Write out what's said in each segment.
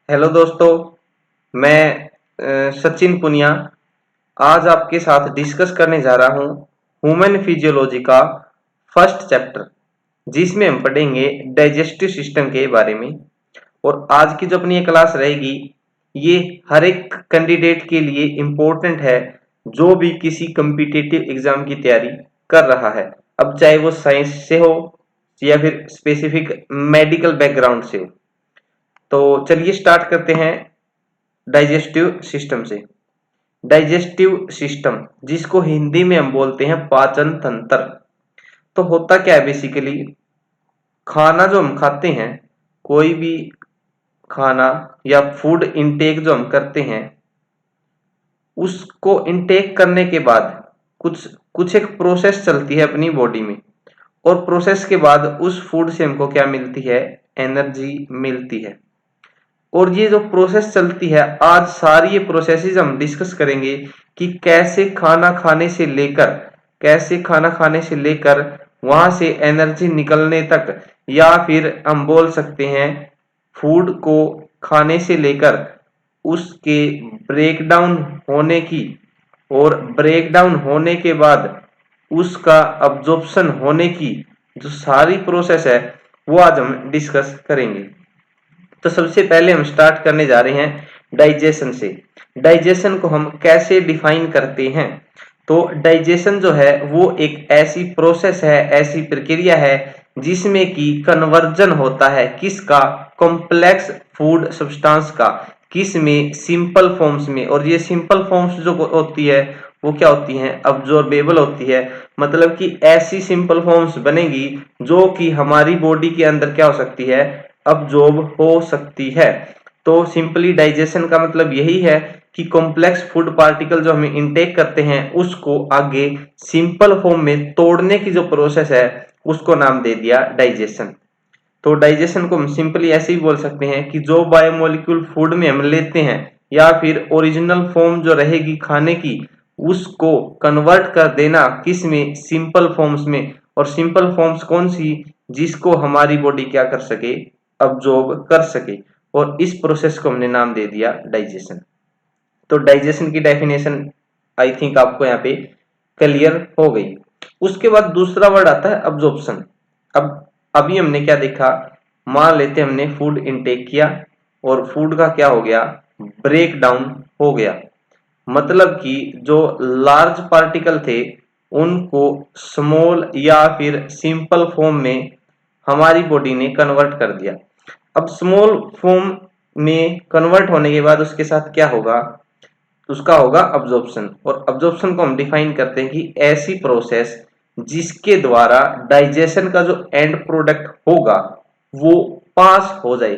Hello दोस्तों। मैं सचिन पुनिया आज आपके साथ डिस्कस करने जा रहा हूँ ह्यूमन फिजियोलॉजी का फर्स्ट चैप्टर, जिसमें हम पढ़ेंगे डाइजेस्टिव सिस्टम के बारे में। और आज की जो अपनी ये क्लास रहेगी, ये हर एक कैंडिडेट के लिए इम्पोर्टेंट है जो भी किसी कम्पिटिटिव एग्जाम की तैयारी कर रहा है, अब चाहे वो साइंस से हो या फिर स्पेसिफिक मेडिकल बैकग्राउंड से हो। तो चलिए स्टार्ट करते हैं डाइजेस्टिव सिस्टम से। डाइजेस्टिव सिस्टम, जिसको हिंदी में हम बोलते हैं पाचन तंत्र, तो होता क्या है बेसिकली, खाना जो हम खाते हैं, कोई भी खाना या फूड इनटेक जो हम करते हैं, उसको इनटेक करने के बाद कुछ कुछ एक प्रोसेस चलती है अपनी बॉडी में। और प्रोसेस के बाद उस फूड से हमको क्या मिलती है? एनर्जी मिलती है। और ये जो प्रोसेस चलती है, आज सारी ये प्रोसेसेस हम डिस्कस करेंगे कि कैसे खाना खाने से लेकर वहां से एनर्जी निकलने तक, या फिर हम बोल सकते हैं फूड को खाने से लेकर उसके ब्रेकडाउन होने की, और ब्रेकडाउन होने के बाद उसका अब्जॉर्प्शन होने की जो सारी प्रोसेस है, वो आज हम डिस्कस करेंगे। तो सबसे पहले हम स्टार्ट करने जा रहे हैं डाइजेशन से। डाइजेशन को हम कैसे डिफाइन करते हैं? तो डाइजेशन जो है वो एक ऐसी प्रोसेस है, ऐसी प्रक्रिया है जिसमें कि कन्वर्जन होता है किसका? कॉम्प्लेक्स फूड सब्सटेंस का। किस में? सिंपल फॉर्म्स में। और ये सिंपल फॉर्म्स जो होती है वो क्या होती हैं? अब्जॉर्बेबल होती है। मतलब कि ऐसी सिंपल फॉर्म्स बनेगी जो कि हमारी बॉडी के अंदर क्या हो सकती है? अब्जॉर्ब हो सकती है। तो सिंपली डाइजेशन का मतलब यही है कि कॉम्प्लेक्स फूड पार्टिकल जो हम इनटेक करते हैं उसको आगे सिंपल फॉर्म में तोड़ने की जो प्रोसेस है उसको नाम दे दिया डाइजेशन। तो डाइजेशन को हम सिंपली ऐसे ही बोल सकते हैं कि जो बायोमोलिक्यूल फूड में हम लेते हैं या फिर ओरिजिनल फॉर्म जो रहेगी खाने की, उसको कन्वर्ट कर देना किस में? सिंपल फॉर्म्स में। और सिंपल फॉर्म्स कौन सी? जिसको हमारी बॉडी क्या कर सके? अब्जॉर्ब कर सके। और इस प्रोसेस को हमने नाम दे दिया डाइजेशन। तो डाइजेशन की डेफिनेशन आई थिंक आपको यहाँ पे क्लियर हो गई। उसके बाद दूसरा वर्ड आता है अब्जॉर्प्शन। अब अभी हमने क्या देखा? मान लेते हमने फूड इनटेक किया और फूड का क्या हो गया? ब्रेक डाउन हो गया। मतलब कि जो लार्ज पार्टिकल थे उनको स्मॉल या फिर सिंपल फॉर्म में हमारी बॉडी ने कन्वर्ट कर दिया। अब स्मॉल फॉर्म में कन्वर्ट होने के बाद उसके साथ क्या होगा? उसका होगा अब्जॉर्प्शन। और अब्जॉर्प्शन को हम डिफाइन करते हैं कि ऐसी प्रोसेस जिसके द्वारा डाइजेशन का जो एंड प्रोडक्ट होगा वो पास हो जाए।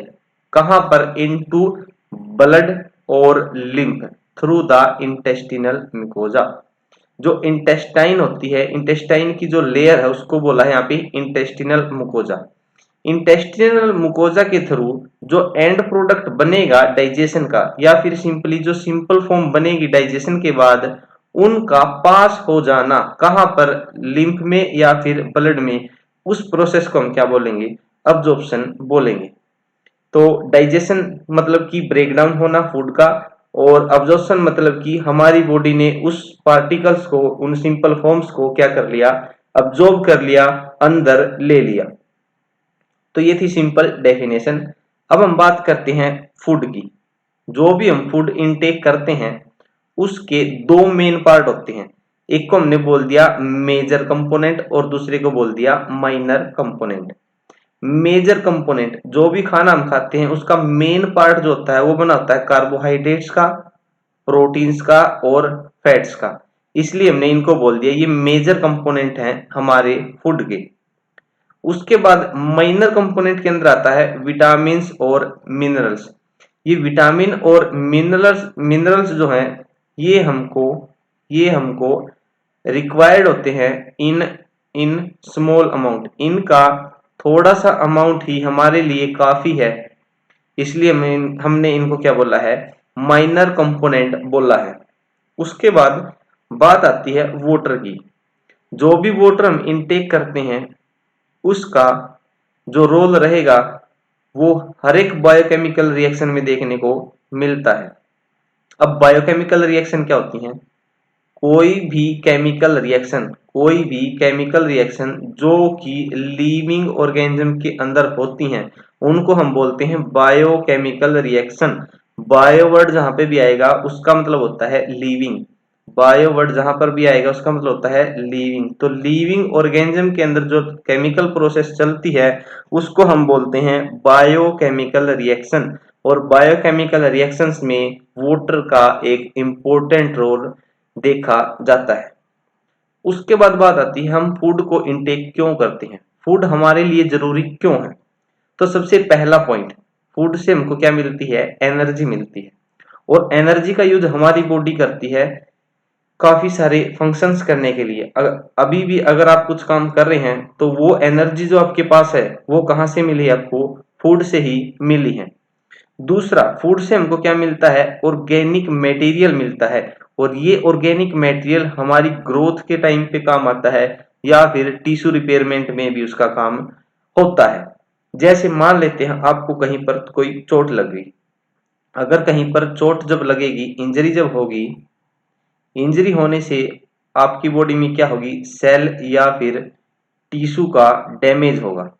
कहां पर? इनटू ब्लड और lymph through the intestinal mucosa. जो इंटेस्टाइन होती है, इंटेस्टाइन की जो लेयर है उसको बोला है यहाँ पे इंटेस्टिनल मुकोजा। इंटेस्टिनल मुकोजा के थ्रू जो एंड प्रोडक्ट बनेगा डाइजेशन का, या फिर सिंपली जो सिंपल फॉर्म बनेगी डाइजेशन के बाद, उनका पास हो जाना कहां पर? लिम्फ में या फिर ब्लड में। उस प्रोसेस को हम क्या बोलेंगे? अब्जॉर्प्शन बोलेंगे। तो डाइजेशन मतलब कि ब्रेकडाउन होना फूड का, और अब्जॉर्प्शन मतलब कि हमारी बॉडी ने उस पार्टिकल्स को, उन सिंपल फॉर्म्स को क्या कर लिया? अब्जॉर्ब कर लिया, अंदर ले लिया। तो ये थी सिंपल डेफिनेशन। अब हम बात करते हैं फूड की। जो भी हम फूड इनटेक करते हैं उसके दो मेन पार्ट होते हैं। एक को हमने बोल दिया मेजर कंपोनेंट और दूसरे को बोल दिया माइनर कंपोनेंट। मेजर कंपोनेंट, जो भी खाना हम खाते हैं उसका मेन पार्ट जो होता है वो बना होता है कार्बोहाइड्रेट्स का, प्रोटीन्स का और फैट्स का। इसलिए हमने इनको बोल दिया ये मेजर कंपोनेंट हैं हमारे फूड के। उसके बाद माइनर कंपोनेंट के अंदर आता है विटामिन्स और मिनरल्स। ये विटामिन और मिनरल्स जो हैं ये हमको ये हमको रिक्वायर्ड होते हैं इन इन स्मॉल अमाउंट। इनका थोड़ा सा अमाउंट ही हमारे लिए काफी है, इसलिए हमने इनको क्या बोला है? माइनर कंपोनेंट बोला है। उसके बाद बात आती है वाटर की। जो भी वाटर हम इनटेक करते हैं उसका जो रोल रहेगा वो हर एक बायोकेमिकल रिएक्शन में देखने को मिलता है। अब बायोकेमिकल रिएक्शन क्या होती हैं? कोई भी केमिकल रिएक्शन जो कि लिविंग ऑर्गेनिज्म के अंदर होती हैं, उनको हम बोलते हैं बायोकेमिकल रिएक्शन। बायो वर्ड जहां पे भी आएगा उसका मतलब होता है लिविंग। बायो वर्ड जहां पर भी आएगा उसका मतलब होता है लिविंग। तो लिविंग ऑर्गेनिज्म के अंदर जो केमिकल प्रोसेस चलती है उसको हम बोलते हैं बायोकेमिकल रिएक्शन। और बायोकेमिकल रिएक्शंस में वाटर का एक इम्पोर्टेंट रोल देखा जाता है। उसके बाद बात आती है हम फूड को इनटेक क्यों करते हैं, फूड हमारे लिए जरूरी क्यों है। तो सबसे पहला पॉइंट, फूड से हमको क्या मिलती है? एनर्जी मिलती है। और एनर्जी का यूज हमारी बॉडी करती है काफी सारे फंक्शंस करने के लिए। अभी भी अगर आप कुछ काम कर रहे हैं तो वो एनर्जी जो आपके पास है वो कहाँ से मिली है? आपको फूड से ही मिली है। दूसरा, फूड से हमको क्या मिलता है? ऑर्गेनिक मटेरियल मिलता है। और ये ऑर्गेनिक मटेरियल हमारी ग्रोथ के टाइम पे काम आता है या फिर टिश्यू रिपेयरमेंट में भी उसका काम होता है। जैसे मान लेते हैं आपको कहीं पर कोई चोट लग गई। अगर कहीं पर चोट जब लगेगी, इंजरी जब होगी, इंजरी होने से आपकी बॉडी में क्या होगी? सेल या फिर टिश्यू का डैमेज होगा।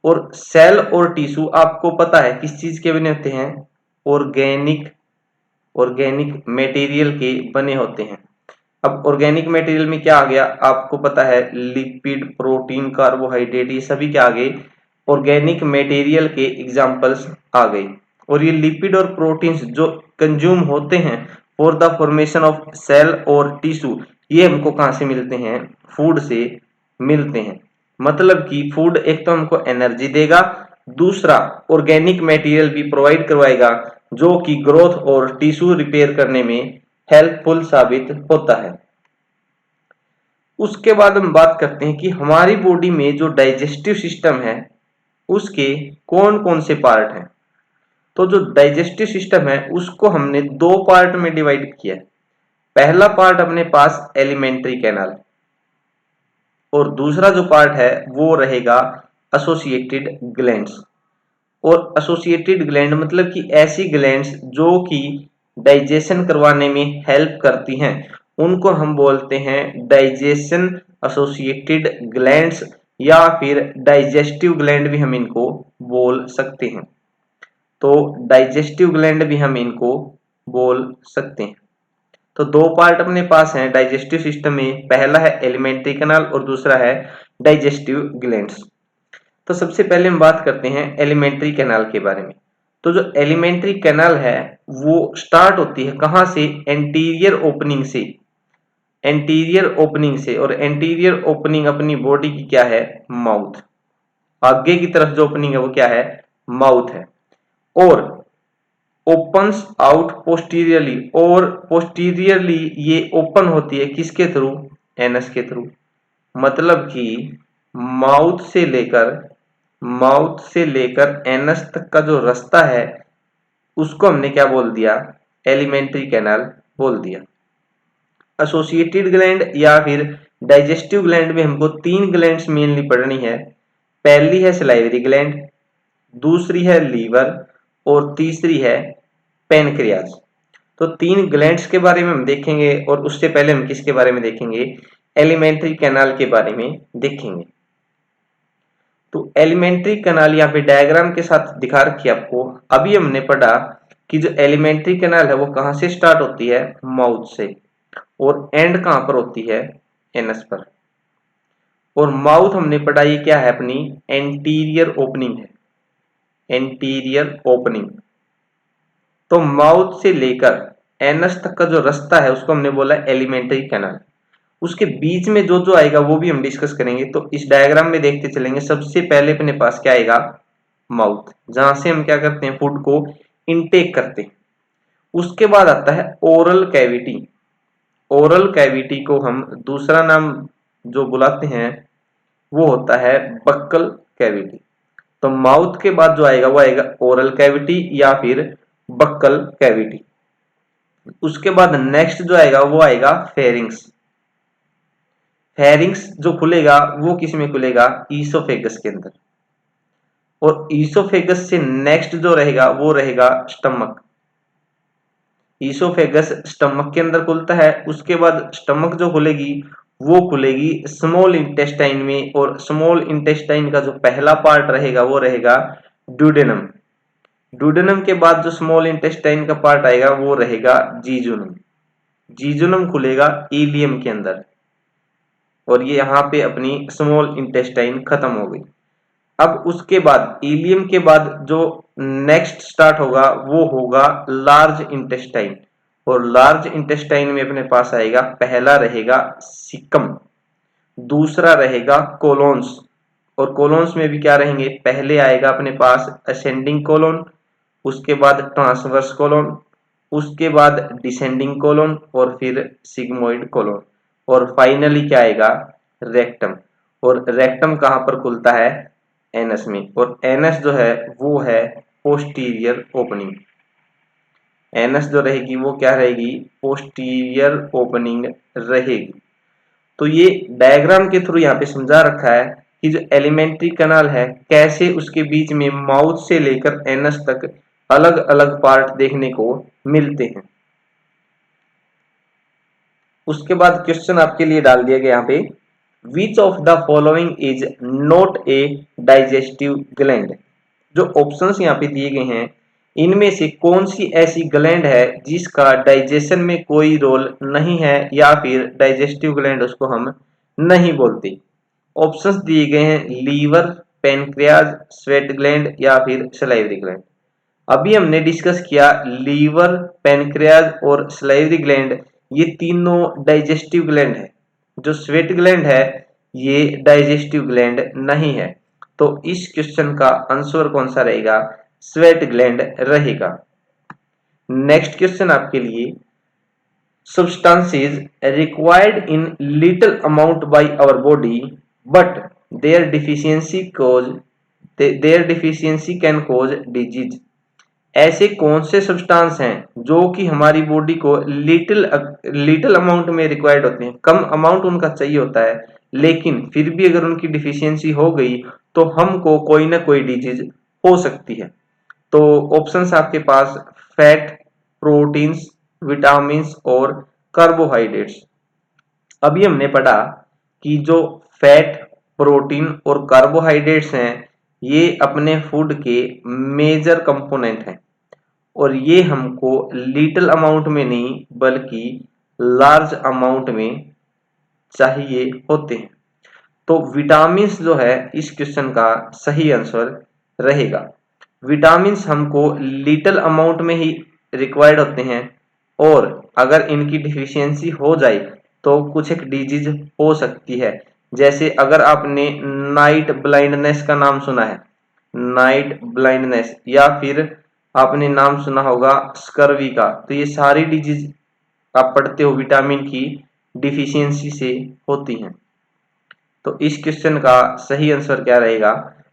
और सेल और टिश्यू आपको पता है किस चीज के बने होते हैं? ऑर्गेनिक ऑर्गेनिक मटेरियल के बने होते हैं। अब ऑर्गेनिक मटेरियल में क्या आ गया? आपको पता है लिपिड, प्रोटीन, कार्बोहाइड्रेट, ये सभी क्या आ गए? ऑर्गेनिक मटेरियल के एग्जांपल्स आ गए। और ये लिपिड और प्रोटीन्स जो कंज्यूम होते हैं for the formation of cell और टिश्यू, ये हमको कहाँ से मिलते हैं? फूड से मिलते हैं। मतलब कि फूड एक तो हमको एनर्जी देगा, दूसरा ऑर्गेनिक मटेरियल भी प्रोवाइड करवाएगा जो कि ग्रोथ और टिश्यू रिपेयर करने में हेल्पफुल साबित होता है। उसके बाद हम बात करते हैं कि हमारी बॉडी में जो डाइजेस्टिव सिस्टम है उसके कौन कौन से पार्ट हैं। तो जो डाइजेस्टिव सिस्टम है उसको हमने दो पार्ट में डिवाइड किया है। पहला पार्ट अपने पास एलिमेंट्री कैनाल, और दूसरा जो पार्ट है वो रहेगा एसोसिएटेड ग्लैंड्स। और एसोसिएटेड ग्लैंड मतलब कि ऐसी ग्लैंड्स जो कि डाइजेशन करवाने में हेल्प करती हैं, उनको हम बोलते हैं डाइजेशन एसोसिएटेड ग्लैंड्स, या फिर डाइजेस्टिव ग्लैंड भी हम इनको बोल सकते हैं। तो डाइजेस्टिव ग्लैंड भी हम इनको बोल सकते हैं। तो दो पार्ट अपने पास हैं डाइजेस्टिव सिस्टम में, पहला है एलिमेंट्री कैनाल और दूसरा है डाइजेस्टिव ग्लैंड्स। तो सबसे पहले हम बात करते हैं एलिमेंट्री कैनाल के बारे में। तो जो एलिमेंट्री कैनाल है वो स्टार्ट होती है कहाँ से? एंटीरियर ओपनिंग से। एंटीरियर ओपनिंग से, और एंटीरियर ओपनिंग अपनी बॉडी की क्या है? माउथ। आगे की तरफ जो ओपनिंग है वो क्या है? माउथ है। और ओपन्स आउट पोस्टीरियरली, और पोस्टीरियरली ये ओपन होती है किसके थ्रू? एनस के थ्रू। मतलब कि माउथ से लेकर एनस तक का जो रास्ता है उसको हमने क्या बोल दिया? एलिमेंट्री कैनाल बोल दिया। एसोसिएटेड ग्लैंड या फिर डाइजेस्टिव ग्लैंड में हमको तीन ग्लैंड्स मेनली पढ़नी है। पहली है सलाइवरी ग्लैंड, दूसरी है लीवर, और तीसरी है पेनक्रियाज। तो तीन ग्लैंड्स के बारे में हम देखेंगे, और उससे पहले हम किसके बारे में देखेंगे? एलिमेंट्री कैनाल के बारे में देखेंगे। तो एलिमेंट्री कैनाल यहाँ पे डायग्राम के साथ दिखा रखी है आपको। अभी हमने पढ़ा कि जो एलिमेंट्री कैनाल है वो कहाँ से स्टार्ट होती है? माउथ से, और एंड कहाँ पर होती है? एनस पर। और माउथ हमने पढ़ा ये क्या है? अपनी एंटीरियर ओपनिंग है, एंटीरियर ओपनिंग। तो माउथ से लेकर एनस तक का जो रास्ता है उसको हमने बोला एलिमेंट्री कैनाल। उसके बीच में जो जो आएगा वो भी हम डिस्कस करेंगे। तो इस डायग्राम में देखते चलेंगे। सबसे पहले अपने पास क्या आएगा? माउथ, जहां से हम क्या करते हैं? फूड को इनटेक करते हैं। उसके बाद आता है ओरल कैविटी। ओरल कैविटी को हम दूसरा नाम जो बुलाते हैं वो होता है बक्कल कैविटी। तो माउथ के बाद जो आएगा वो आएगा ओरल कैविटी या फिर बक्कल कैविटी। उसके बाद नेक्स्ट जो आएगा वो आएगा फेरिंग्स। फेरिंग्स जो खुलेगा वो किस में खुलेगा? ईसोफेगस के अंदर। और ईसोफेगस से नेक्स्ट जो रहेगा वो रहेगा स्टमक। ईसोफेगस स्टमक के अंदर खुलता है, उसके बाद स्टमक जो खुलेगी वो खुलेगी स्मॉल इंटेस्टाइन में, और स्मॉल इंटेस्टाइन का जो पहला पार्ट रहेगा वो रहेगा ड्यूडेनम। ड्यूडेनम के बाद जो स्मॉल इंटेस्टाइन का पार्ट आएगा वो रहेगा जीजुनम। जीजुनम खुलेगा इलियम के अंदर, और ये यहाँ पे अपनी स्मॉल इंटेस्टाइन खत्म हो गई। अब उसके बाद इलियम के बाद जो नेक्स्ट स्टार्ट होगा वो होगा लार्ज इंटेस्टाइन, और लार्ज इंटेस्टाइन में अपने पास आएगा, पहला रहेगा सिकम, दूसरा रहेगा कोलोन्स, और कोलोन्स में भी क्या रहेंगे, पहले आएगा अपने पास असेंडिंग कोलोन, उसके बाद ट्रांसवर्स कोलोन, उसके बाद डिसेंडिंग कोलोन, और फिर सिग्मोइड कोलोन, और फाइनली क्या आएगा, रेक्टम। और रेक्टम कहां पर खुलता है, एनस में, और एनस जो है वो है पोस्टीरियर ओपनिंग। एनस जो रहेगी वो क्या रहेगी, पोस्टीरियर ओपनिंग रहेगी। तो ये डायग्राम के थ्रू यहाँ पे समझा रखा है कि जो एलिमेंट्री कैनाल है कैसे उसके बीच में माउथ से लेकर एनस तक अलग अलग पार्ट देखने को मिलते हैं। उसके बाद क्वेश्चन आपके लिए डाल दिया गया यहाँ पे, which of the following is not a digestive gland. जो ऑप्शंस यहाँ पे दिए गए हैं इनमें से कौन सी ऐसी ग्लैंड है जिसका डाइजेशन में कोई रोल नहीं है, या फिर डाइजेस्टिव ग्लैंड उसको हम नहीं बोलते। ऑप्शंस दिए गए हैं लीवर, पेनक्रियाज, स्वेट ग्लैंड या फिर सलाइवरी ग्लैंड। अभी हमने डिस्कस किया लीवर, पेनक्रियाज और सलाइवरी ग्लैंड ये तीनों डाइजेस्टिव ग्लैंड है। जो स्वेट ग्लैंड है ये डाइजेस्टिव ग्लैंड नहीं है। तो इस क्वेश्चन का आंसर कौन सा रहेगा, स्वेट ग्लैंड रहेगा। नेक्स्ट क्वेश्चन आपके लिए, substances required in little amount by our body but their deficiency can cause disease। ऐसे कौन से सब्सटेंस हैं जो कि हमारी बॉडी को लिटिल अमाउंट में रिक्वायर्ड होते हैं, कम अमाउंट उनका चाहिए होता है, लेकिन फिर भी अगर उनकी डिफिशियंसी हो गई तो हमको कोई ना कोई डिजीज हो सकती है। तो ऑप्शंस आपके पास फैट, प्रोटीन्स, विटामिन्स और कार्बोहाइड्रेट्स। अभी हमने पढ़ा कि जो फैट, प्रोटीन और कार्बोहाइड्रेट्स हैं ये अपने फूड के मेजर कंपोनेंट हैं, और ये हमको लिटिल अमाउंट में नहीं बल्कि लार्ज अमाउंट में चाहिए होते हैं। तो विटामिन्स जो है इस क्वेश्चन का सही आंसर रहेगा। विटामिन्स हमको लिटिल अमाउंट में ही रिक्वायर्ड होते हैं, और अगर इनकी डिफिशियंसी हो जाए तो कुछ एक डिजीज हो सकती है। जैसे अगर आपने नाइट ब्लाइंडनेस का नाम सुना है, नाइट ब्लाइंडनेस, या फिर आपने नाम सुना होगा स्कर्वी का, तो ये सारी डिजीज आप पढ़ते हो विटामिन की डिफिशियंसी से होती हैं। तो इस क्वेश्चन का सही आंसर क्या रहेगा,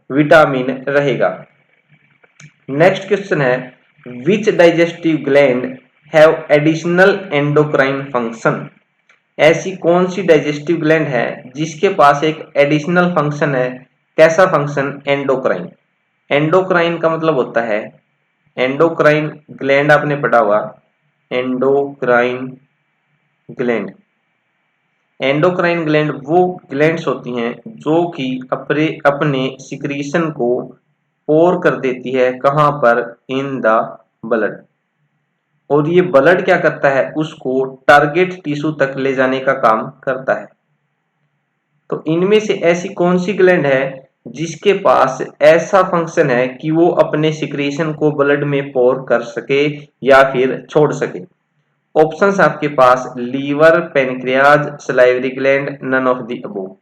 विटामिन रहेगा। नेक्स्ट क्वेश्चन है, विच digestive gland have additional endocrine function. ऐसी कौन सी डाइजेस्टिव ग्लैंड है जिसके पास एक एडिशनल फंक्शन है। कैसा फंक्शन, एंडोक्राइन। एंडोक्राइन का मतलब होता है, एंडोक्राइन ग्लैंड आपने पढ़ा हुआ, एंडोक्राइन ग्लैंड। एंडोक्राइन ग्लैंड वो ग्लैंड्स होती हैं जो कि अपने सिक्रीशन को पोर कर देती है, कहां पर, इन द ब्लड। और ये ब्लड क्या करता है, उसको टारगेट टिश्यू तक ले जाने का काम करता है। तो इनमें से ऐसी कौन सी ग्लैंड है जिसके पास ऐसा फंक्शन है कि वो अपने सिक्रीशन को ब्लड में पोर कर सके या फिर छोड़ सके। ऑप्शंस आपके पास liver, pancreas, salivary gland, none of the above.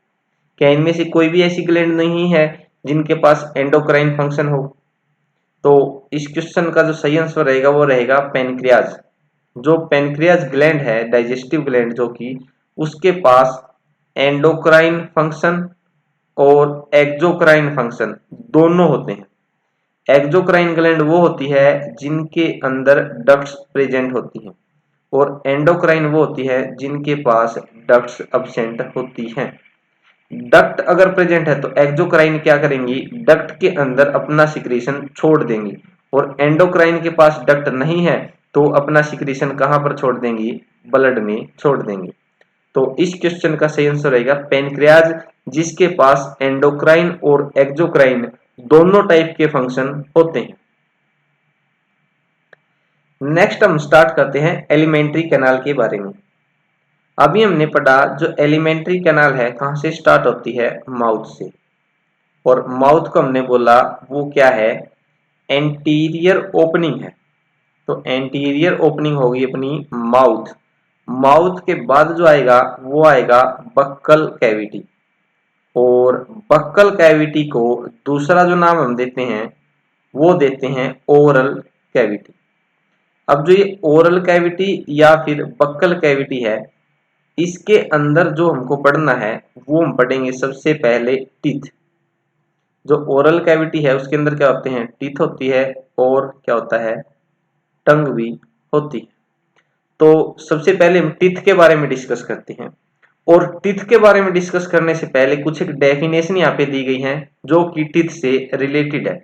क्या इनमें से कोई भी ऐसी ग्लैंड नहीं है जिनके पास एंडोक्राइन फंक्शन हो। तो इस क्वेश्चन का जो सही आंसर रहेगा वो रहेगा पेनक्रियाज। जो पेनक्रियाज ग्लैंड है, डाइजेस्टिव ग्लैंड, जो कि उसके पास एंडोक्राइन फंक्शन और एक्सोक्राइन फंक्शन दोनों होते हैं। एक्सोक्राइन ग्लैंड वो होती है जिनके अंदर डक्ट्स प्रेजेंट होती हैं, और एंडोक्राइन वो होती है जिनके पास डक्ट्स एब्सेंट होती हैं। डक्ट अगर प्रेजेंट है तो एक्सोक्राइन क्या करेंगी, डक्ट के अंदर अपना सिक्रीशन छोड़ देंगी, और एंडोक्राइन के पास डक्ट नहीं है तो अपना सिक्रीशन कहां पर छोड़ देंगी, ब्लड में छोड़ देंगी। तो इस क्वेश्चन का सही आंसर रहेगा पैनक्रियाज, जिसके पास एंडोक्राइन और एक्सोक्राइन दोनों टाइप के फंक्शन होते हैं। नेक्स्ट हम स्टार्ट करते हैं एलिमेंट्री कैनाल के बारे में। अभी हमने पढ़ा जो एलिमेंट्री कैनाल है कहां से स्टार्ट होती है, माउथ से, और माउथ को हमने बोला वो क्या है, एंटीरियर ओपनिंग है। तो एंटीरियर ओपनिंग होगी अपनी माउथ। माउथ के बाद जो आएगा वो आएगा बक्कल कैविटी, और बक्कल कैविटी को दूसरा जो नाम हम देते हैं वो देते हैं ओरल कैविटी। अब जो ये ओरल कैविटी या फिर बक्कल कैविटी है, इसके अंदर जो हमको पढ़ना है वो हम पढ़ेंगे सबसे पहले टीथ। जो ओरल कैविटी है उसके अंदर क्या होते हैं, टीथ होती है, और क्या होता है, टंग भी होती है। तो सबसे पहले हम टीथ के बारे में डिस्कस करते हैं, और टीथ के बारे में डिस्कस करने से पहले कुछ एक डेफिनेशन यहाँ पे दी गई है जो कि टीथ से रिलेटेड है।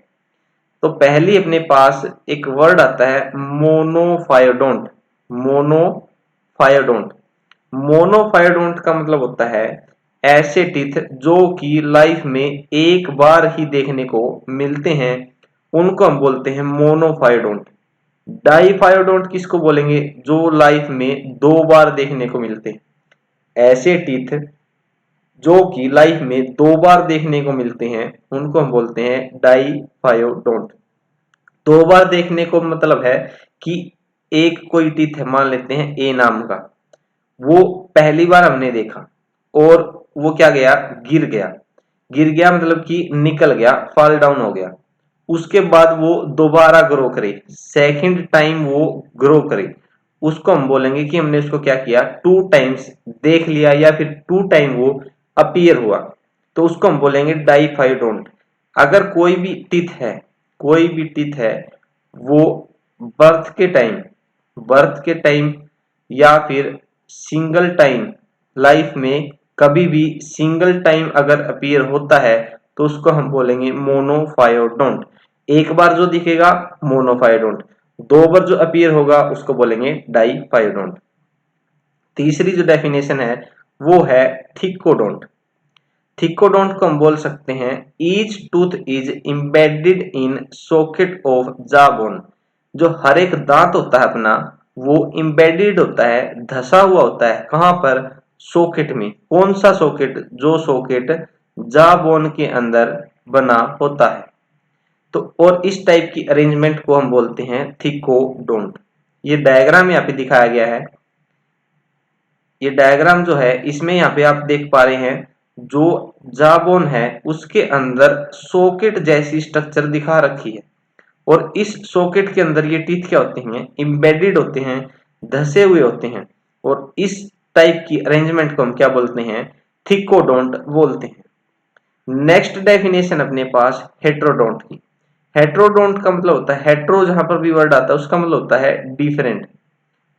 तो पहली अपने पास एक वर्ड आता है मोनोफायोडोंट। मोनोफायोडोंट, मोनोफायोडोंट का मतलब होता है ऐसे टीथ जो कि लाइफ में एक बार ही देखने को मिलते हैं, उनको हम बोलते हैं मोनोफायोडोंट। डाइफायोडोंट किसको बोलेंगे, जो लाइफ में दो बार देखने को मिलते हैं। ऐसे टीथ जो कि लाइफ में दो बार देखने को मिलते हैं उनको हम बोलते हैं डाइफायोडोंट। दो बार देखने को मतलब है कि एक कोई टीथ है, मान लेते हैं ए नाम का, वो पहली बार हमने देखा और वो क्या गया, गिर गया। गिर गया मतलब कि निकल गया, फॉल डाउन हो गया। उसके बाद वो दोबारा ग्रो करे, सेकंड टाइम वो ग्रो करे, उसको हम बोलेंगे कि हमने उसको क्या किया, टू टाइम्स देख लिया या फिर टू टाइम वो अपीयर हुआ, तो उसको हम बोलेंगे डाइफाइडोंट। अगर कोई भी टीथ है, कोई भी टीथ है वो बर्थ के टाइम या फिर सिंगल टाइम, लाइफ में कभी भी सिंगल टाइम अगर अपीयर होता है तो उसको हम बोलेंगे मोनोफायोडोंट। एक बार जो दिखेगा मोनोफायोडोंट, दो बार जो अपीयर होगा उसको बोलेंगे डाइफायोडोंट। तीसरी जो डेफिनेशन है वो है थिकोडोंट। थिकोडोंट को हम बोल सकते हैं each tooth is embedded in socket of जा बोन। जो हर एक दांत होता है अपना वो इम्बेडेड होता है, धसा हुआ होता है, कहां पर, सॉकेट में। कौन सा सॉकेट, जो सॉकेट जा बोन के अंदर बना होता है। तो और इस टाइप की अरेंजमेंट को हम बोलते हैं थिकोडोंट। ये डायग्राम यहाँ पे दिखाया गया है। ये डायग्राम जो है इसमें यहाँ पे आप देख पा रहे हैं जो जाबोन है उसके अंदर सॉकेट जैसी स्ट्रक्चर दिखा रखी है, और इस सॉकेट के अंदर ये टीथ क्या होते हैं, इम्बेडेड होते हैं, धसे हुए होते हैं, और इस टाइप की अरेंजमेंट को हम क्या बोलते हैं, थिकोडोंट बोलते हैं। नेक्स्ट डेफिनेशन अपने पास हेट्रोडोंट की। हेट्रोडोंट का मतलब होता है, हेट्रो जहां पर भी वर्ड आता है उसका मतलब होता है डिफरेंट,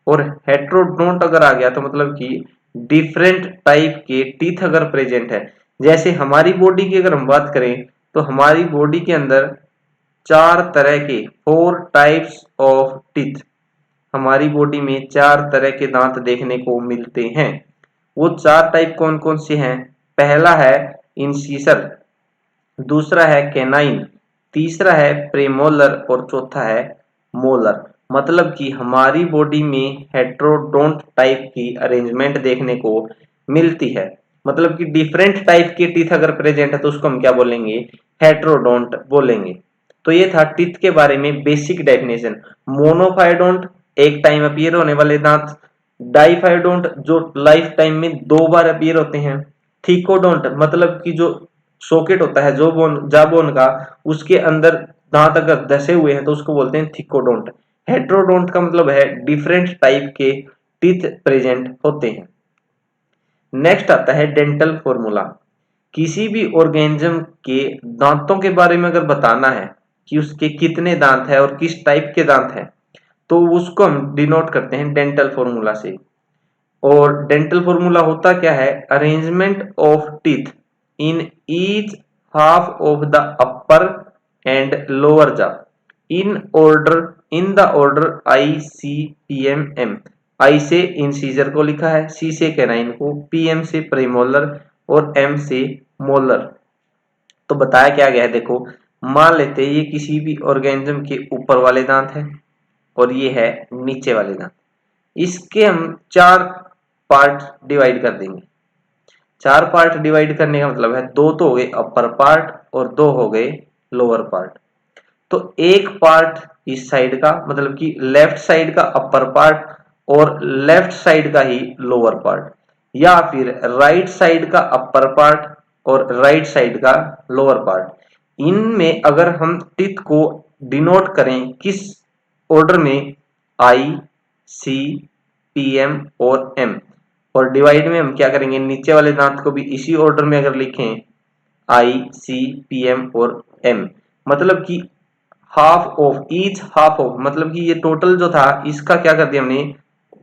और हेट्रोडोंट अगर आ गया तो मतलब कि डिफरेंट टाइप के टीथ अगर प्रेजेंट है। जैसे हमारी बॉडी की अगर हम बात करें तो हमारी बॉडी के अंदर चार तरह के, फोर टाइप्स ऑफ टीथ, हमारी बॉडी में चार तरह के दांत देखने को मिलते हैं। वो चार टाइप कौन कौन से हैं, पहला है इंसिसर, दूसरा है कैनाइन, तीसरा है प्रेमोलर, और चौथा है मोलर। मतलब कि हमारी बॉडी में हेट्रोडोंट टाइप की अरेंजमेंट देखने को मिलती है। मतलब कि डिफरेंट टाइप के टीथ अगर प्रेजेंट है तो उसको हम क्या बोलेंगे, हेट्रोडोंट बोलेंगे। तो ये था टीथ के बारे में बेसिक डेफिनेशन। मोनोफाइडोंट, एक टाइम अपीयर होने वाले दांत। डाइफाइडोंट, जो लाइफ टाइम में दो बार अपीयर होते हैं। थिकोडोंट, मतलब कि जो सॉकेट होता है जो बोन, जा बोन का, उसके अंदर दांत अगर धसे हुए हैं तो उसको बोलते हैं थिकोडोंट। हेट्रोडोंट का मतलब है डिफरेंट टाइप के टीथ प्रेजेंट होते हैं। नेक्स्ट आता है डेंटल फॉर्मूला। किसी भी ऑर्गेनिज्म के दांतों के बारे में अगर बताना है कि उसके कितने दांत है और किस टाइप के दांत है, तो उसको हम डिनोट करते हैं डेंटल फॉर्मूला से। और डेंटल फॉर्मूला होता क्या है, arrangement of teeth in each half of the upper and lower jaw in the order I C P M M। I से इंसीजर को लिखा है, C से कैनाइन को, PM से प्रीमोलर और M से मोलर। तो बताया क्या गया है, देखो मान लेते हैं ये किसी भी ऑर्गेनिज्म के ऊपर वाले दांत है और ये है नीचे वाले दांत। इसके हम 4 पार्ट डिवाइड कर देंगे। 4 पार्ट डिवाइड करने का मतलब है 2 तो हो गए अपर पार्ट और 2 हो गए लोअर पार्ट। तो एक पार्ट इस साइड का, मतलब कि लेफ्ट साइड का अपर पार्ट और लेफ्ट साइड का ही लोअर पार्ट, या फिर राइट साइड का अपर पार्ट और राइट साइड का लोअर पार्ट। इनमें अगर हम टिथ को डिनोट करें किस ऑर्डर में, आई सी पी एम और एम, और डिवाइड में हम क्या करेंगे, नीचे वाले दांत को भी इसी ऑर्डर में अगर लिखें आई सी पी एम और एम, मतलब कि half of each half of, मतलब कि ये टोटल जो था इसका क्या कर दिया हमने,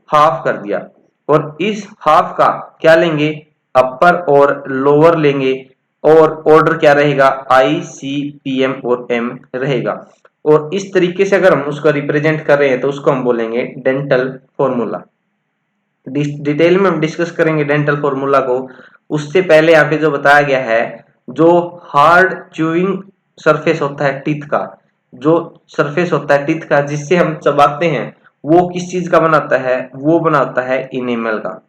हाफ कर दिया। और इस हाफ का क्या लेंगे, अपर और लोअर लेंगे, और ऑर्डर क्या रहेगा, आई सी पी एम और एम रहेगा। और इस तरीके से अगर हम उसको रिप्रेजेंट कर रहे हैं तो उसको हम बोलेंगे डेंटल फॉर्मूला। डिटेल में हम डिस्कस करेंगे डेंटल फॉर्मूला को। उससे पहले यहाँ पे जो बताया गया है, जो हार्ड च्यूइंग सरफेस होता है टीथ का, जो सरफेस होता है टीथ का जिससे हम चबाते हैं, वो किस चीज का बनाता है, वो बनाता है इनेमल का।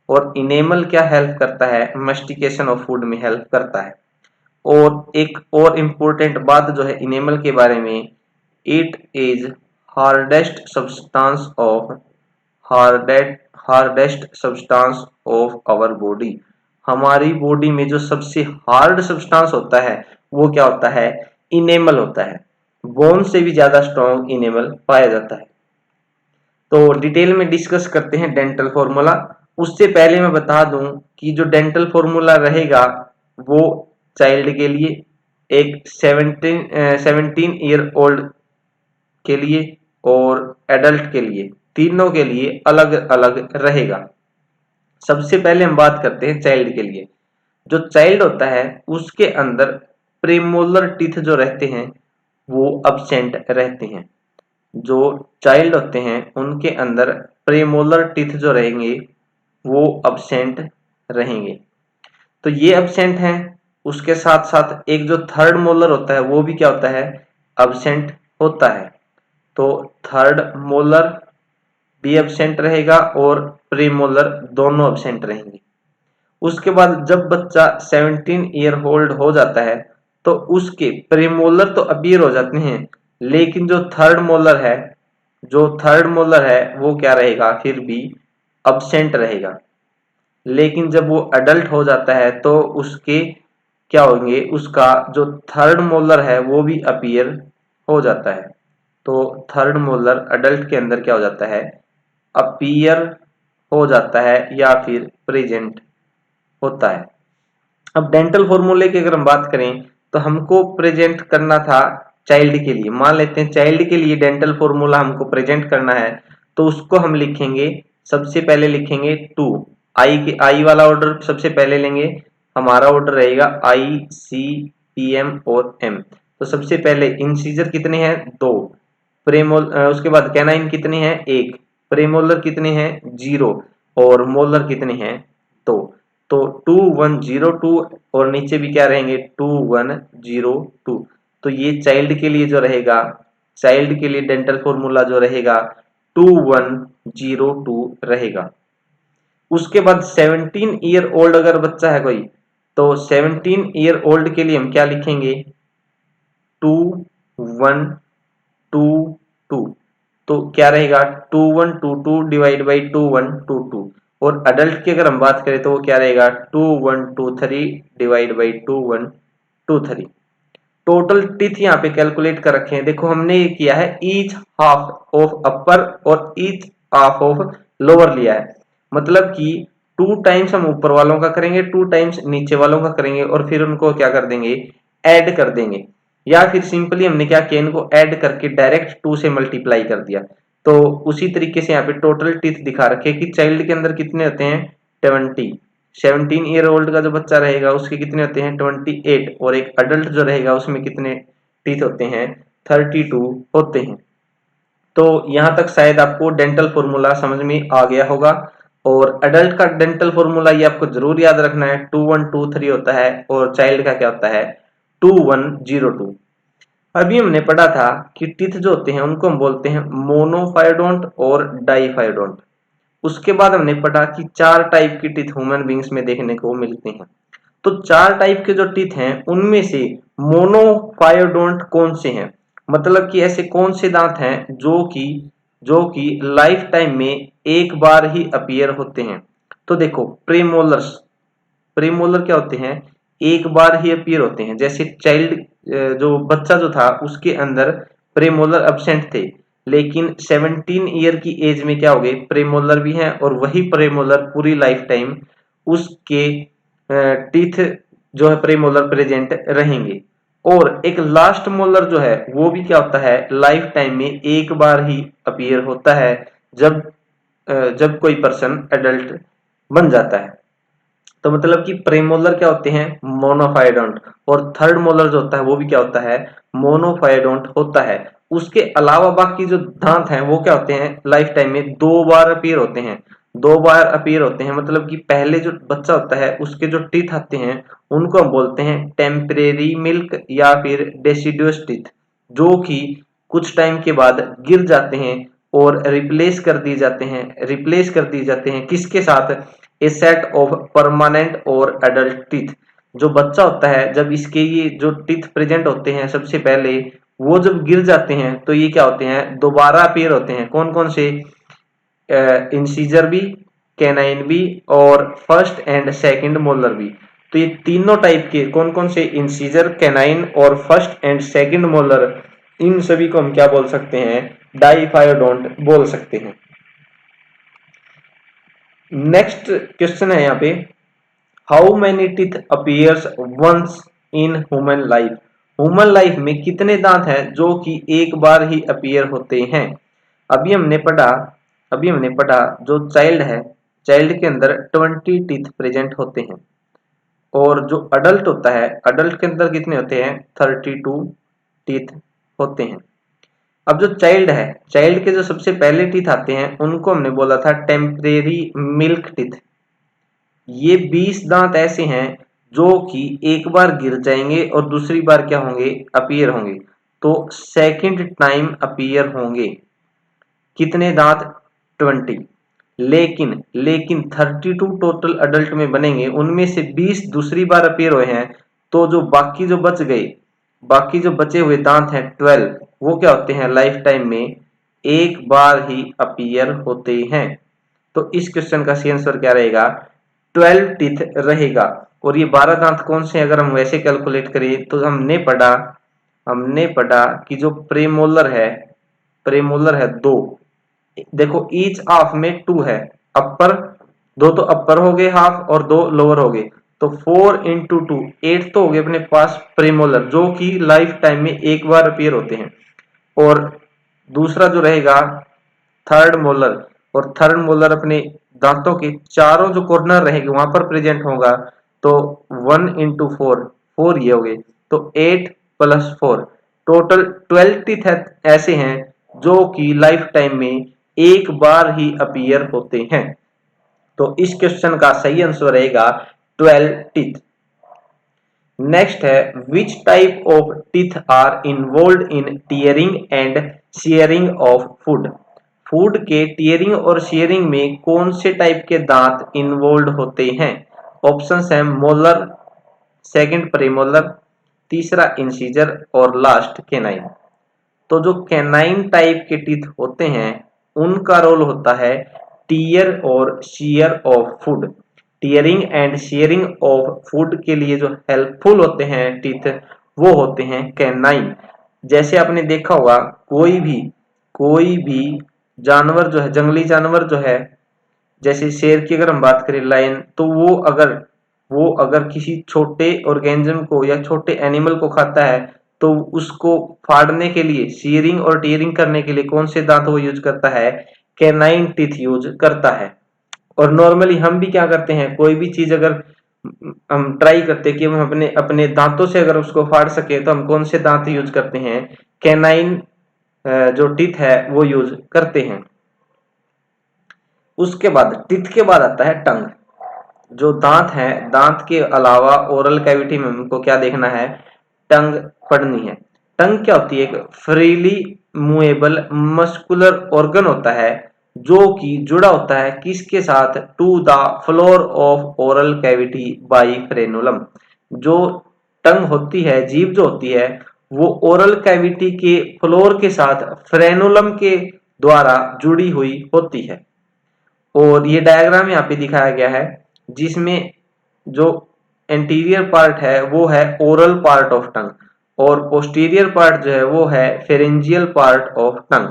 और इनेमल क्या हेल्प करता है, मेस्टिकेशन ऑफ फूड में हेल्प करता है। और एक और इम्पोर्टेंट बात जो है इनेमल के बारे में, it is hardest substance of hardest substance of our body. हमारी बॉडी में जो सबसे हार्ड सब्सटेंस होता है वो क्या होता है, इनेमल होता है। बोन से भी ज्यादा स्ट्रॉन्ग इनेमल पाया जाता है। तो डिटेल में डिस्कस करते हैं डेंटल फॉर्मूला। उससे पहले मैं बता दूं कि जो डेंटल फॉर्मूला रहेगा वो चाइल्ड के लिए, एक 17 ईयर ओल्ड के लिए और एडल्ट के लिए, तीनों के लिए अलग अलग रहेगा। सबसे पहले हम बात करते हैं चाइल्ड के लिए। जो चाइल्ड होता है उसके अंदर प्रीमोलर टीथ जो रहते हैं वो अब्सेंट रहते हैं। जो चाइल्ड होते हैं उनके अंदर प्रीमोलर टीथ जो रहेंगे वो अब्सेंट रहेंगे। तो ये अब्सेंट हैं। उसके साथ साथ एक जो थर्ड मोलर होता है वो भी क्या होता है, अब्सेंट होता है। तो थर्ड मोलर भी एब्सेंट रहेगा और प्रीमोलर दोनों एब्सेंट रहेंगे। उसके बाद जब बच्चा 17 ईयर ओल्ड हो जाता है तो उसके प्रीमोलर तो अपीयर हो जाते हैं, लेकिन जो थर्ड मोलर है वो क्या रहेगा, फिर भी अब्सेंट रहेगा। लेकिन जब वो अडल्ट हो जाता है तो उसके क्या होंगे, उसका जो थर्ड मोलर है वो भी अपीयर हो जाता है। तो थर्ड मोलर अडल्ट के अंदर क्या हो जाता है, अपीयर हो जाता है या फिर प्रेजेंट होता है। अब डेंटल फॉर्मूले की अगर हम बात करें तो हमको प्रेजेंट करना था चाइल्ड के लिए। मान लेते हैं चाइल्ड के लिए डेंटल फॉर्मूला हमको प्रेजेंट करना है, तो उसको हम लिखेंगे, सबसे पहले लिखेंगे 2। आई वाला ऑर्डर सबसे पहले लेंगे, हमारा ऑर्डर रहेगा आई सी पी एम और एम। तो सबसे पहले इंसीजर कितने हैं, 2। उसके बाद कैनाइन कितने हैं, 1। प्रेमोलर कितने हैं, 0। और मोलर कितने हैं, 2। तो 2102 और नीचे भी क्या रहेंगे, 2102। तो ये चाइल्ड के लिए जो रहेगा, चाइल्ड के लिए डेंटल फॉर्मूला जो रहेगा 2102 रहेगा। उसके बाद 17 ईयर ओल्ड अगर बच्चा है कोई, तो 17 ईयर ओल्ड के लिए हम क्या लिखेंगे, 2122। तो क्या रहेगा, 2122 डिवाइड बाई 2122। और अडल्ट की अगर हम बात करें तो वो क्या रहेगा, 2123 डिवाइड बाई 2123। टोटल टीथ यहाँ पे कैलकुलेट कर रखे हैं। देखो हमने ये किया है ईच हाफ ऑफ अपर और ईच हाफ ऑफ लोअर लिया है, मतलब कि 2 टाइम्स हम ऊपर वालों का करेंगे, 2 टाइम्स नीचे वालों का करेंगे और फिर उनको क्या कर देंगे, ऐड कर देंगे। या फिर सिंपली हमने क्या किया, इनको ऐड करके डायरेक्ट 2 से मल्टीप्लाई कर दिया। तो उसी तरीके से यहाँ पे टोटल टीथ दिखा रखे कि चाइल्ड के अंदर कितने होते हैं, 70। 17 ईयर ओल्ड का जो बच्चा रहेगा उसके कितने होते हैं 28, और एक अडल्ट जो रहेगा उसमें कितने टीथ होते हैं 32 होते हैं। तो यहाँ तक शायद आपको डेंटल फॉर्मूला समझ में आ गया होगा। और एडल्ट का डेंटल फॉर्मूला ये आपको जरूर याद रखना है, 2123 होता है, और चाइल्ड का क्या होता है 2102। अभी हमने पढ़ा था कि टीथ जो होते हैं उनको हम बोलते हैं मोनोफायोडोंट और डाइफायोडोंट। उसके बाद हमने पढ़ा कि 4 टाइप की टीथ ह्यूमन बींग्स में देखने को मिलते हैं। तो 4 टाइप के जो टीथ हैं उनमें से मोनोफायोडोंट कौन से हैं, मतलब कि ऐसे कौन से दांत हैं जो कि लाइफ टाइम में एक बार ही अपीयर होते हैं। तो देखो प्रीमोलर्स, प्रीमोलर क्या होते हैं, एक बार ही अपीयर होते हैं। जैसे चाइल्ड जो बच्चा जो था उसके अंदर प्रीमोलर एब्सेंट थे, लेकिन 17 ईयर की एज में क्या हो गए प्रीमोलर भी हैं, और वही प्रीमोलर पूरी लाइफ टाइम उसके टीथ जो है प्रीमोलर प्रेजेंट रहेंगे। और एक लास्ट मोलर जो है वो भी क्या होता है लाइफ टाइम में एक बार ही अपीयर होता है, जब जब कोई पर्सन एडल्ट बन जाता है। तो मतलब कि प्रेमोलर क्या होते हैं मोनोफाइडोंट, और थर्ड मोलर जो होता है वो भी क्या होता है मोनोफाइडोंट होता है। उसके अलावा बाकी जो दांत हैं वो क्या होते हैं लाइफ टाइम में 2 बार अपीयर होते हैं, 2 बार अपीयर होते हैं। मतलब कि पहले जो बच्चा होता है उसके जो टीथ आते हैं उनको हम बोलते हैं टेम्परेरी मिल्क या फिर डेसिडुअस टीथ, जो कि कुछ टाइम के बाद गिर जाते हैं और रिप्लेस कर दी जाते हैं किसके साथ, ए सेट ऑफ परमानेंट और एडल्ट टीथ। जो बच्चा होता है जब इसके ये जो टीथ प्रेजेंट होते हैं सबसे पहले वो जब गिर जाते हैं तो ये क्या होते हैं दोबारा अपीयर होते हैं। कौन कौन से, इंसीजर भी, कैनाइन भी, और फर्स्ट एंड सेकंड मोलर भी। तो ये तीनों टाइप के कौन कौन से इंसीजर, कैनाइन और फर्स्ट एंड सेकंड मोलर, इन सभी को हम क्या बोल सकते हैं डाइफायोडोंट बोल सकते हैं। नेक्स्ट क्वेश्चन है यहाँ पे, how many teeth appears once in human life. Human life में कितने दांत हैं जो कि एक बार ही अपीयर होते हैं। अभी हमने पढ़ा अभी हमने पढ़ा जो चाइल्ड है, चाइल्ड के अंदर 20 टीथ प्रेजेंट होते हैं, और जो अडल्ट होता है अडल्ट के अंदर कितने होते हैं 32 टीथ होते हैं। अब जो चाइल्ड है, चाइल्ड के जो सबसे पहले टीथ आते हैं उनको हमने बोला था टेम्परेरी मिल्क टीथ। ये 20 दांत ऐसे हैं जो कि एक बार गिर जाएंगे और दूसरी बार क्या होंगे अपीयर होंगे, तो सेकंड टाइम अपीयर होंगे। कितने दांत 20, लेकिन लेकिन 32 टोटल अडल्ट में बनेंगे, उनमें से 20 दूसरी बार अपीयर हुए हैं। तो जो बाकी जो बचे हुए दांत हैं 12, वो क्या होते हैं लाइफ टाइम में एक बार ही अपीयर होते हैं। तो इस क्वेश्चन का सही आंसर क्या रहेगा 12 टीथ रहेगा। और ये 12 दांत कौन से, अगर हम वैसे कैलकुलेट करें तो हमने पढ़ा कि जो प्रेमोलर है 2, देखो ईच हाफ में 2 है, अपर 2 तो अपर हो गए हाफ और 2 लोअर हो गए, तो 4 इंटू 2 8 तो हो गए अपने पास प्रेमोलर, जो कि लाइफ टाइम में एक बार अपीयर होते हैं। और दूसरा जो रहेगा थर्ड मोलर, और थर्ड मोलर अपने दांतों के चारों जो कॉर्नर रहेंगे वहां पर प्रेजेंट होगा, तो 1 इंटू 4 ये हो गए, तो 8 प्लस 4 टोटल 12 टीथ ऐसे हैं जो कि लाइफ टाइम में एक बार ही अपीयर होते हैं। तो इस क्वेश्चन का सही आंसर रहेगा 12 टीथ। नेक्स्ट है, which type of teeth are involve in tearing and sharing of food. Food के टीयरिंग और शेयरिंग में कौन से टाइप के दांत इन्वॉल्व होते हैं। ऑप्शंस हैं मोलर, सेकंड प्रीमोलर, तीसरा इंसीजर, और लास्ट कैनाइन। तो जो कैनाइन टाइप के टीथ होते हैं उनका रोल होता है टीयर और share of food. Tearing and sharing of food के लिए जो हेल्पफुल होते हैं टीथ वो होते हैं कैनाइन। जैसे आपने देखा होगा कोई भी जानवर जो है, जंगली जानवर जो है, जैसे शेर की अगर हम बात करें लायन, तो वो अगर किसी छोटे ऑर्गेनिज्म को या छोटे एनिमल को खाता है तो उसको फाड़ने के लिए, शीयरिंग और टीयरिंग करने के लिए कौन से दांत वो यूज करता है कैनाइन टीथ यूज करता है। और नॉर्मली हम भी क्या करते हैं, कोई भी चीज अगर हम ट्राई करते हैं कि हम अपने अपने दांतों से अगर उसको फाड़ सके, तो हम कौन से दांत यूज करते हैं, कैनाइन जो टीथ है वो यूज करते हैं। उसके बाद टीथ के बाद आता है टंग। जो दांत है, दांत के अलावा ओरल कैविटी में हमको क्या देखना है, टंग पढ़नी है। टंग क्या होती है, एक फ्रीली मूवेबल मस्कुलर ऑर्गन होता है जो कि जुड़ा होता है किसके साथ, to the floor of oral cavity by frenulum. जो टंग होती है, जीभ जो होती है, वो ओरल कैविटी के फ्लोर के साथ फ्रेनुलम के द्वारा जुड़ी हुई होती है। और ये डायग्राम यहाँ पे दिखाया गया है, जिसमें जो एंटीरियर पार्ट है वो है ओरल पार्ट ऑफ टंग, और पोस्टीरियर पार्ट जो है वो है फेरेंजियल पार्ट ऑफ टंग।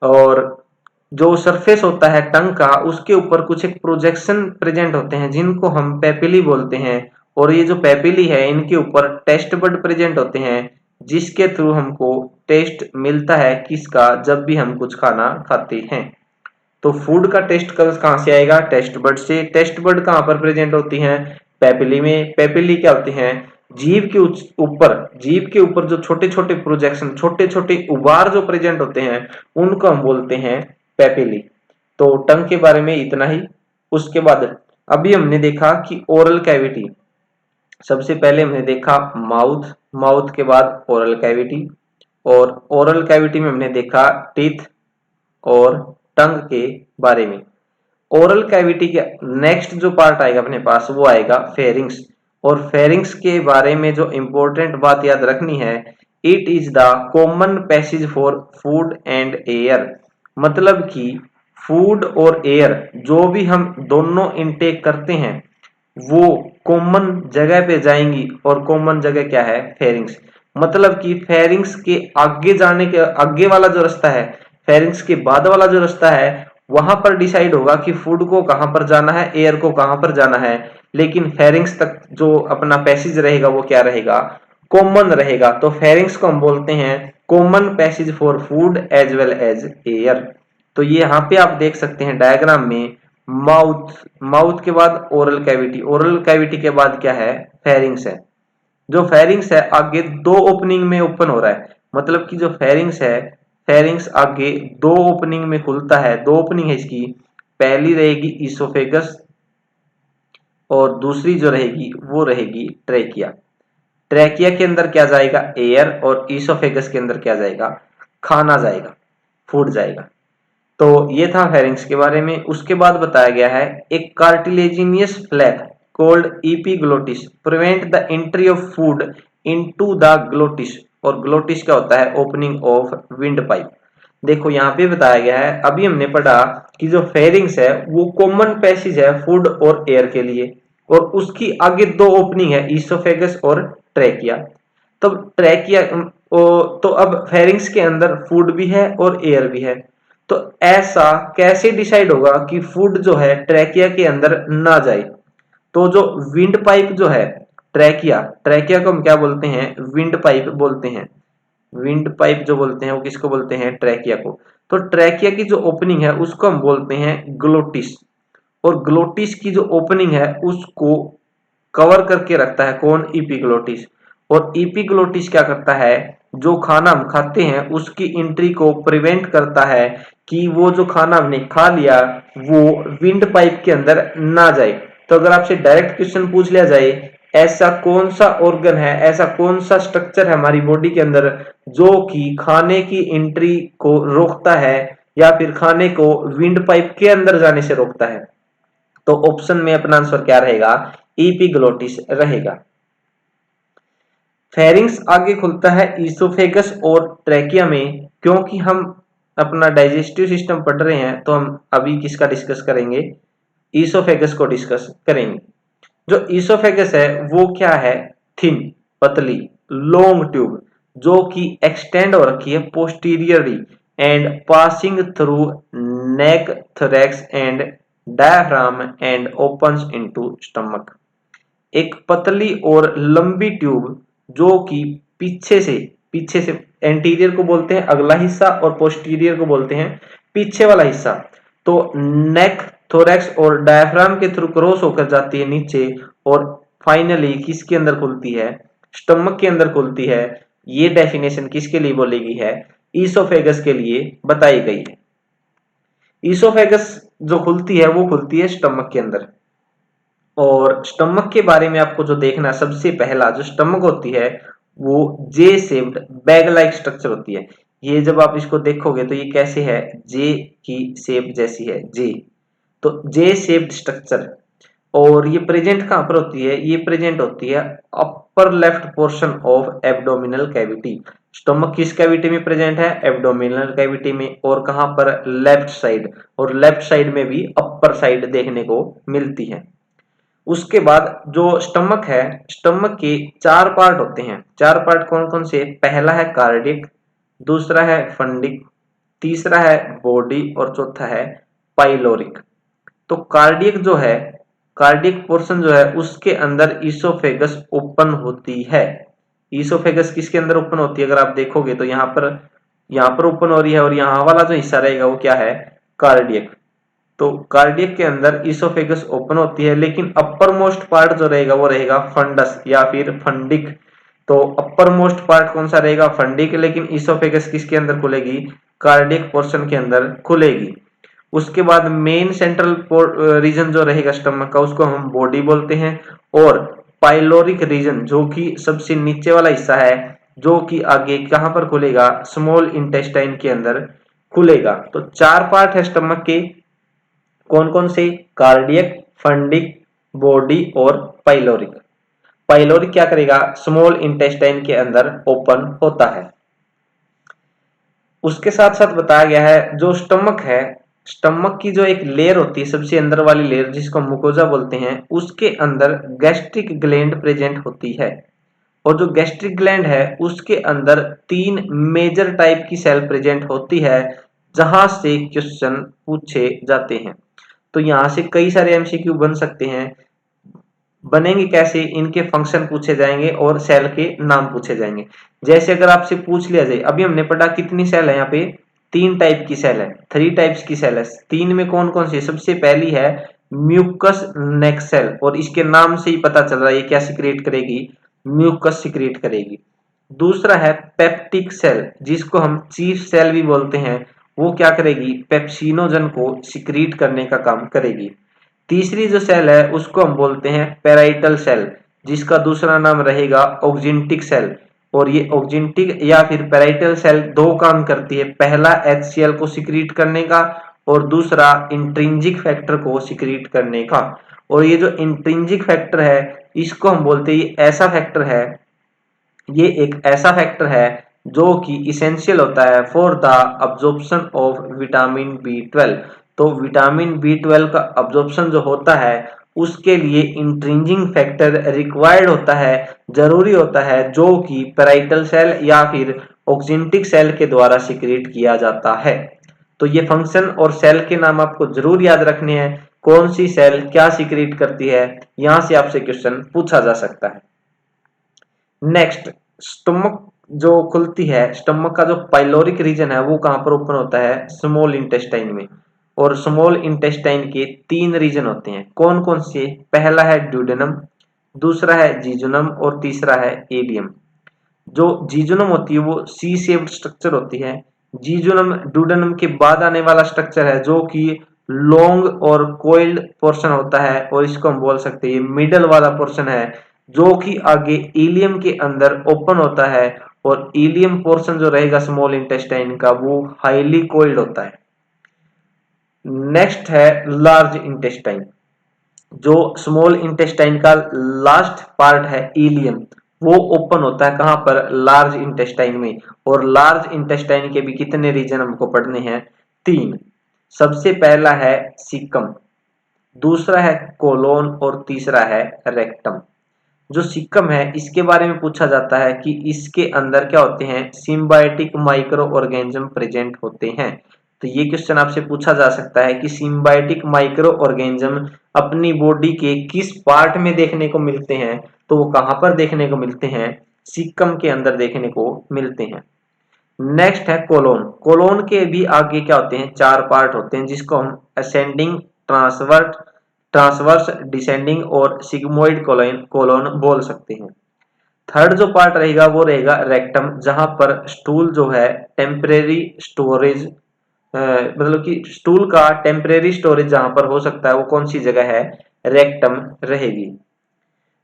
और जो सरफेस होता है टंग का, उसके ऊपर कुछ एक प्रोजेक्शन प्रेजेंट होते हैं जिनको हम पेपिली बोलते हैं। और ये जो पेपिली है, इनके ऊपर टेस्ट बड प्रेजेंट होते हैं, जिसके थ्रू हमको टेस्ट मिलता है किसका, जब भी हम कुछ खाना खाते हैं। तो फूड का टेस्ट कहाँ से आएगा, टेस्ट बड से। टेस्ट बड कहाँ पर प्रेजेंट होती हैं, पेपिली में। पेपिली क्या होती हैं, जीभ के ऊपर, जीभ के ऊपर जो छोटे छोटे प्रोजेक्शन, छोटे छोटे उबार जो प्रेजेंट होते हैं, उनको हम बोलते हैं पेपिली। तो टंग के बारे में इतना ही। उसके बाद अभी हमने देखा कि ओरल कैविटी, सबसे पहले हमने देखा माउथ, माउथ के बाद ओरल कैविटी, और ओरल कैविटी में हमने देखा टीथ और टंग के बारे में। ओरल कैविटी के नेक्स्ट जो पार्ट आएगा अपने पास, वो आएगा फेरिंग्स। और फेरिंग्स के बारे में जो इंपॉर्टेंट बात याद रखनी है, it is the common passage for food and air. मतलब कि फूड और एयर जो भी हम दोनों इनटेक करते हैं, वो कॉमन जगह पे जाएंगी। और कॉमन जगह क्या है, फेरिंग्स। मतलब कि फेरिंग्स के आगे जाने के आगे वाला जो रास्ता है, फेरिंग्स के बाद वाला जो रास्ता है, वहां पर डिसाइड होगा कि फूड को कहां पर जाना है, एयर को कहां पर जाना है। लेकिन फेरिंग्स तक जो अपना पैसेज रहेगा वो क्या रहेगा, कॉमन रहेगा। तो फेरिंग्स को हम बोलते हैं common passage for food as well as air. तो ये यहाँ पे आप देख सकते हैं डायग्राम में, माउथ, माउथ के बाद ओरल कैविटी, ओरल कैविटी के बाद क्या है, फेरिंग्स है। जो फेरिंग्स है आगे दो ओपनिंग में ओपन हो रहा है। मतलब कि जो फेरिंग्स है, फेरिंग्स आगे दो ओपनिंग में खुलता है। दो ओपनिंग है इसकी, पहली रहेगी ईसोफेगस, और दूसरी जो रहेगी वो रहेगी ट्रेकिया। ट्रेकिया के अंदर क्या जाएगा, एयर, और ईसोफेगस के अंदर क्या जाएगा, खाना जाएगा, फूड जाएगा। तो ये था फेरिंग्स के बारे में। उसके बाद बताया गया है एक cartilaginous flap called epiglottis prevent the entry of food into the glottis. और ग्लोटिस क्या होता है, ओपनिंग ऑफ विंड पाइप। देखो यहाँ पे बताया गया है, अभी हमने पढ़ा कि जो फेरिंग्स है वो कॉमन पैसेज है फूड और एयर के लिए, और उसकी आगे दो ओपनिंग है, ईसोफेगस और ट्रेकिया। तब ट्रेकिया तो अब फेरिंग्स के अंदर फूड भी है और एयर भी है। तो ऐसा कैसे डिसाइड होगा कि फूड जो है ट्रेकिया के अंदर ना जाए। तो जो विंड पाइप जो है, ट्रेकिया, ट्रेकिया को हम क्या बोलते हैं, विंड पाइप बोलते हैं। विंड पाइप जो बोलते हैं वो किसको बोलते हैं, ट्रेकिया को। तो ट्रेकिया की जो ओपनिंग है उसको हम बोलते हैं ग्लोटिस। और ग्लोटिस की जो ओपनिंग है उसको कवर करके रखता है कौन, इपिग्लोटिस। और इपिग्लोटिस क्या करता है, जो खाना हम खाते हैं उसकी एंट्री को प्रिवेंट करता है, कि वो जो खाना हमने खा लिया वो विंड पाइप के अंदर ना जाए। तो अगर आपसे डायरेक्ट क्वेश्चन पूछ लिया जाए, ऐसा कौन सा ऑर्गन है, ऐसा कौन सा स्ट्रक्चर है हमारी बॉडी के अंदर जो कि खाने की एंट्री को रोकता है, या फिर खाने को विंड पाइप के अंदर जाने से रोकता है, तो ऑप्शन में अपना आंसर क्या रहेगा, इपिग्लोटिस रहेगा। फेरिंग्स आगे खुलता है ईसोफेगस और ट्रेकिया में। क्योंकि हम अपना डाइजेस्टिव सिस्टम पढ़ रहे हैं, तो हम अभी किसका डिस्कस करेंगे, ईसोफेगस को डिस्कस करेंगे। जो ईसोफेगस है वो क्या है, थिन, पतली, लॉन्ग ट्यूब, जो कि एक्सटेंड हो रखी है posteriorly and passing through neck, thorax and diaphragm and opens into stomach. एक पतली और लंबी ट्यूब जो कि पीछे से एंटीरियर को बोलते हैं अगला हिस्सा, और पोस्टीरियर को बोलते हैं पीछे वाला हिस्सा। तो नेक थोरैक्स और डायफ्राम के थ्रू क्रॉस होकर जाती है नीचे और फाइनली किसके अंदर खुलती है, स्टमक के अंदर खुलती है। ये डेफिनेशन किसके लिए बोली गई है, ईसोफेगस के लिए बताई गई है। ईसोफेगस जो खुलती है वो खुलती है स्टमक के अंदर। और स्टमक के बारे में आपको जो देखना है, सबसे पहला जो स्टमक होती है वो जे शेप्ड बैग लाइक स्ट्रक्चर होती है। ये जब आप इसको देखोगे तो ये कैसे है, जे की शेप जैसी है, जे, तो जे शेप्ड स्ट्रक्चर। और ये प्रेजेंट कहां पर होती है, ये प्रेजेंट होती है upper left portion of abdominal cavity. Stomach किस कैविटी में प्रेजेंट है, एब्डोमिनल कैविटी में। और कहां पर, लेफ्ट साइड। और लेफ्ट साइड में भी अपर साइड देखने को मिलती है। उसके बाद जो स्टमक है, स्टमक के चार पार्ट होते हैं। चार पार्ट कौन कौन से, पहला है कार्डिक, दूसरा है फंडिक, तीसरा है बॉडी और चौथा है पाइलोरिक। तो कार्डियक जो है, कार्डियक पोर्शन जो है उसके अंदर ईसोफेगस ओपन होती है। ईसोफेगस किसके अंदर ओपन होती है, अगर आप देखोगे तो यहाँ पर ओपन हो रही है और यहाँ वाला जो हिस्सा रहेगा वो क्या है, कार्डियक। तो कार्डियक के अंदर ईसोफेगस ओपन होती है, लेकिन अपर मोस्ट पार्ट जो रहेगा वो रहेगा फंडस या फिर फंडिक। तो अपर मोस्ट पार्ट कौन सा रहेगा, फंडिक, लेकिन ईसोफेगस किसके अंदर खुलेगी, कार्डियक पोर्शन के अंदर खुलेगी। उसके बाद मेन सेंट्रल रीजन जो रहेगा स्टमक का उसको हम बॉडी बोलते हैं। और पाइलोरिक रीजन जो कि सबसे नीचे वाला हिस्सा है, जो कि आगे कहां पर खुलेगा, स्मॉल इंटेस्टाइन के अंदर खुलेगा। तो चार पार्ट है स्टमक के, कौन कौन से, कार्डियक, फंडिक, बॉडी और पाइलोरिक। पाइलोरिक क्या करेगा, स्मॉल इंटेस्टाइन के अंदर ओपन होता है। उसके साथ साथ बताया गया है जो स्टमक है, स्टमक की जो एक लेयर होती है, सबसे अंदर वाली लेयर जिसको मुकोजा बोलते हैं, उसके अंदर गैस्ट्रिक ग्लैंड प्रेजेंट होती है। और जो गैस्ट्रिक ग्लैंड है उसके अंदर तीन मेजर टाइप की सेल प्रेजेंट होती है, जहां से क्वेश्चन पूछे जाते हैं। तो यहां से कई सारे एमसीक्यू बन सकते हैं। बनेंगे कैसे, इनके फंक्शन पूछे जाएंगे और सेल के नाम पूछे जाएंगे। जैसे अगर आपसे पूछ लिया जाए, अभी हमने पढ़ा कितनी सेल है, यहाँ पे तीन टाइप की सेल है, थ्री टाइप्स की सेल है। तीन में कौन कौन सी, सबसे पहली है म्यूकस नेक सेल, और इसके नाम से ही पता चल रहा है ये क्या सिक्रिएट करेगी, म्यूकस सिक्रिएट करेगी। दूसरा है पेप्टिक सेल, जिसको हम चीफ सेल भी बोलते हैं, वो क्या करेगी, पेप्सिनोजन को सिक्रीट करने का काम करेगी। तीसरी जो सेल है उसको हम बोलते हैं पेराइटल सेल, जिसका दूसरा नाम रहेगा ऑक्जिंटिक सेल। और ये ऑक्जिंटिक या फिर पेराइटल सेल दो काम करती है, पहला एचसीएल को सिक्रीट करने का और दूसरा इंट्रिंजिक फैक्टर को सिक्रीट करने का। और ये जो इंट्रिंजिक फैक्टर है इसको हम बोलते हैं, ये ऐसा फैक्टर है, ये एक ऐसा फैक्टर है जो कि इसेंशियल होता है for the absorption of vitamin B 12। तो विटामिन बी 12 का अब्जॉर्प्शन जो होता है उसके लिए इंट्रिंजिक फैक्टर रिक्वायर्ड होता है, जरूरी होता है, जो कि पेराइटल सेल या फिर ऑक्जिंटिक सेल के द्वारा सिक्रीट किया जाता है। तो ये फंक्शन और सेल के नाम आपको जरूर याद रखने हैं, कौन सी सेल क्या सिक्रीट करती है, यहां से आपसे क्वेश्चन पूछा जा सकता है। नेक्स्ट, स्टमक जो खुलती है, स्टमक का जो पाइलोरिक रीजन है वो कहां पर ओपन होता है, स्मॉल इंटेस्टाइन में। और स्मॉल इंटेस्टाइन के तीन रीजन होते हैं, कौन कौन से, पहला है ड्यूडेनम, दूसरा है जीजुनम और तीसरा है एलियम। जो जीजुनम होती है वो सी शेप्ड स्ट्रक्चर होती है। जीजुनम ड्यूडेनम के बाद आने वाला स्ट्रक्चर है जो कि लॉन्ग और कोइल्ड पोर्शन होता है, और इसको हम बोल सकते हैं मिडल वाला पोर्शन है, जो कि आगे इलियम के अंदर ओपन होता है। और इलियम पोर्शन जो रहेगा स्मॉल इंटेस्टाइन का वो हाईली कोइल्ड होता है। नेक्स्ट है लार्ज इंटेस्टाइन, जो स्मॉल इंटेस्टाइन का लास्ट पार्ट है इलियम, वो ओपन होता है कहां पर, लार्ज इंटेस्टाइन में। और लार्ज इंटेस्टाइन के भी कितने रीजन हमको पढ़ने हैं, तीन। सबसे पहला है सीकम, दूसरा है कोलोन और तीसरा है रेक्टम। जो सिक्कम है इसके बारे में पूछा जाता है कि इसके अंदर क्या होते हैं, सिम्बायोटिक माइक्रो ऑर्गेनिज्म प्रेजेंट होते हैं। तो ये क्वेश्चन आपसे पूछा जा सकता है कि सिम्बायोटिक माइक्रो ऑर्गेनिज्म अपनी बॉडी के किस पार्ट में देखने को मिलते हैं, तो वो कहां पर देखने को मिलते हैं, सिक्कम के अंदर देखने को मिलते हैं। नेक्स्ट है कोलोन, कोलोन के भी आगे क्या होते हैं, चार पार्ट होते हैं, जिसको हम असेंडिंग ट्रांसवर्स ट्रांसवर्स डिसेंडिंग और सिग्मोइड कोलोन बोल सकते हैं। थर्ड जो पार्ट रहेगा वो रहेगा रेक्टम, जहां पर स्टूल जो है टेम्परेरी स्टोरेज, मतलब कि स्टूल का टेम्परेरी स्टोरेज जहां पर हो सकता है वो कौन सी जगह है, रेक्टम रहेगी।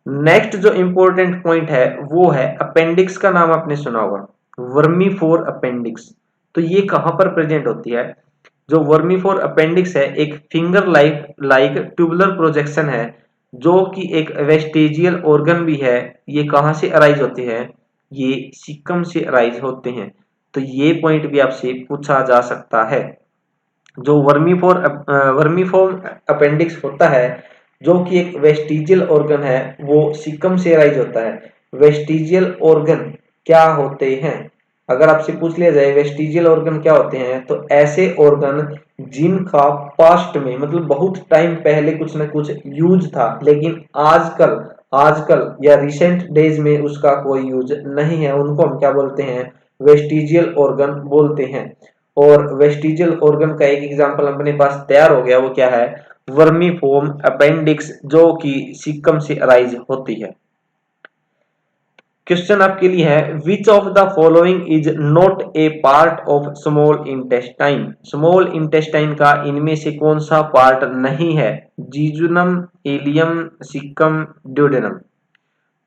नेक्स्ट जो इंपॉर्टेंट पॉइंट है वो है अपेंडिक्स का नाम आपने सुना होगा, वर्मीफोर अपेंडिक्स। तो ये कहां पर प्रेजेंट होती है? जो वर्मीफोर अपेंडिक्स है एक फिंगर लाइक ट्यूबुलर प्रोजेक्शन है, जो कि एक वेस्टिजियल ऑर्गन भी है। ये कहां से अराइज होते हैं? ये सिक्कम से अराइज होते हैं। तो ये पॉइंट भी आपसे पूछा जा सकता है। जो वर्मीफोर्म अपेंडिक्स होता है, जो कि एक वेस्टिजियल ऑर्गन है, वो सिक्कम से अराइज होता है। वेस्टिजियल ऑर्गन क्या होते हैं? अगर आपसे पूछ लिया जाए वेस्टिजियल ऑर्गन क्या होते हैं, तो ऐसे ऑर्गन जिनका पास्ट में मतलब बहुत टाइम पहले कुछ ना कुछ यूज था, लेकिन आजकल आजकल या रिसेंट डेज में उसका कोई यूज नहीं है, उनको हम क्या बोलते हैं? वेस्टिजियल ऑर्गन बोलते हैं। और वेस्टिजियल ऑर्गन का एक एग्जांपल अपने पास तैयार हो गया, वो क्या है? वर्मीफोर्म अपेंडिक्स, जो कि सिक्कम से अराइज होती है। क्वेश्चन आपके लिए है, which of the following is not a part of small intestine? Small intestine का इनमें से कौन सा पार्ट नहीं है? जीजुनम, इलियम, सिक्कम, ड्यूडेनम।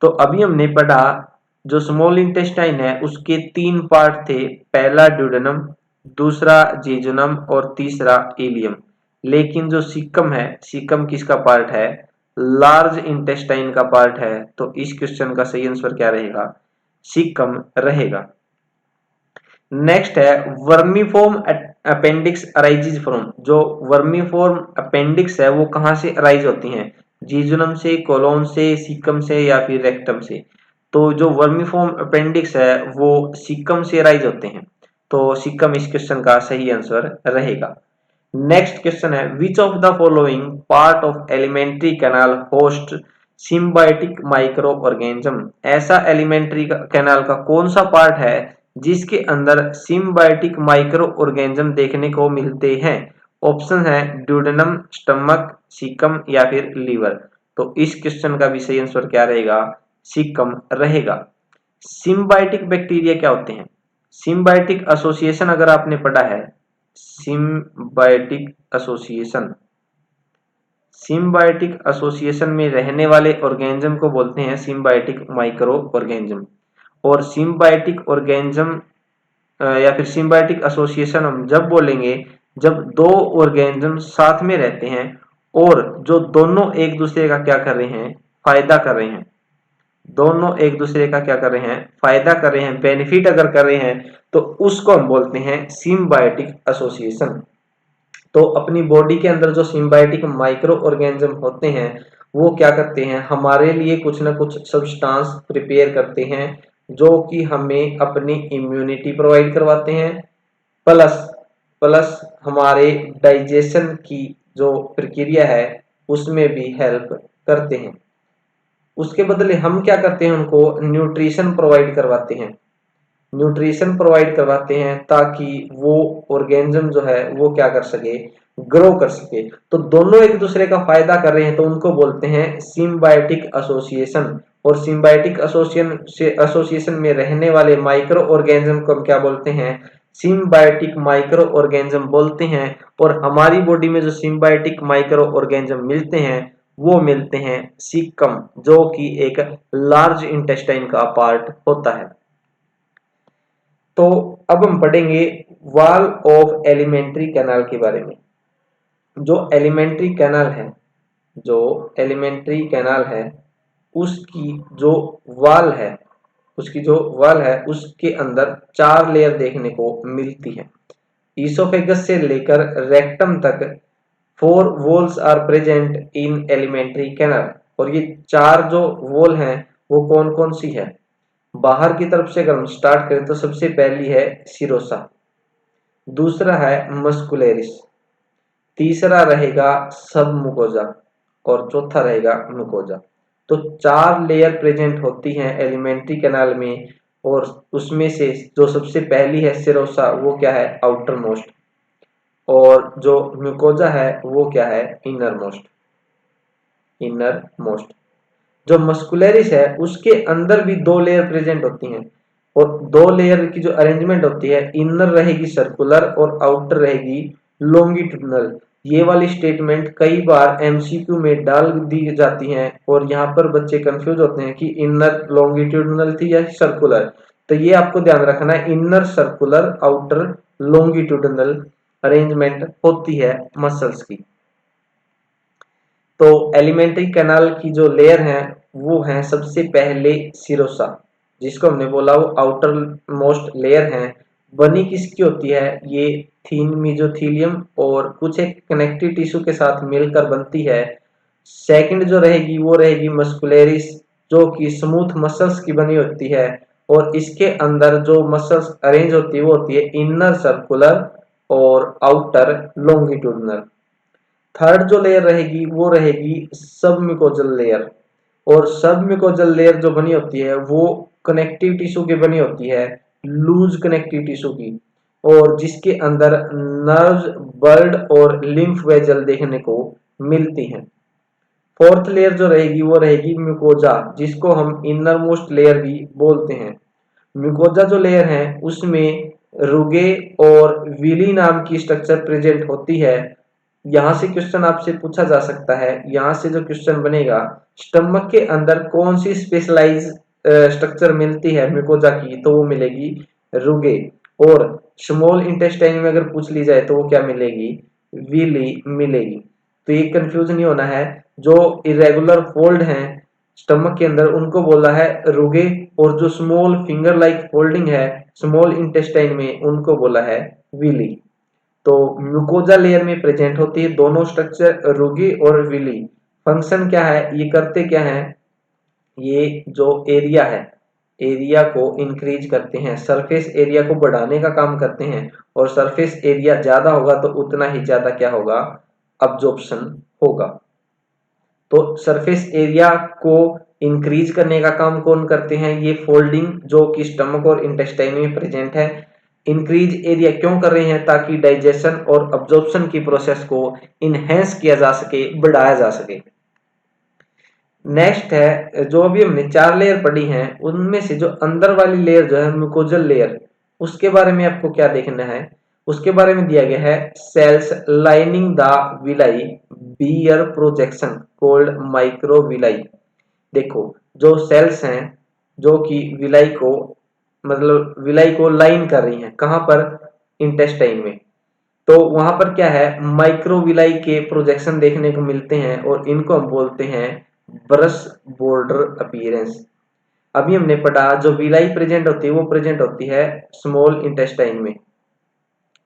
तो अभी हमने पढ़ा जो स्मॉल इंटेस्टाइन है उसके तीन पार्ट थे, पहला ड्यूडेनम, दूसरा जीजुनम और तीसरा इलियम। लेकिन जो सिक्कम है, सिक्कम किसका पार्ट है? लार्ज इंटेस्टाइन का पार्ट है। तो इस क्वेश्चन का सही आंसर क्या रहेगा? सिक्कम रहेगा। नेक्स्ट है वर्मीफॉर्म अपेंडिक्स अराइजेज फ्रॉम। जो वर्मीफॉर्म अपेंडिक्स है वो कहां से अराइज होती हैं? जीजुनम से, कोलोन से, सिक्कम से या फिर रेक्टम से? तो जो वर्मीफॉर्म अपेंडिक्स है वो सिक्कम से अराइज होते हैं। तो सिक्कम इस क्वेश्चन का सही आंसर रहेगा। नेक्स्ट क्वेश्चन है, which of the following part of alimentary canal host symbiotic micro organism? ऐसा एलिमेंट्री कैनाल का कौन सा पार्ट है जिसके अंदर सिम्बायोटिक माइक्रो ऑर्गेनिज्म देखने को मिलते हैं? ऑप्शन है ड्यूडेनम, स्टमक, सिक्कम या फिर लीवर। तो इस क्वेश्चन का भी सही आंसर क्या रहेगा? सिक्कम रहेगा। सिम्बायोटिक बैक्टीरिया क्या होते हैं? सिम्बायोटिक एसोसिएशन अगर आपने पढ़ा है, सिम्बायोटिक एसोसिएशन, सिम्बायोटिक एसोसिएशन में रहने वाले ऑर्गेनिज्म को बोलते हैं सिम्बायोटिक माइक्रो ऑर्गेनिज्म। और सिम्बायोटिक ऑर्गेनिज्म या फिर सिम्बायोटिक एसोसिएशन हम जब बोलेंगे जब दो ऑर्गेनिज्म साथ में रहते हैं और जो दोनों एक दूसरे का क्या कर रहे हैं? फायदा कर रहे हैं। दोनों एक दूसरे का क्या कर रहे हैं? फायदा कर रहे हैं, बेनिफिट अगर कर रहे हैं तो उसको हम बोलते हैं सिम्बायोटिक एसोसिएशन। तो अपनी बॉडी के अंदर जो सिम्बायोटिक माइक्रो ऑर्गेनिज्म होते हैं वो क्या करते हैं? हमारे लिए कुछ ना कुछ सब्सटेंस प्रिपेयर करते हैं, जो कि हमें अपनी इम्यूनिटी प्रोवाइड करवाते हैं, प्लस प्लस हमारे डाइजेशन की जो प्रक्रिया है उसमें भी हेल्प करते हैं। उसके बदले हम क्या करते हैं? उनको न्यूट्रिशन प्रोवाइड करवाते हैं। न्यूट्रिशन प्रोवाइड करवाते हैं ताकि वो ऑर्गेनिज्म जो है वो क्या कर सके? ग्रो कर सके। तो दोनों एक दूसरे का फायदा कर रहे हैं तो उनको बोलते हैं सिम्बायोटिक एसोसिएशन। और सिम्बायोटिक एसोसिएशन में रहने वाले माइक्रो ऑर्गेनिज्म को हम क्या बोलते हैं? सिम्बायोटिक माइक्रो ऑर्गेनिज्म बोलते हैं। और हमारी बॉडी में जो सिम्बायोटिक माइक्रो ऑर्गेनिज्म मिलते हैं वो मिलते हैं सिक्कम, जो कि एक लार्ज इंटेस्टाइन का पार्ट होता है। तो अब हम पढ़ेंगे वॉल ऑफ एलिमेंट्री कैनाल के बारे में। जो एलिमेंट्री कैनाल है, जो एलिमेंट्री कैनाल है उसकी जो वॉल है, उसकी जो वॉल है उसके अंदर 4 लेयर देखने को मिलती है। ईसोफेगस से लेकर रेक्टम तक 4 walls are present in alimentary canal. और ये 4 जो वॉल हैं वो कौन कौन सी है? बाहर की तरफ से अगर हम स्टार्ट करें तो सबसे पहली है सिरोसा, दूसरा है मस्कुलेरिस, तीसरा रहेगा सब मुकोजा और चौथा रहेगा मुकोजा। तो 4 लेयर प्रेजेंट होती हैं एलिमेंट्री कैनाल में, और उसमें से जो सबसे पहली है सिरोसा वो क्या है? Outer most. और जो म्यूकोजा है वो क्या है, इनर मोस्ट। जो मस्कुलरिस है उसके अंदर भी दो लेयर प्रेजेंट होती हैं, और दो लेयर की जो अरेंजमेंट होती है, इनर रहेगी सर्कुलर और आउटर रहेगी लॉन्गिट्यूडनल। ये वाली स्टेटमेंट कई बार एमसीक्यू में डाल दी जाती हैं और यहाँ पर बच्चे कंफ्यूज होते हैं कि इनर लॉन्गिट्यूडनल थी या सर्कुलर। तो ये आपको ध्यान रखना है, inner circular outer longitudinal arrangement होती है मसल्स की। तो एलिमेंट्री कैनाल की जो लेयर है वो है सबसे पहले सिरोसा, जिसको हमने बोला वो आउटर मोस्ट लेयर है। बनी किसकी होती है, ये थीन मेसोथेलियम और कुछ एक कनेक्टिव टिश्यू के साथ मिलकर बनती है। सेकंड जो रहेगी वो रहेगी मस्कुलरिस, जो कि स्मूथ मसल्स की बनी होती है, और इसके अंदर जो मसल्स अरेंज होती है वो होती है इनर सर्कुलर और आउटर लॉन्गिट्यूडनल। थर्ड जो लेयर रहेगी वो रहेगी सबम्यूकोजल लेयर, और सबम्यूकोजल लेयर जो बनी होती है वो कनेक्टिव टिश्यू की बनी होती है, लूज कनेक्टिव टिश्यू की, और जिसके अंदर नर्व्स, ब्लड और लिम्फ वेजल देखने को मिलती हैं। फोर्थ लेयर जो रहेगी वो रहेगी म्यूकोजा, जिसको हम इनर मोस्ट लेयर भी बोलते हैं। म्यूकोजा जो लेयर है उसमें रुगे और विली नाम की स्ट्रक्चर प्रेजेंट होती है। यहाँ से क्वेश्चन आपसे पूछा जा सकता है, यहाँ से जो क्वेश्चन बनेगा, स्टमक के अंदर कौन सी स्पेशलाइज स्ट्रक्चर मिलती है म्यूकोजा की, तो वो मिलेगी रुगे। और स्मॉल इंटेस्टाइन में अगर पूछ ली जाए तो वो क्या मिलेगी, विली मिलेगी। तो ये कंफ्यूज नहीं होना है, जो इरेगुलर फोल्ड हैं स्टमक के अंदर उनको बोला है रुगे, और जो स्मॉल फिंगर लाइक फोल्डिंग है स्मॉल इंटेस्टाइन में उनको बोला है विली। तो म्यूकोजा लेयर में प्रेजेंट होती है दोनों स्ट्रक्चर, रुगी और विली। फंक्शन क्या है, ये करते क्या है, ये जो एरिया है, एरिया को इंक्रीज करते हैं, सरफेस एरिया को बढ़ाने का काम करते हैं, और सरफेस एरिया ज्यादा होगा तो उतना ही ज्यादा क्या होगा, अब्जॉर्प्शन होगा। तो सरफेस एरिया को इंक्रीज करने का काम कौन करते हैं, ये फोल्डिंग जो कि स्टमक और इंटेस्टाइन में प्रेजेंट है। इंक्रीज एरिया क्यों कर रहे हैं, ताकि डाइजेशन और अब्जॉर्प्शन की प्रोसेस को इनहेंस किया जा सके, बढ़ाया जा सके। नेक्स्ट है, जो अभी हमने 4 लेयर पढ़ी हैं उनमें से जो अंदर वाली लेयर जो है म्यूकोजल लेयर, उसके बारे में आपको क्या देखना है, उसके बारे में दिया गया है cells lining the villi bear projection called microvilli. देखो जो सेल्स हैं जो कि विलाई को, मतलब विलाई को लाइन कर रही हैं, कहां पर, इंटेस्टाइन में, तो वहां पर क्या है, माइक्रोविलाई के प्रोजेक्शन देखने को मिलते हैं, और इनको हम बोलते हैं ब्रश बॉर्डर अपीयरेंस। अभी हमने पढ़ा जो विलाई प्रेजेंट होती है वो प्रेजेंट होती है स्मॉल इंटेस्टाइन में,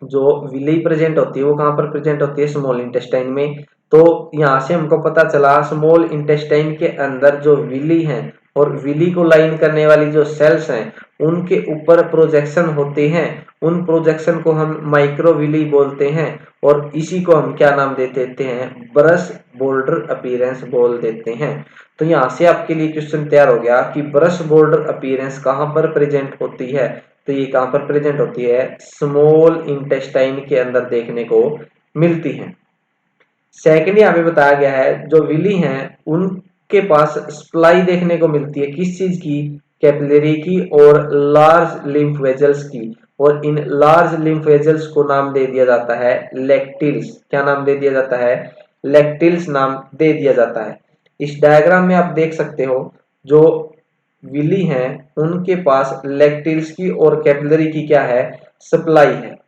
जो विली प्रेजेंट होती है वो कहां पर प्रेजेंट होती है, स्मॉल इंटेस्टाइन में। तो यहां से हमको पता चला स्मॉल इंटेस्टाइन के अंदर जो विली है और विली को लाइन करने वाली जो सेल्स हैं उनके ऊपर प्रोजेक्शन होते हैं, उन प्रोजेक्शन को हम माइक्रोविली बोलते हैं, और इसी को हम क्या नाम दे देते हैं, ब्रश बॉर्डर अपीयरेंस बोल देते हैं। तो यहाँ से आपके लिए क्वेश्चन तैयार हो गया कि ब्रश बॉर्डर अपीयरेंस कहां पर प्रेजेंट होती है, तो ये कहां पर प्रेजेंट होती है, स्मॉल इंटेस्टाइन के अंदर देखने को मिलती है। सेकेंड यहाँ पे बताया गया है जो विली हैं उनके पास स्प्लाई देखने को मिलती है, किस चीज की, कैपिलरी की और लार्ज लिम्फ वेजल्स की, और इन लार्ज लिम्फ वेजल्स को नाम दे दिया जाता है लेक्टिल्स। क्या नाम दे दिया जाता है, लेक्टिल्स नाम दे दिया जाता है। इस डायग्राम में आप देख सकते हो जो विली हैं उनके पास लेक्टिल्स की और कैपिलरी की क्या है, सप्लाई है।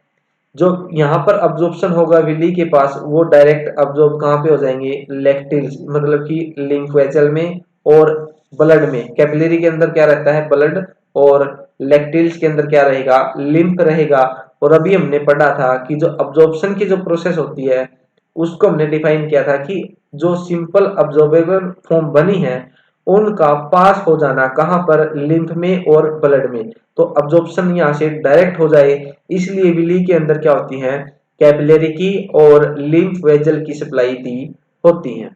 जो यहाँ पर अब्जॉर्प्शन होगा विली के पास वो डायरेक्ट अब्जॉर्ब कहाँ पे हो जाएंगे, लेक्टिल्स, मतलब कि लिम्फ वेसल में और ब्लड में। कैपिलरी के अंदर क्या रहता है, ब्लड, और लेक्टिल्स के अंदर क्या रहेगा, लिम्फ रहेगा। और अभी हमने पढ़ा था कि जो अब्जॉर्प्शन की जो प्रोसेस होती है उसको हमने डिफाइन किया था कि जो सिंपल अब्जॉर्बेबल फॉर्म बनी है उनका पास हो जाना कहां पर, लिम्फ में और ब्लड में, तो अब्जॉर्प्शन यहाँ से डायरेक्ट हो जाए, इसलिए विली के अंदर क्या होती है, कैपिलरी की और लिम्फ वेजल की सप्लाई दी होती है।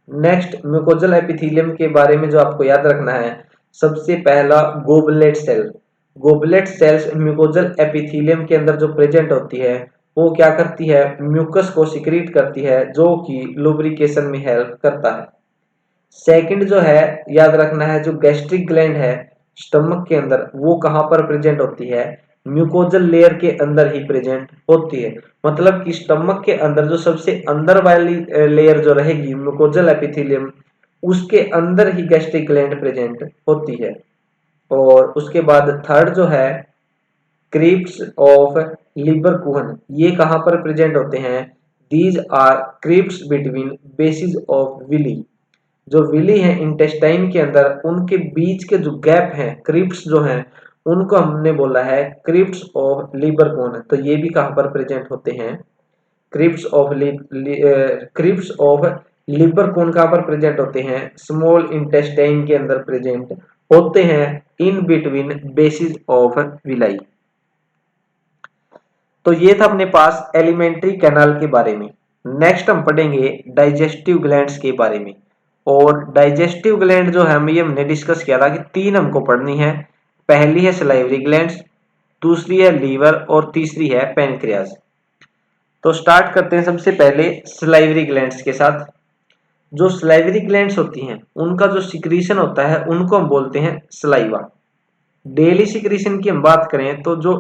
नेक्स्ट म्यूकोजल एपिथेलियम के बारे में जो आपको याद रखना है, सबसे पहला goblet cell. Goblet cells mucosal epithelium के अंदर जो प्रेजेंट होती है वो क्या करती है, म्यूकस को सिक्रीट करती है जो कि लुब्रिकेशन में हेल्प करता है। सेकंड जो है, याद रखना है, जो गैस्ट्रिक ग्लैंड है स्टमक के अंदर, वो कहाँ पर प्रेजेंट होती है, म्यूकोजल लेयर के अंदर ही प्रेजेंट होती है। मतलब कि स्टमक के अंदर जो सबसे अंदर वाली लेयर जो रहेगी म्यूकोजल एपिथेलियम, उसके अंदर ही गैस्ट्रिक ग्लैंड प्रेजेंट होती है। और उसके बाद थर्ड जो है, क्रिप्स ऑफ लिबरकुहन, ये कहाँ पर प्रेजेंट होते हैं, these are crypts between bases of villi, जो विली है इंटेस्टाइन के अंदर, उनके बीच के जो गैप हैं, क्रिप्स जो हैं, उनको हमने बोला है क्रिप्स ऑफ लिबरकोन। तो ये भी कहाँ पर प्रेजेंट होते हैं, क्रिप्स ऑफ क्रिप्स ऑफ लिबरकोन कहाँ पर प्रेजेंट होते हैं, स्मॉल इंटेस्टाइन के अंदर प्रेजेंट होते हैं, in between bases of villi. तो ये था अपने पास एलिमेंट्री कैनाल के बारे में। नेक्स्ट हम पढ़ेंगे डाइजेस्टिव ग्लैंड्स के बारे में। और डाइजेस्टिव ग्लैंड जो है हमने डिस्कस किया था कि तीन हमको पढ़नी है। पहली है सलाइवरी ग्लैंड्स, दूसरी है लीवर और तीसरी है पैनक्रियाज। तो स्टार्ट करते हैं सबसे पहले सलाइवरी ग्लैंड्स के साथ। जो सलाइवरी ग्लैंड्स होती हैं उनका जो सिक्रीशन होता है उनको हम बोलते हैं सलाइवा। डेली सिक्रीशन की हम बात करें तो जो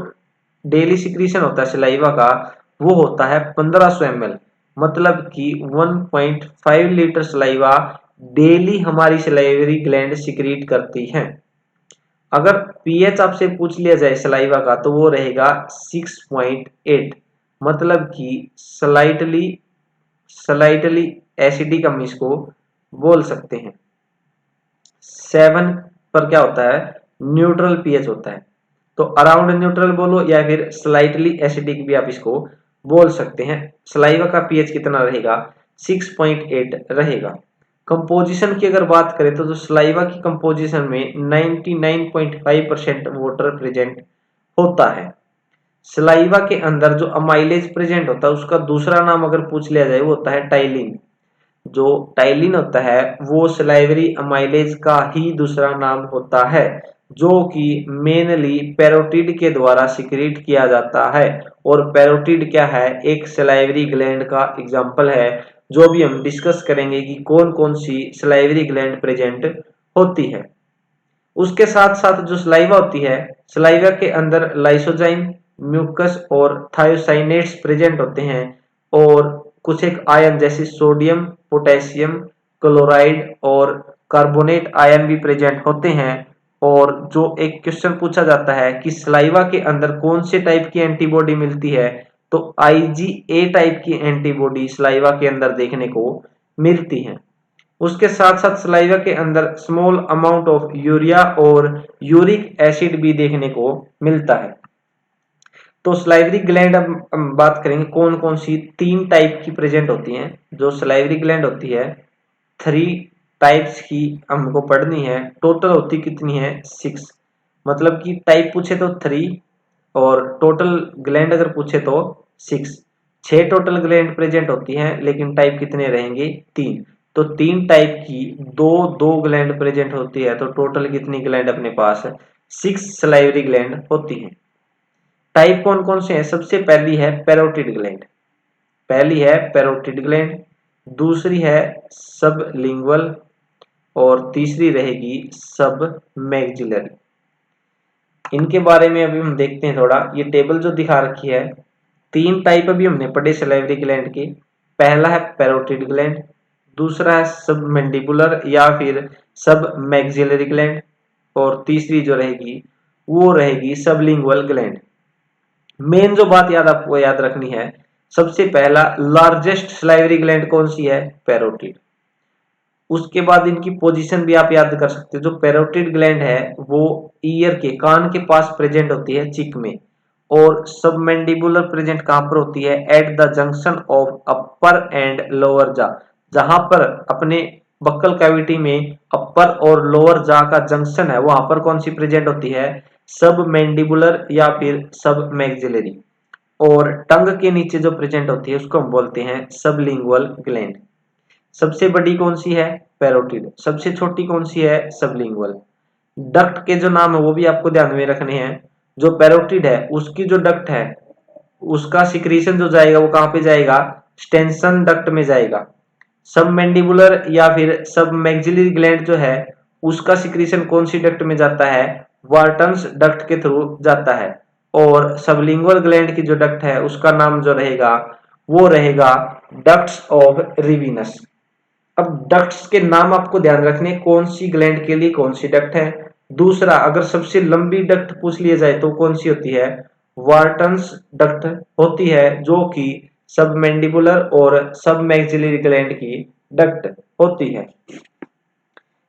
डेली सिक्रीशन होता है सलाइवा का, वो होता है 1500 ml। मतलब कि 1.5 लीटर सलाइवा डेली हमारी सलाइवरी ग्लैंड सिक्रीट करती हैं। अगर पीएच आपसे पूछ लिया जाए सलाइवा का तो वो रहेगा 6.8। मतलब कि स्लाइटली स्लाइटली एसिडिक हम इसको बोल सकते हैं। 7 पर क्या होता है, न्यूट्रल पीएच होता है। तो अराउंड न्यूट्रल बोलो या फिर स्लाइटली एसिडिक भी आप इसको बोल सकते हैं। सलाइवा का पीएच कितना रहेगा, 6.8 रहेगा। कंपोजिशन की अगर बात करें तो जो सलाइवा की कंपोजिशन में 99.5% वाटर प्रेजेंट होता है। सलाइवा के अंदर जो अमाइलेज प्रेजेंट होता है उसका दूसरा नाम अगर पूछ लिया जाए वो होता है टाइलिन। जो टाइलिन होता है वो सलाइवरी अमाइलेज का ही दूसरा नाम होता है, जो कि मेनली पैरोटिड के द्वारा सिक्रीट किया जाता है। और पैरोटिड क्या है, एक सलाइवरी ग्लैंड का एग्जाम्पल है, जो भी हम डिस्कस करेंगे कि कौन कौन सी सलाइवरी ग्लैंड प्रेजेंट होती है। उसके साथ साथ जो सलाइवा होती है, सलाइवा के अंदर लाइसोजाइम, म्यूकस और थायोसाइनेट्स प्रेजेंट होते हैं। और कुछ एक आयन जैसे सोडियम, पोटेशियम क्लोराइड और कार्बोनेट आयन भी प्रेजेंट होते हैं। और जो एक क्वेश्चन पूछा जाता है कि सलाइवा के अंदर कौन से टाइप की एंटीबॉडी मिलती है, तो IgA टाइप की एंटीबॉडी सलाइवा के अंदर देखने को मिलती है। उसके साथ साथ सलाइवा के अंदर स्मॉल अमाउंट ऑफ यूरिया और यूरिक एसिड भी देखने को मिलता है। तो सलाइवरी ग्लैंड अब हम बात करेंगे कौन कौन सी, तीन टाइप की प्रेजेंट होती हैं। जो सलाइवरी ग्लैंड होती है 3 टाइप्स की हमको पढ़नी है। टोटल होती कितनी है, 6। मतलब कि टाइप पूछे तो 3 और टोटल ग्लैंड अगर पूछे तो 6। 6 टोटल ग्लैंड प्रेजेंट होती हैं लेकिन टाइप कितने रहेंगे, 3। तो 3 टाइप की दो दो ग्लैंड प्रेजेंट होती है, तो टोटल कितनी ग्लैंड अपने पास 6 सलाइवरी ग्लैंड होती हैं। टाइप कौन कौन से हैं, सबसे पहली है पैरोटिड ग्लैंड। पहली है पैरोटिड ग्लैंड, दूसरी है सबलिंगुअल और तीसरी रहेगी सब मैक्सिलरी। इनके बारे में अभी हम देखते हैं थोड़ा। ये टेबल जो दिखा रखी है, 3 टाइप अभी हमने पढ़े सलाइवरी ग्लैंड के। पहला है पैरोटिड ग्लैंड, दूसरा है सब मैंडिबुलर या फिर सब मैक्सिलरी ग्लैंड, और तीसरी जो रहेगी वो रहेगी सबलिंगुअल ग्लैंड। मेन जो बात आपको याद रखनी है, सबसे पहला लार्जेस्ट सलाइवरी ग्लैंड कौन सी है, पैरोटिड। उसके बाद इनकी पोजीशन भी आप याद कर सकते हो। जो पैरोटिड ग्लैंड है वो ईयर के, कान के पास प्रेजेंट होती है, चिक में। और सबमैंडिबुलर प्रेजेंट कहां पर होती है, at the junction of upper and lower जा। जहां पर अपने बक्कल कैविटी में अपर और लोअर जा का जंक्शन है, वहां पर कौन सी प्रेजेंट होती है, सब मैंडिबुलर या फिर सब मैक्सिलरी। और टंग के नीचे जो प्रेजेंट होती है उसको हम बोलते हैं सबलिंगुअल ग्लैंड। सबसे बड़ी कौन सी है, पैरोटिड। सबसे छोटी कौन सी है, सबलिंगुअल। डक्ट के जो नाम है वो भी आपको ध्यान में रखने हैं। जो पैरोटिड है उसकी जो डक्ट है उसका सिक्रीशन जो जाएगा वो कहाँ पे जाएगा, स्टेंसन डक्ट में जाएगा। सब मैंडिबुलर या फिर सब मैक्सिलरी ग्लैंड जो है उसका सिक्रीशन कौन सी डक्ट में जाता है, वार्टन्स डक्ट के थ्रू जाता है। और सबलिंगुअल ग्लैंड की जो डक्ट है उसका नाम जो रहेगा वो रहेगा डक्ट्स ऑफ रिविनस। अब डक्ट्स के नाम आपको ध्यान रखने, कौन सी ग्लैंड के लिए कौन सी डक्ट है। दूसरा, अगर सबसे लंबी डक्ट पूछ लिया जाए तो कौन सी होती है, वार्टन्स डक्ट होती है, जो कि सब मैंडिबुलर और सब मैक्सिलरी ग्लैंड की डक्ट होती है।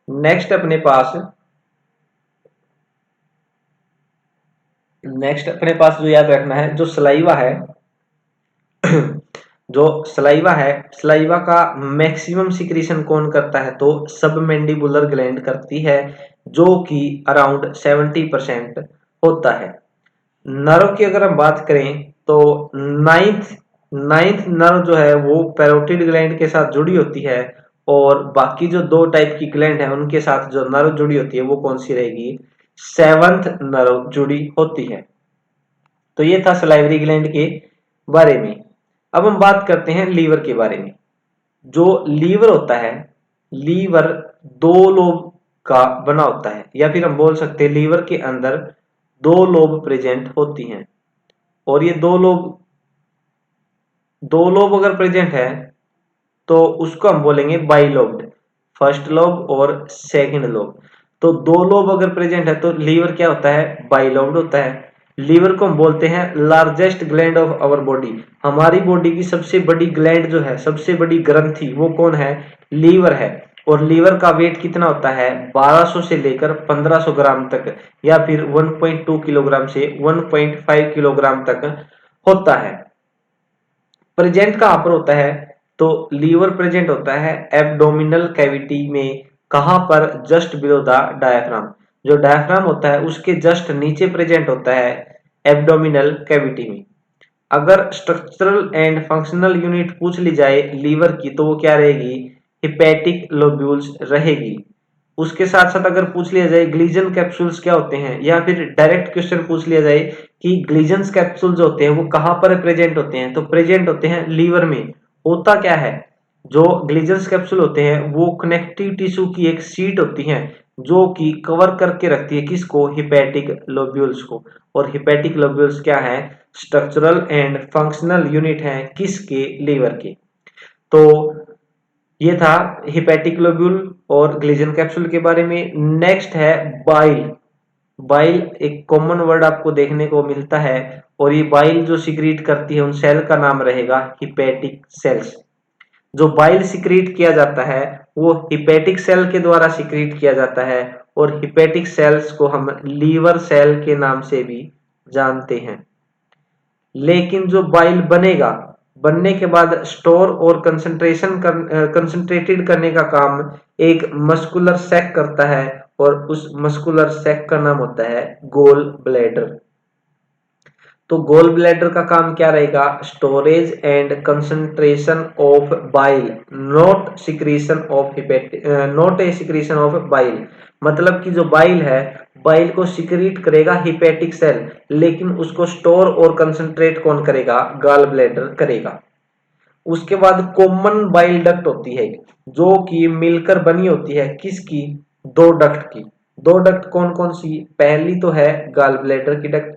नेक्स्ट अपने पास जो याद रखना है, जो सलाइवा है जो सलाइवा का मैक्सिमम सिक्रीशन कौन करता है, तो सब मैंडिबुलर ग्लैंड करती है, जो कि अराउंड 70% होता है। नर्व की अगर हम बात करें तो नाइन्थ नाइन्थ नर्व जो है वो पैरोटिड ग्लैंड के साथ जुड़ी होती है, और बाकी जो दो टाइप की ग्लैंड है उनके साथ जो नर्व जुड़ी होती है वो कौन सी रहेगी, सेवंथ नर्व जुड़ी होती है। तो ये था सलाइवरी ग्लैंड के बारे में। अब हम बात करते हैं लीवर के बारे में। जो लीवर होता है, लीवर दो लोब का बना होता है, या फिर हम बोल सकते हैं लीवर के अंदर दो लोब प्रेजेंट होती हैं। और ये दो लोब अगर प्रेजेंट है तो उसको हम बोलेंगे बाइलोब्ड, फर्स्ट लोब और सेकंड लोब। तो दो लोब अगर प्रेजेंट है तो लीवर क्या होता है, बाइलोब्ड होता है। लीवर को हम बोलते हैं largest gland of our body. हमारी बॉडी की सबसे बड़ी ग्लैंड जो है, सबसे बड़ी ग्रंथि, वो कौन है, लीवर है। और लीवर का वेट कितना होता है, 1200 से लेकर 1500 ग्राम तक, या फिर 1.2 किलोग्राम से 1.5 किलोग्राम तक होता है। प्रेजेंट कहाँ पर होता है, तो लीवर प्रेजेंट होता है एब्डोमिनल कैविटी में। कहां पर, जस्ट बिलो द डायफ्राम। जो डायफ्राम होता है उसके जस्ट नीचे प्रेजेंट होता है एब्डोमिनल कैविटी में। अगर स्ट्रक्चरल एंड फंक्शनल यूनिट पूछ ली जाए लीवर की तो वो क्या रहेगी, हिपैटिक लोब्यूल्स रहेगी। उसके साथ साथ अगर पूछ लिया जाए ग्लीजन कैप्सूल्स क्या होते हैं, या फिर डायरेक्ट क्वेश्चन पूछ लिया जाए कि ग्लीजन कैप्सूल जो होते हैं वो कहां पर प्रेजेंट होते हैं, तो प्रेजेंट होते हैं लीवर में। होता क्या है, जो ग्लीजन कैप्सूल होते हैं वो कनेक्टिव टिश्यू की एक सीट होती है, जो कि कवर करके रखती है किसको, हिपैटिक लोब्यूल्स को। और हिपैटिक लोब्यूल्स क्या है, स्ट्रक्चरल एंड फंक्शनल यूनिट है किसके, लीवर के। तो ये था हिपैटिक लोब्यूल और ग्लीजन कैप्सूल के बारे में। नेक्स्ट है बाइल। बाइल एक कॉमन वर्ड आपको देखने को मिलता है, और ये बाइल जो सिक्रीट करती है उन सेल का नाम रहेगा हिपैटिक सेल्स। जो बाइल सिक्रीट किया जाता है वो हिपैटिक सेल के द्वारा सिक्रीट किया जाता है, और हिपैटिक सेल्स को हम लीवर सेल के नाम से भी जानते हैं। लेकिन जो बाइल बनेगा, बनने के बाद स्टोर और कंसंट्रेटेड करने का काम एक मस्कुलर सैक करता है, और उस मस्कुलर सैक का नाम होता है गोल ब्लैडर। तो गोल ब्लैडर का काम क्या रहेगा, storage and concentration of bile, not secretion of not a secretion of bile. मतलब कि जो बाइल है, बाइल को सिक्रीट करेगा हिपैटिक सेल, लेकिन उसको स्टोर और कंसंट्रेट कौन करेगा, गॉल ब्लैडर करेगा। उसके बाद कॉमन बाइल डक्ट होती है, जो कि मिलकर बनी होती है किसकी, दो डक्ट की। दो डक्ट कौन कौन सी, पहली तो है गॉल ब्लैडर की डक्ट,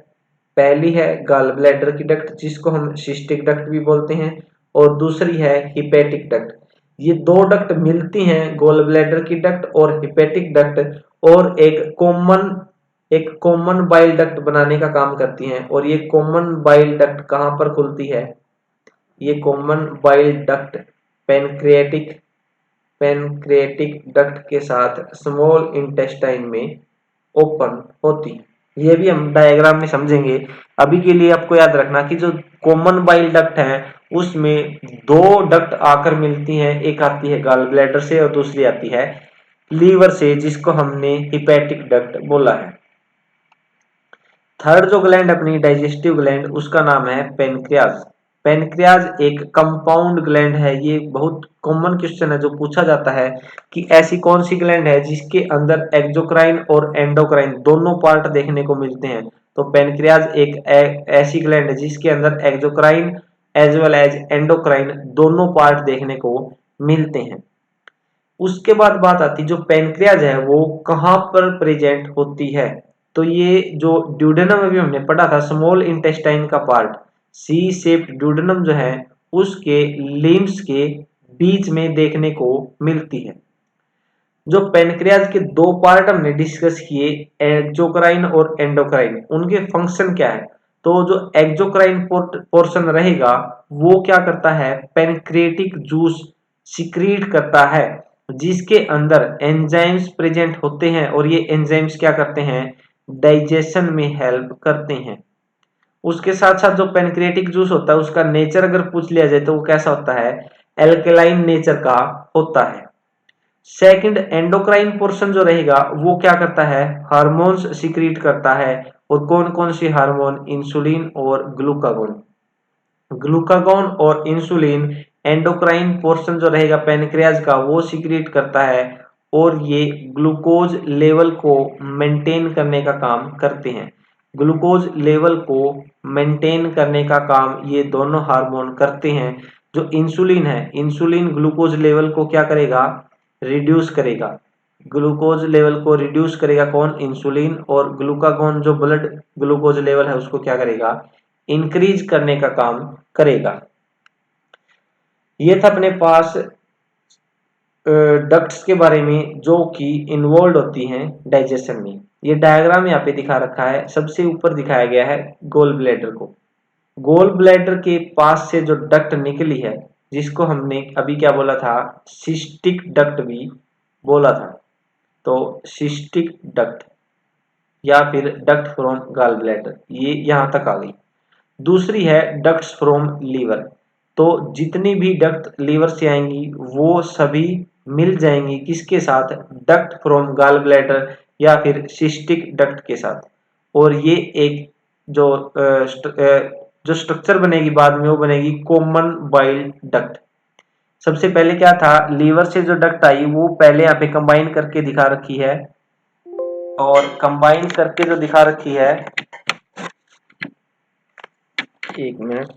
पहली है गॉल ब्लैडर की डक्ट जिसको हम सिस्टिक डक्ट भी बोलते हैं, और दूसरी है हिपैटिक डक्ट। ये दो डक्ट मिलती हैं, गॉल ब्लैडर की डक्ट और हिपैटिक डक्ट, और एक कॉमन बाइल डक्ट बनाने का काम करती हैं। और ये कॉमन बाइल डक्ट कहां पर खुलती है, ये common bile duct pancreatic pancreatic duct के साथ स्मॉल इंटेस्टाइन में ओपन होती। ये भी हम डायग्राम में समझेंगे। अभी के लिए आपको याद रखना कि जो कॉमन बाइल डक्ट है उसमें दो डक्ट आकर मिलती हैं, एक आती है गॉल ब्लैडर से और दूसरी आती है लीवर से, जिसको हमने हिपैटिक डक्ट बोला है। थर्ड जो ग्लैंड अपनी डाइजेस्टिव ग्लैंड, उसका नाम है पेनक्रियाज। पेनक्रियाज एक कंपाउंड ग्लैंड है। ये बहुत कॉमन क्वेश्चन है जो पूछा जाता है कि ऐसी कौन सी ग्लैंड है जिसके अंदर एक्सोक्राइन और एंडोक्राइन दोनों पार्ट देखने को मिलते हैं। तो पैनक्रियाज एक ऐसी ग्लैंड है जिसके अंदर exocrine as well as endocrine दोनों पार्ट देखने को मिलते हैं। उसके बाद बात आती है जो पैनक्रियाज है वो कहाँ पर प्रेजेंट होती है। तो ये जो ड्यूडेनम अभी हमने पढ़ा था स्मॉल इंटेस्टाइन का पार्ट सी शेप ड्यूडेनम जो है उसके लिम्स के बीच में देखने को मिलती है। जो पैनक्रियाज के दो पार्ट हमने डिस्कस किए एक्सोक्राइन और एंडोक्राइन, उनके फंक्शन क्या है। तो जो एक्सोक्राइन पोर्शन रहेगा वो क्या करता है, पैनक्रिएटिक जूस सिक्रीट करता है जिसके अंदर एंजाइम्स प्रेजेंट होते हैं और ये एंजाइम्स क्या करते हैं, डाइजेशन में हेल्प करते हैं। उसके साथ साथ जो पैनक्रिएटिक जूस होता है उसका नेचर अगर पूछ लिया जाए तो वो कैसा होता है, एल्कलाइन नेचर का होता है। सेकंड एंडोक्राइन पोर्शन जो रहेगा वो क्या करता है, हार्मोन्स सिक्रीट करता है। और कौन कौन सी हार्मोन, इंसुलिन और ग्लूकागोन। ग्लूकागोन और इंसुलिन एंडोक्राइन पोर्शन जो रहेगा पैनक्रियाज का वो सिक्रीट करता है और ये ग्लूकोज लेवल को मेंटेन करने का काम करते हैं। ग्लूकोज लेवल को मेंटेन करने का काम ये दोनों हार्मोन करते हैं। जो इंसुलिन है, इंसुलिन ग्लूकोज लेवल को क्या करेगा, रिड्यूस करेगा। ग्लूकोज लेवल को रिड्यूस करेगा कौन, इंसुलिन। और ग्लूकागोन जो ब्लड ग्लूकोज लेवल है उसको क्या करेगा, इंक्रीज करने का काम करेगा। ये था अपने पास डक्ट्स के बारे में जो कि इन्वॉल्व होती हैं डाइजेशन में। ये डायग्राम यहाँ पे दिखा रखा है, सबसे ऊपर दिखाया गया है गोल ब्लैडर को। गोल ब्लैडर के पास से जो डक्ट निकली है जिसको हमने अभी क्या बोला था, सिस्टिक डक्ट भी बोला था। तो सिस्टिक डक्ट या फिर डक्ट फ्रॉम गॉल ब्लैडर ये यहां तक आ गई। दूसरी है डक्ट्स फ्रॉम लीवर। तो जितनी भी डक्ट लीवर से आएंगी वो सभी मिल जाएंगी किसके साथ, डक्ट फ्रॉम गॉल ब्लैडर या फिर सिस्टिक डक्ट के साथ। और ये एक जो जो स्ट्रक्चर बनेगी बाद में वो बनेगी कॉमन बाइल डक्ट। सबसे पहले क्या था, लीवर से जो डक्ट आई वो पहले यहाँ पे कंबाइन करके दिखा रखी है और कंबाइन करके जो दिखा रखी है, एक मिनट,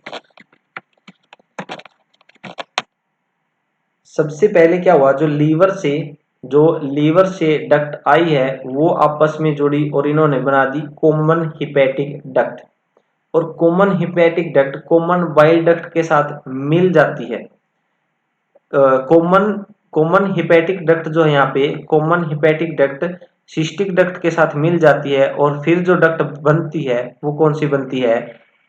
सबसे पहले क्या हुआ, जो लीवर से डक्ट आई है वो आपस में जुड़ी और इन्होंने बना दी कॉमन हिपैटिक डक्ट। और common hepatic duct common bile duct के साथ मिल जाती है। कॉमन कॉमन हिपैटिक डक्ट जो है यहाँ पे common hepatic duct cystic duct के साथ मिल जाती है और फिर जो डक्ट बनती है वो कौन सी बनती है,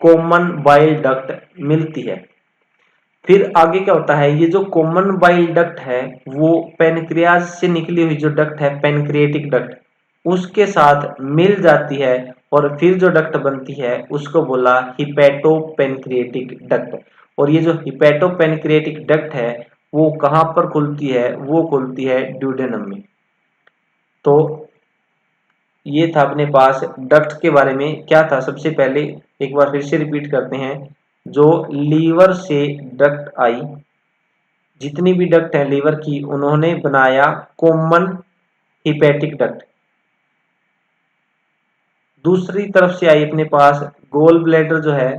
कॉमन बाइल डक्ट मिलती है। फिर आगे क्या होता है, ये जो कॉमन बाइल डक्ट है वो पैनक्रियाज से निकली हुई जो डक्ट है पैनक्रिएटिक डक्ट उसके साथ मिल जाती है और फिर जो डक्ट बनती है उसको बोला हिपैटो पैनक्रिएटिक डक्ट। और ये जो हिपैटो पैनक्रिएटिक डक्ट है वो कहाँ पर खुलती है, वो खुलती है ड्यूडेनम में। तो ये था अपने पास डक्ट के बारे में क्या था। सबसे पहले एक बार फिर से रिपीट करते हैं, जो लीवर से डक्ट आई, जितनी भी डक्ट है लीवर की उन्होंने बनाया कॉमन हिपैटिक डक्ट। दूसरी तरफ से आई अपने पास गोल ब्लैडर जो है,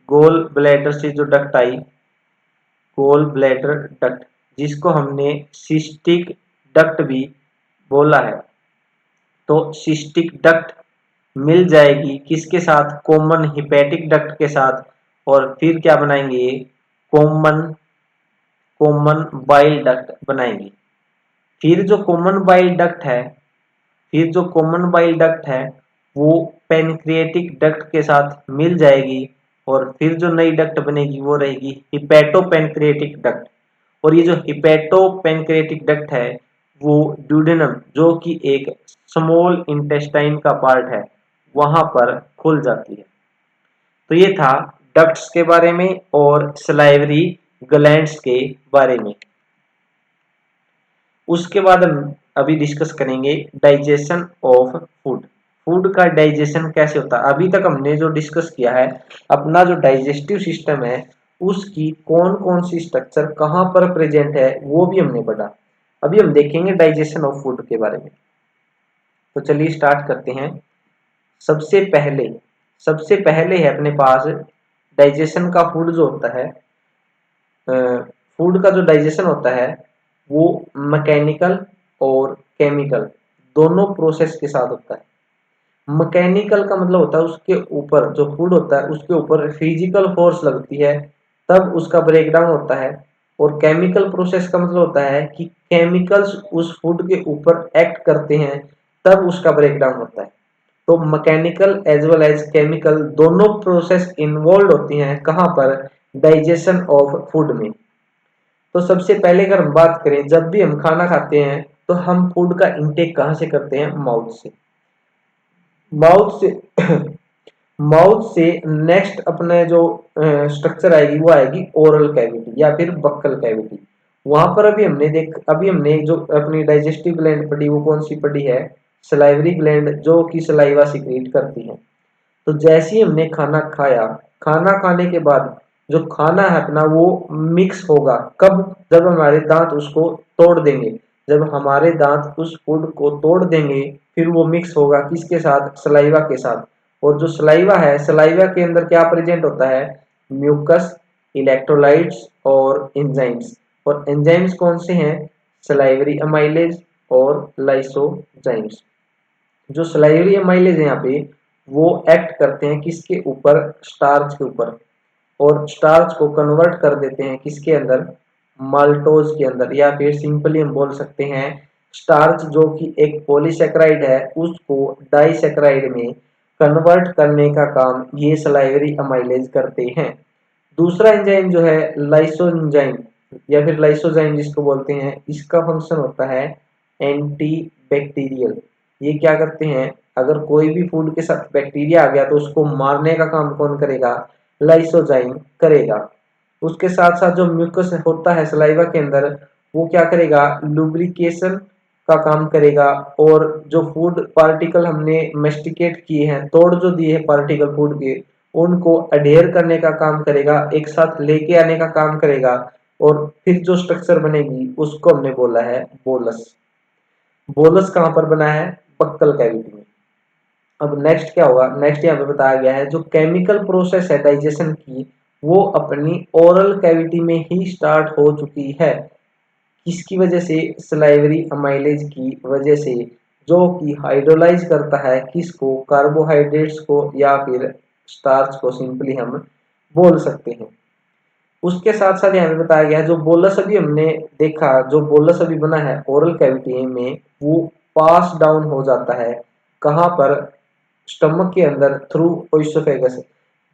गोल ब्लैडर से जो डक्ट आई गोल ब्लैडर डक्ट जिसको हमने सिस्टिक डक्ट भी बोला है। तो सिस्टिक डक्ट मिल जाएगी किसके साथ, कॉमन हिपैटिक डक्ट के साथ। और फिर क्या बनाएंगे, कॉमन कॉमन बाइल डक्ट बनाएंगे। फिर जो कॉमन बाइल डक्ट है फिर जो कॉमन बाइल डक्ट है वो पैनक्रिएटिक डक्ट के साथ मिल जाएगी और फिर जो नई डक्ट बनेगी वो रहेगी हिपैटो पैनक्रिएटिक डक्ट। और ये जो हिपैटो पैनक्रिएटिक डक्ट है वो ड्यूडेनम जो कि एक स्मॉल इंटेस्टाइन का पार्ट है वहां पर खुल जाती है। तो ये था डक्ट्स के बारे में और सलाइवरी ग्लैंड्स के बारे में। उसके बाद हम अभी डिस्कस करेंगे डाइजेशन ऑफ फूड। फूड का डाइजेशन कैसे होता है। अभी तक हमने जो डिस्कस किया है अपना जो डाइजेस्टिव सिस्टम है उसकी कौन कौन सी स्ट्रक्चर कहाँ पर प्रेजेंट है वो भी हमने पढ़ा। अभी हम देखेंगे डाइजेशन ऑफ फूड के बारे में। तो चलिए स्टार्ट करते हैं। सबसे पहले सबसे पहले है अपने पास डाइजेशन का फूड जो होता है, फूड का जो डाइजेशन होता है वो मैकेनिकल और केमिकल दोनों प्रोसेस के साथ होता है। मैकेनिकल का मतलब होता है उसके ऊपर जो फूड होता है उसके ऊपर फिजिकल फोर्स लगती है तब उसका ब्रेकडाउन होता है। और केमिकल प्रोसेस का मतलब होता है कि केमिकल्स उस फूड के ऊपर एक्ट करते हैं तब उसका ब्रेकडाउन होता है। तो mechanical as well as chemical दोनों प्रोसेस इन्वॉल्व होती हैं कहाँ पर, डाइजेशन ऑफ फूड में। तो सबसे पहले अगर हम बात करें, जब भी हम खाना खाते हैं तो हम फूड का इंटेक कहाँ से करते हैं, माउथ से। माउथ से माउथ से नेक्स्ट अपने जो स्ट्रक्चर आएगी वो आएगी ओरल कैविटी या फिर बक्कल कैविटी। वहां पर अभी हमने जो अपनी डाइजेस्टिव ग्लैंड पढ़ी वो कौन सी पढ़ी है, सलाइवरी ग्लैंड, जो कि सलाइवा सिक्रीट करती है। तो जैसे ही हमने खाना खाया, खाना खाने के बाद जो खाना है अपना वो मिक्स होगा कब, जब हमारे दांत उसको तोड़ देंगे। जब हमारे दांत उस फूड को तोड़ देंगे फिर वो मिक्स होगा किसके साथ, सलाइवा के साथ। और जो सलाइवा है, सलाइवा के अंदर क्या प्रेजेंट होता है, म्यूकस, इलेक्ट्रोलाइट्स और एंजाइम्स। और एंजाइम्स कौन से हैं, सलाइवरी अमाइलेज और लाइसोजाइम्स। जो सलाइवरी अमाइलेज है यहाँ पे वो एक्ट करते हैं किसके ऊपर, स्टार्च के ऊपर। और स्टार्च को कन्वर्ट कर देते हैं किसके अंदर, माल्टोज के अंदर। या फिर सिंपली हम बोल सकते हैं स्टार्च जो कि एक पॉलीसेकेराइड है उसको डाइसेकेराइड में कन्वर्ट करने का काम ये सलाइवरी अमाइलेज करते हैं। दूसरा एंजाइम जो है लाइसोजाइम या फिर लाइसोजाइम जिसको बोलते हैं, इसका फंक्शन होता है एंटी बैक्टीरियल। ये क्या करते हैं, अगर कोई भी फूड के साथ बैक्टीरिया आ गया तो उसको मारने का काम कौन करेगा, लाइसोजाइम करेगा। उसके साथ साथ जो म्यूकस होता है सलाइवा के अंदर वो क्या करेगा, लुब्रिकेशन का काम करेगा। और जो फूड पार्टिकल हमने मेस्टिकेट किए हैं, तोड़ जो दिए हैं पार्टिकल फूड के, उनको अडेयर करने का काम करेगा, एक साथ लेके आने का काम करेगा। और फिर जो स्ट्रक्चर बनेगी उसको हमने बोला है बोलस। बोलस कहाँ पर बना है, बक्कल कैविटी में। अब नेक्स्ट क्या होगा, नेक्स्ट यहाँ पे बताया गया है जो केमिकल प्रोसेस है डाइजेशन की वो अपनी ओरल कैविटी में ही स्टार्ट हो चुकी है। किसकी वजह से, सलाइवरी अमाइलेज की वजह से, जो कि हाइड्रोलाइज करता है किसको, कार्बोहाइड्रेट्स को या फिर स्टार्च को सिंपली हम बोल सकते हैं। उसके साथ साथ यहाँ पे बताया गया है जो बोलस अभी हमने देखा, जो बोलस अभी बना है ओरल कैविटी में वो पास डाउन हो जाता है कहाँ पर, स्टमक के अंदर थ्रू ओइसोफेगस।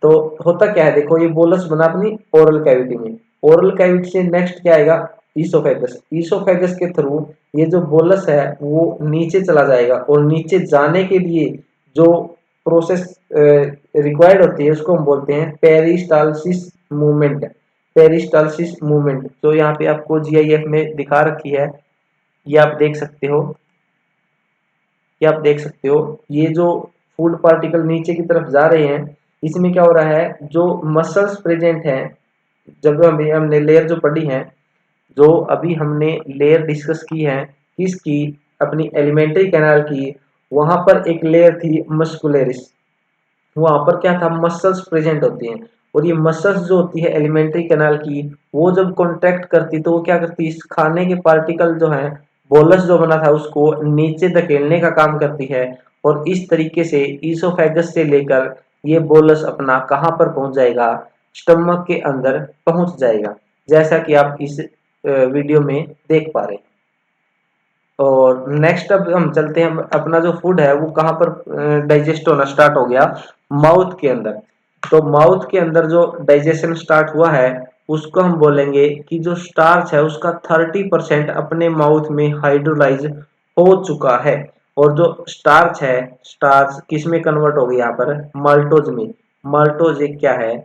तो होता क्या है, देखो ये बोलस बना अपनी ओरल कैविटी में, ओरल कैविटी से नेक्स्ट क्या आएगा, ईसोफेगस। ईसोफेगस के थ्रू ये जो बोलस है वो नीचे चला जाएगा और नीचे जाने के लिए जो प्रोसेस रिक्वायर्ड होती है उसको हम बोलते हैं पेरिस्टालसिस मूवमेंट। पेरिस्टालसिस मूवमेंट जो यहाँ पे आपको जीआईएफ में दिखा रखी है, ये आप देख सकते हो, ये आप देख सकते हो। ये जो फूड पार्टिकल नीचे की तरफ जा रहे हैं इसमें क्या हो रहा है, जो मसल्स प्रेजेंट हैं, जब हमने लेयर जो पढ़ी है, जो अभी हमने लेयर डिस्कस की है किसकी, अपनी एलिमेंट्री कैनाल की, वहां पर एक लेयर थी मस्कुलरिस। वहां पर क्या था, मसल्स प्रेजेंट होती हैं। और ये मसल्स जो होती है एलिमेंट्री कैनाल की, वो जब कॉन्ट्रैक्ट करती तो वो क्या करती, इस खाने के पार्टिकल जो है, बोलस जो बना था उसको नीचे धकेलने का काम करती है। और इस तरीके से ईसोफेगस से लेकर ये बोलस अपना कहाँ पर पहुंच जाएगा, स्टमक के अंदर पहुंच जाएगा, जैसा कि आप इस वीडियो में देख पा रहे हैं। और नेक्स्ट अब हम चलते हैं, अपना जो फूड है वो कहाँ पर डाइजेस्ट होना स्टार्ट हो गया, माउथ के अंदर। तो माउथ के अंदर जो डाइजेशन स्टार्ट हुआ है उसको हम बोलेंगे कि जो स्टार्च है उसका 30% अपने माउथ में हाइड्रोलाइज हो चुका है। और जो स्टार्च है, स्टार्च किस में कन्वर्ट हो गया यहाँ पर, माल्टोज में। माल्टोज एक क्या है,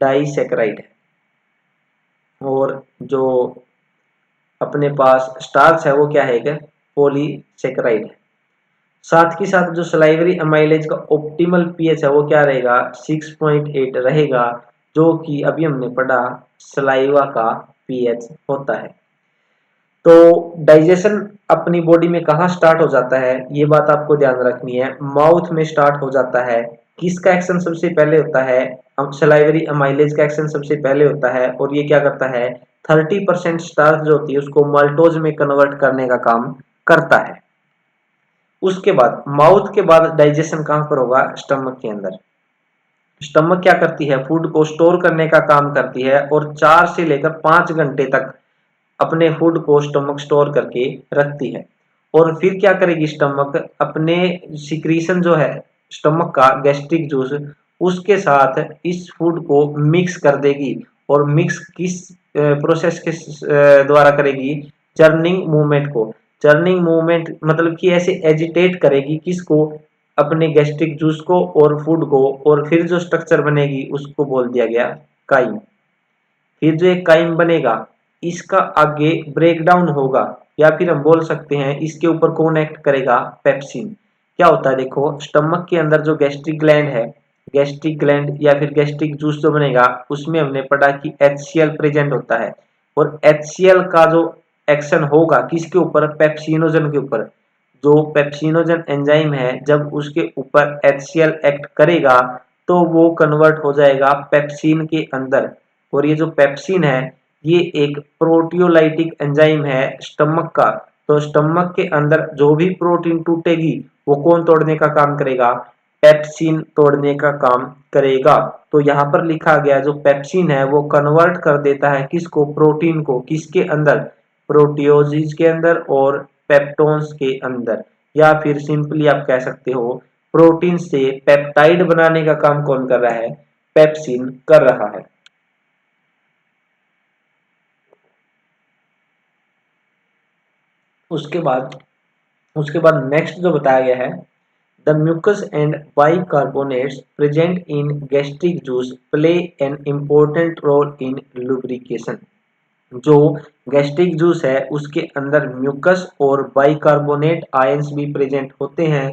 डाइसेक्राइड है। और जो अपने पास स्टार्च है वो क्या है, पॉलीसेकेराइड है। साथ ही साथ जो सलाइवरी अमाइलेज का ऑप्टिमल पीएच है वो क्या रहेगा, 6.8 रहेगा, जो कि अभी हमने पढ़ा सलाइवा का पीएच होता है। तो डाइजेशन अपनी बॉडी में कहाँ स्टार्ट हो जाता है, ये बात आपको ध्यान रखनी है, माउथ में स्टार्ट हो जाता है। किसका एक्शन सबसे पहले होता है? सलाइवरी अमाइलेज का एक्शन सबसे पहले होता है और ये क्या करता है? 30% स्टार्च जो होती है उसको माल्टोज में कन्वर्ट करने का काम करता है। उसके बाद माउथ के बाद डाइजेशन कहां पर होगा? स्टमक के अंदर। स्टमक क्या करती है? फूड को स्टोर करने का काम करती है और 4 से लेकर 5 घंटे तक अपने फूड को स्टमक स्टोर करके रखती है। और फिर क्या करेगी स्टमक? अपने सिक्रीशन जो है स्टमक का गैस्ट्रिक जूस उसके साथ इस फूड को मिक्स कर देगी। और मिक्स किस प्रोसेस के द्वारा करेगी? चर्निंग मूवमेंट को। चर्निंग मूवमेंट मतलब कि ऐसे एजिटेट करेगी किसको? अपने गैस्ट्रिक जूस को और फूड को, और फिर जो स्ट्रक्चर बनेगी उसको बोल दिया गया काइम। फिर जो एक काइम बनेगा इसका आगे ब्रेकडाउन होगा, या फिर हम बोल सकते हैं इसके ऊपर कौन एक्ट करेगा? पेप्सिन। क्या होता है देखो, स्टमक के अंदर जो गैस्ट्रिक ग्लैंड है, गैस्ट्रिक ग्लैंड या फिर गैस्ट्रिक जूस जो बनेगा उसमें हमने पढ़ा कि HCl प्रेजेंट होता है। और HCl का जो एक्शन होगा किसके ऊपर? पेप्सिनोजन के ऊपर। जो पेप्सिनोजन एंजाइम है जब उसके ऊपर HCl एक्ट करेगा तो वो कन्वर्ट हो जाएगा पेप्सिन के अंदर। और ये जो पेप्सिन है ये एक प्रोटियोलाइटिक एंजाइम है स्टमक का। तो स्टमक के अंदर जो भी प्रोटीन टूटेगी वो कौन तोड़ने का काम करेगा? पेप्सिन तोड़ने का काम करेगा। तो यहाँ पर लिखा गया जो पेप्सिन है वो कन्वर्ट कर देता है किसको? प्रोटीन को। किसके अंदर? प्रोटियोजिज के अंदर और पेप्टोन्स के अंदर। या फिर सिंपली आप कह सकते हो प्रोटीन से पेप्टाइड बनाने का काम कौन कर रहा है? पेप्सिन कर रहा है। उसके बाद नेक्स्ट जो बताया गया है, the mucus and bicarbonates present in gastric juice play an important role in lubrication. जो गैस्ट्रिक जूस है उसके अंदर म्यूकस और बाइकार्बोनेट आयंस भी प्रेजेंट होते हैं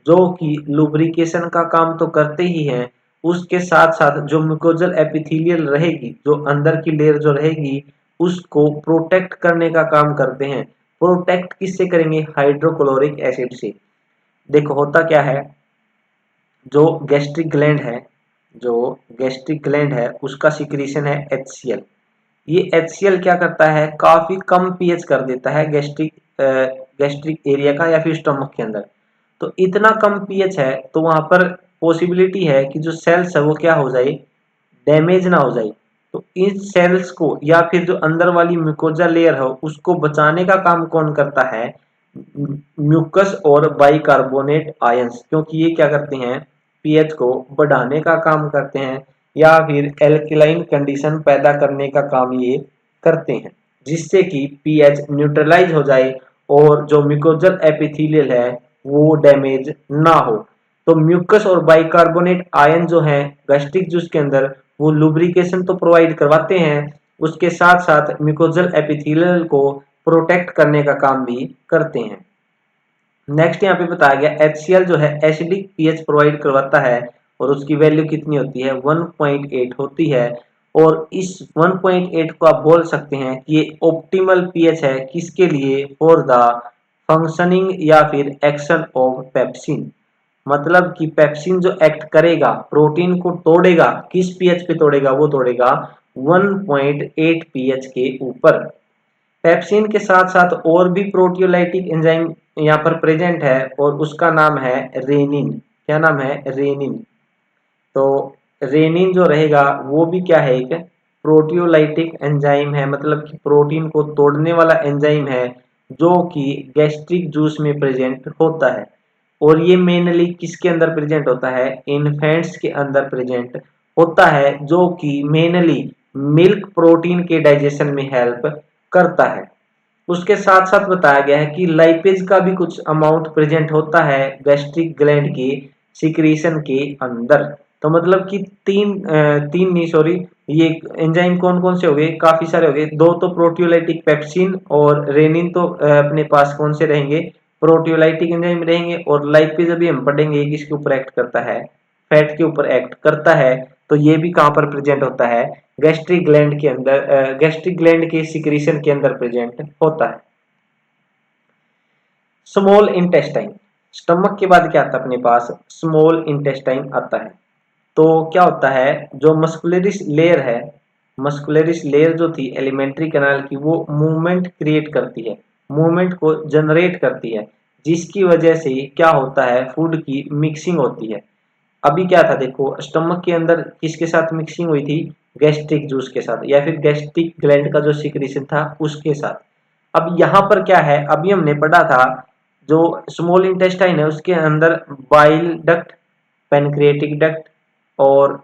जो कि लुब्रिकेशन का काम तो करते ही हैं, उसके साथ साथ जो म्यूकोजल एपिथेलियल रहेगी, जो अंदर की लेयर जो रहेगी उसको प्रोटेक्ट करने का काम करते हैं। प्रोटेक्ट किससे करेंगे? हाइड्रोक्लोरिक एसिड से। देखो होता क्या है, जो गैस्ट्रिक ग्लैंड है, जो गैस्ट्रिक ग्लैंड है उसका सिक्रीशन है HCl। ये HCl क्या करता है? काफी कम पीएच कर देता है गैस्ट्रिक एरिया का या फिर स्टमक के अंदर। तो इतना कम पीएच है तो वहां पर पॉसिबिलिटी है कि जो सेल्स है वो क्या हो जाए? डैमेज ना हो जाए। तो इन सेल्स को या फिर जो अंदर वाली म्यूकोजा लेयर है उसको बचाने का काम कौन करता है? म्यूकस और बाइकार्बोनेट आयंस, क्योंकि ये क्या करते हैं? पीएच को बढ़ाने का काम करते हैं या फिर एल्कलाइन कंडीशन पैदा करने का काम ये करते हैं, जिससे कि पीएच न्यूट्रलाइज हो जाए और जो म्यूकोजल एपिथेलियल है वो डैमेज ना हो। तो म्यूकस और बाइकार्बोनेट आयन जो है गैस्ट्रिक जूस के अंदर वो लुब्रिकेशन तो प्रोवाइड करवाते हैं, उसके साथ साथ म्यूकोजल एपिथेलियल को प्रोटेक्ट करने का काम भी करते हैं। नेक्स्ट यहाँ पे बताया गया HCl जो है एसिडिक पीएच प्रोवाइड करवाता है और उसकी वैल्यू कितनी होती है? 1.8 होती है। और इस 1.8 को आप बोल सकते हैं कि ये ऑप्टिमल पीएच है किसके लिए? फॉर द फंक्शनिंग या फिर एक्शन ऑफ पेप्सिन। मतलब कि पेप्सिन जो एक्ट करेगा प्रोटीन को तोड़ेगा, किस पीएच पे तोड़ेगा? वो तोड़ेगा 1.8 पीएच के ऊपर। पेप्सिन के साथ साथ और भी प्रोटियोलाइटिक एंजाइम यहाँ पर प्रेजेंट है और उसका नाम है रेनिन। क्या नाम है? रेनिन। तो रेनिन जो रहेगा वो भी क्या है? एक प्रोटियोलाइटिक एंजाइम है, मतलब कि प्रोटीन को तोड़ने वाला एंजाइम है जो कि गैस्ट्रिक जूस में प्रेजेंट होता है। और ये मेनली किसके अंदर प्रेजेंट होता है? इन्फेंट्स के अंदर प्रेजेंट होता है, जो कि मेनली मिल्क प्रोटीन के डाइजेशन में हेल्प करता है। उसके साथ साथ बताया गया है कि लाइपेज का भी कुछ अमाउंट प्रेजेंट होता है गैस्ट्रिक ग्लैंड के सिक्रीशन के अंदर। तो मतलब कि तीन नहीं सॉरी, ये एंजाइम कौन कौन से हो गए? काफी सारे हो गए। दो तो प्रोटियोलाइटिक पेप्सिन और रेनिन तो अपने पास कौन से रहेंगे? प्रोटियोलाइटिक एंजाइम रहेंगे। और लाइपेज अभी हम पढ़ेंगे किसके ऊपर एक्ट करता है? फैट के ऊपर एक्ट करता है। तो ये भी कहां पर प्रेजेंट होता है? गैस्ट्रिक ग्लैंड के अंदर, गैस्ट्रिक ग्लैंड के सिक्रीशन के अंदर प्रेजेंट होता है। स्मॉल इंटेस्टाइन, स्टमक के बाद क्या आता है अपने पास, स्मॉल इंटेस्टाइन आता है। तो क्या होता है, जो मस्कुलरिस लेयर है, मस्कुलरिस लेयर जो थी एलिमेंट्री कैनाल की, वो मूवमेंट क्रिएट करती है, मूवमेंट को जनरेट करती है, जिसकी वजह से क्या होता है, फूड की मिक्सिंग होती है। अभी क्या था देखो, स्टमक के अंदर किसके साथ मिक्सिंग हुई थी, गैस्ट्रिक जूस के साथ, या फिर गैस्ट्रिक ग्लैंड का जो सिक्रीशन था उसके साथ। अब यहाँ पर क्या है, अभी हमने पढ़ा था जो स्मॉल इंटेस्टाइन है उसके अंदर बाइल डक्ट, पेनक्रिएटिक डक्ट और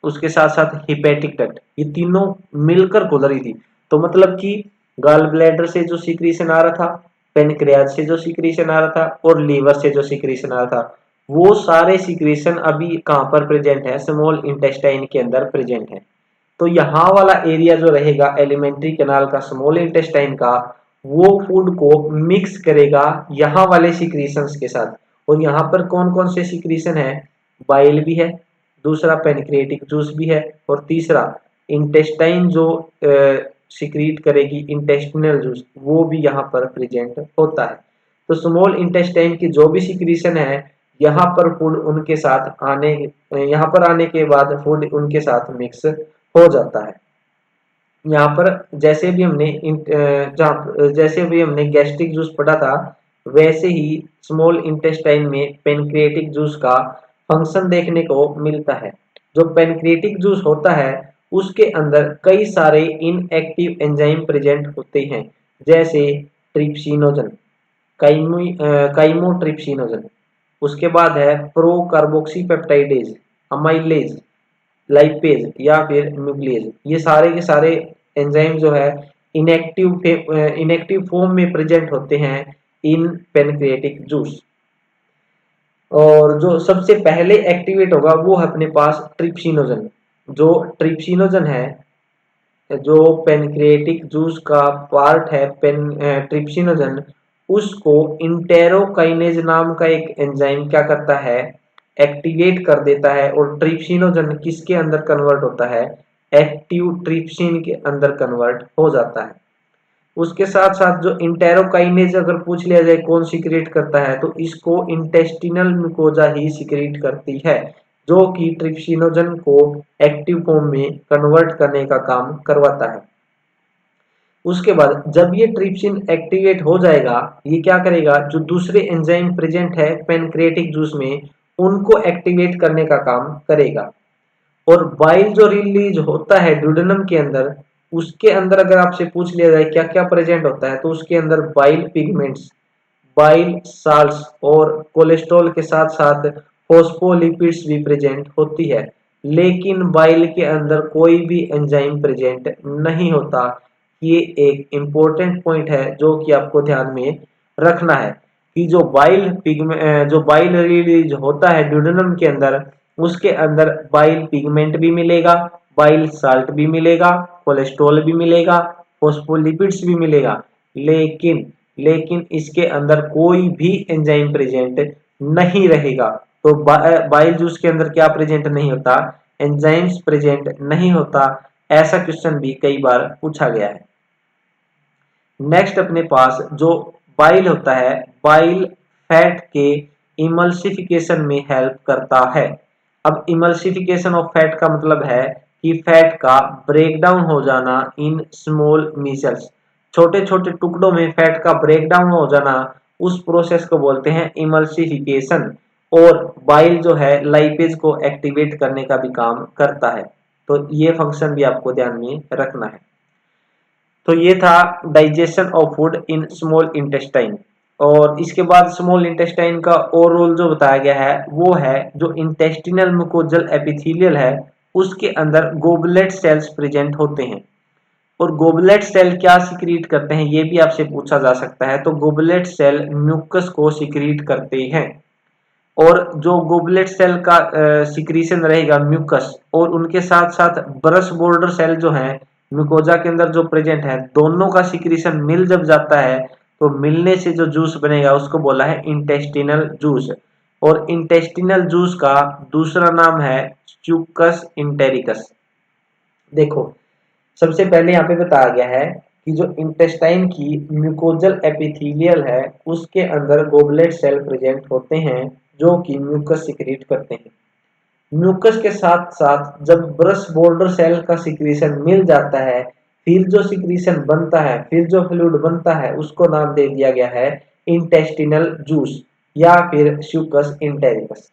उसके साथ साथ हिपेटिक डक्ट, ये तीनों मिलकर खुल रही थी। तो मतलब कि गॉल ब्लैडर से जो सिक्रीशन आ रहा था, पेनक्रियाज से जो सिक्रीशन आ रहा था और लीवर से जो सिक्रीशन आ रहा था, वो सारे सिक्रीशन अभी कहाँ पर प्रेजेंट है, स्मॉल इंटेस्टाइन के अंदर प्रेजेंट है। तो यहाँ वाला एरिया जो रहेगा एलिमेंट्री कैनाल का, स्मॉल इंटेस्टाइन का, वो फूड को मिक्स करेगा यहाँ वाले सिक्रीशंस के साथ। और यहाँ पर कौन कौन से सिक्रीशन है, बाइल भी है, दूसरा पेनक्रिएटिक जूस भी है, और तीसरा इंटेस्टाइन जो सिक्रीट करेगी इंटेस्टिनल जूस, वो भी यहाँ पर प्रेजेंट होता है। तो स्मॉल इंटेस्टाइन की जो भी सिक्रीशन है, यहाँ पर फूड उनके साथ आने, यहाँ पर आने के बाद फूड उनके साथ मिक्स हो जाता है। यहाँ पर जैसे भी हमने गैस्ट्रिक जूस पढ़ा था, वैसे ही स्मॉल इंटेस्टाइन में पेनक्रिएटिक जूस का फंक्शन देखने को मिलता है। जो पेनक्रिएटिक जूस होता है उसके अंदर कई सारे इनएक्टिव एंजाइम प्रेजेंट होते हैं, जैसे ट्रिप्सिनोजन, काइमोट्रिप्सिनोजन, उसके बाद है pro carboxy peptidase, amylase, lipase या फिर न्यूक्लियस। ये सारे के सारे एंजाइम जो है इनएक्टिव फॉर्म में प्रेजेंट होते हैं इन पेनक्रिएटिक जूस। और जो सबसे पहले एक्टिवेट होगा वो है अपने पास ट्रिप्सिनोजन। जो ट्रिप्सिनोजन है, जो पेनक्रिएटिक जूस का पार्ट है, ट्रिप्सिनोजन, उसको इंटेरोकाइनेज नाम का एक एंजाइम क्या करता है, एक्टिवेट कर देता है। और ट्रिप्सिनोजन किसके अंदर कन्वर्ट होता है, एक्टिव ट्रिप्सिन के अंदर कन्वर्ट हो जाता है। उसके साथ साथ जो इंटेरोकाइनेज अगर पूछ लिया जाए कौन सिक्रेट करता है, तो इसको इंटेस्टिनल म्यूकोजा ही सिक्रेट करती है, जो कि ट्रिप्सिनोजन को एक्टिव फॉर्म में कन्वर्ट करने का काम करवाता है। उसके बाद जब ये ट्रिप्सिन एक्टिवेट हो जाएगा, ये क्या करेगा, जो दूसरे एंजाइम प्रेजेंट है पेनक्रिएटिक जूस में, उनको एक्टिवेट करने का काम करेगा। और बाइल जो रिलीज होता है ड्यूडेनम के अंदर, उसके अंदर अगर आपसे पूछ लिया जाए क्या क्या प्रेजेंट होता है, तो उसके अंदर बाइल पिगमेंट्स, बाइल साल्ट्स और कोलेस्ट्रॉल के साथ साथ फॉस्फोलिपिड्स भी प्रेजेंट होती है। लेकिन बाइल के अंदर कोई भी एंजाइम प्रेजेंट नहीं होता। ये एक इम्पोर्टेंट पॉइंट है जो कि आपको ध्यान में रखना है कि जो बाइल रिलीज होता है ड्यूडेनम के अंदर, उसके अंदर बाइल पिगमेंट भी मिलेगा, बाइल साल्ट भी मिलेगा, कोलेस्ट्रॉल भी मिलेगा, फॉस्फोलिपिड्स भी मिलेगा। लेकिन लेकिन इसके अंदर कोई भी एंजाइम प्रेजेंट नहीं रहेगा। तो बाइल जूस के अंदर क्या प्रेजेंट नहीं होता, एंजाइम्स प्रेजेंट नहीं होता। ऐसा क्वेश्चन भी कई बार पूछा गया है। नेक्स्ट अपने पास जो बाइल होता है, बाइल फैट के इमल्सिफिकेशन में हेल्प करता है। अब इमल्सिफिकेशन ऑफ फैट का मतलब है कि फैट का ब्रेकडाउन हो जाना इन स्मॉल मिसल्स, छोटे छोटे टुकड़ों में फैट का ब्रेकडाउन हो जाना, उस प्रोसेस को बोलते हैं इमल्सिफिकेशन। और बाइल जो है लाइपेज को एक्टिवेट करने का भी काम करता है। तो ये फंक्शन भी आपको ध्यान में रखना है। तो ये था digestion of food in small intestine. और इसके बाद स्मॉल इंटेस्टाइन का और रोल जो बताया गया है वो है जो इंटेस्टिनल म्यूकोजल एपिथेलियल है, उसके अंदर गोबलेट सेल्स प्रेजेंट होते हैं। और गोबलेट सेल क्या सिक्रीट करते हैं, ये भी आपसे पूछा जा सकता है। तो गोबलेट सेल म्यूकस को सिक्रीट करते हैं। और जो गोबलेट सेल का सिक्रीशन रहेगा म्यूकस, और उनके साथ साथ ब्रश बॉर्डर सेल जो है म्यूकोजा के अंदर जो प्रेजेंट है, दोनों का सिक्रीशन मिल जब जाता है, तो मिलने से जो जूस बनेगा उसको बोला है इंटेस्टिनल जूस। और इंटेस्टिनल जूस का दूसरा नाम है च्यूकस इंटेरिकस। देखो, सबसे पहले यहाँ पे बताया गया है कि जो इंटेस्टाइन की म्यूकोजल एपिथेलियल है उसके अंदर गोबलेट सेल प्रेजेंट होते हैं जो कि म्यूकस सिक्रीट करते हैं। म्यूकस के साथ साथ जब ब्रश बॉर्डर सेल का सिक्रीशन मिल जाता है, फिर जो सिक्रीशन बनता है, फिर जो फ्लूइड बनता है, उसको नाम दे दिया गया है इंटेस्टिनल जूस या फिर स्यूकस इंटेरिकस।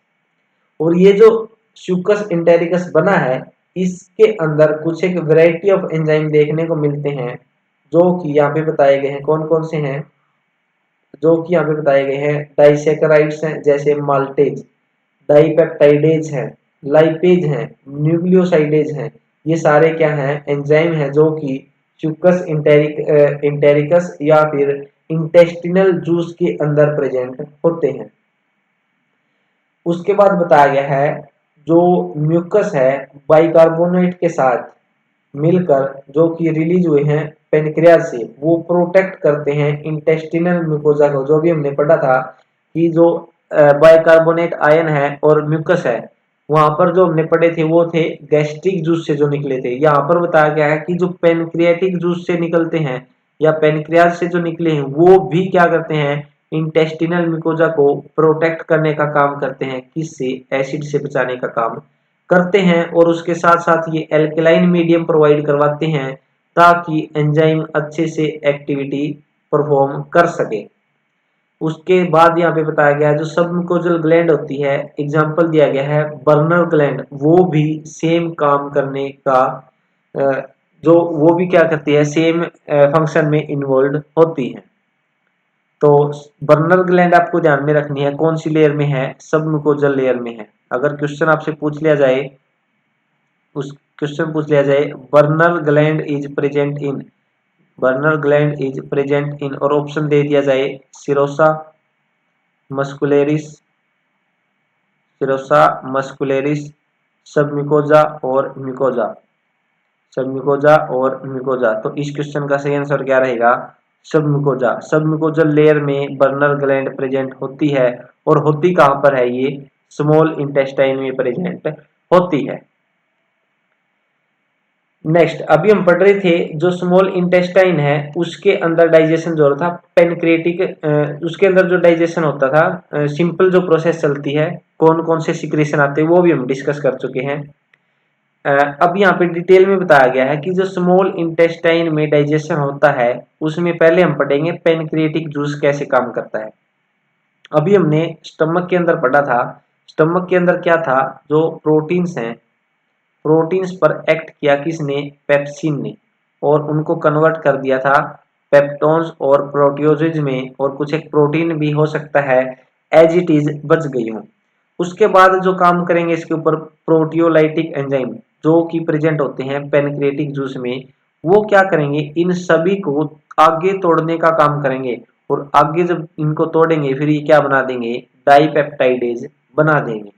और ये जो स्यूकस इंटेरिकस बना है, इसके अंदर कुछ एक वैरायटी ऑफ एंजाइम देखने को मिलते हैं जो कि यहाँ पे बताए गए हैं। कौन कौन से हैं? जो कि यहाँ पे बताए गए हैं डाइसेकेराइड्स हैं, जैसे माल्टेज, डाइपेप्टाइडेज है, लाइपेज है, न्यूक्लियोसाइडेज है। ये सारे क्या हैं? एंजाइम हैं जो कि स्यूकस इंटेरिकस या फिर इंटेस्टिनल जूस के अंदर प्रेजेंट होते हैं। उसके बाद बताया गया है जो म्यूकस है बाइकार्बोनेट के साथ मिलकर जो कि रिलीज हुए हैं पेनक्रियाज से, वो प्रोटेक्ट करते हैं इंटेस्टिनल म्यूकोजा को। जो भी हमने पढ़ा था कि जो बाइकार्बोनेट आयन है और म्यूकस है, वहां पर जो हमने पढ़े थे वो थे गैस्ट्रिक जूस से जो निकले थे। यहाँ पर बताया गया है कि जो पेनक्रियाटिक जूस से निकलते हैं या पेनक्रियाज से जो निकले हैं वो भी क्या करते हैं? इंटेस्टिनल म्यूकोजा को प्रोटेक्ट करने का काम करते हैं। किससे? एसिड से बचाने का काम करते हैं। और उसके साथ साथ ये एल्कलाइन मीडियम प्रोवाइड करवाते हैं ताकि एंजाइम अच्छे से एक्टिविटी परफॉर्म कर सके। उसके बाद यहाँ पे बताया गया है जो सबम्यूकोजल ग्लैंड होती है, एग्जाम्पल दिया गया है बर्नर ग्लैंड, वो भी सेम काम करने का जो वो भी क्या करती है? सेम फंक्शन में इन्वॉल्व होती है। तो बर्नर ग्लैंड आपको ध्यान में रखनी है, कौन सी लेयर में है? सबम्यूकोजल लेयर में है। अगर क्वेश्चन आपसे पूछ लिया जाए, उस क्वेश्चन पूछ लिया जाए burner gland is present in, burner gland is present in, और ऑप्शन दे दिया जाए सिरोसा मस्कुलेरिस, सिरोसा मस्कुलेरिस, सबम्यूकोजा और म्यूकोजा, सबम्यूकोजा और म्यूकोजा, तो इस क्वेश्चन का सही आंसर क्या रहेगा? सबम्यूकोजा। सबम्यूकोजल लेयर में बर्नर ग्लैंड प्रेजेंट होती है और होती कहां पर है? ये स्मॉल इंटेस्टाइन में प्रेजेंट होती है। नेक्स्ट अभी हम पढ़ रहे थे जो स्मॉल इंटेस्टाइन है उसके अंदर डाइजेशन जो था पेनक्रिएटिक, उसके अंदर जो डाइजेशन होता था सिंपल जो प्रोसेस चलती है, कौन कौन से सिक्रेशन आते हैं वो भी हम डिस्कस कर चुके हैं। अब यहाँ पे डिटेल में बताया गया है कि जो स्मॉल इंटेस्टाइन में डाइजेशन होता है उसमें पहले हम पढ़ेंगे पेनक्रिएटिक जूस कैसे काम करता है। अभी हमने स्टमक के अंदर पढ़ा था, स्टमक के अंदर क्या था? जो प्रोटीन्स हैं, प्रोटीन्स पर एक्ट किया किसने? पेप्सिन ने, और उनको कन्वर्ट कर दिया था पेप्टोन्स और प्रोटियोजेज में, और कुछ एक प्रोटीन भी हो सकता है एज इट इज बच गई हो। उसके बाद जो काम करेंगे इसके ऊपर प्रोटियोलाइटिक एंजाइम जो कि प्रेजेंट होते हैं पेनक्रिएटिक जूस में, वो क्या करेंगे? इन सभी को आगे तोड़ने का काम करेंगे, और आगे जब इनको तोड़ेंगे फिर ये क्या बना देंगे? डाइपेप्टाइडेज बना देंगे।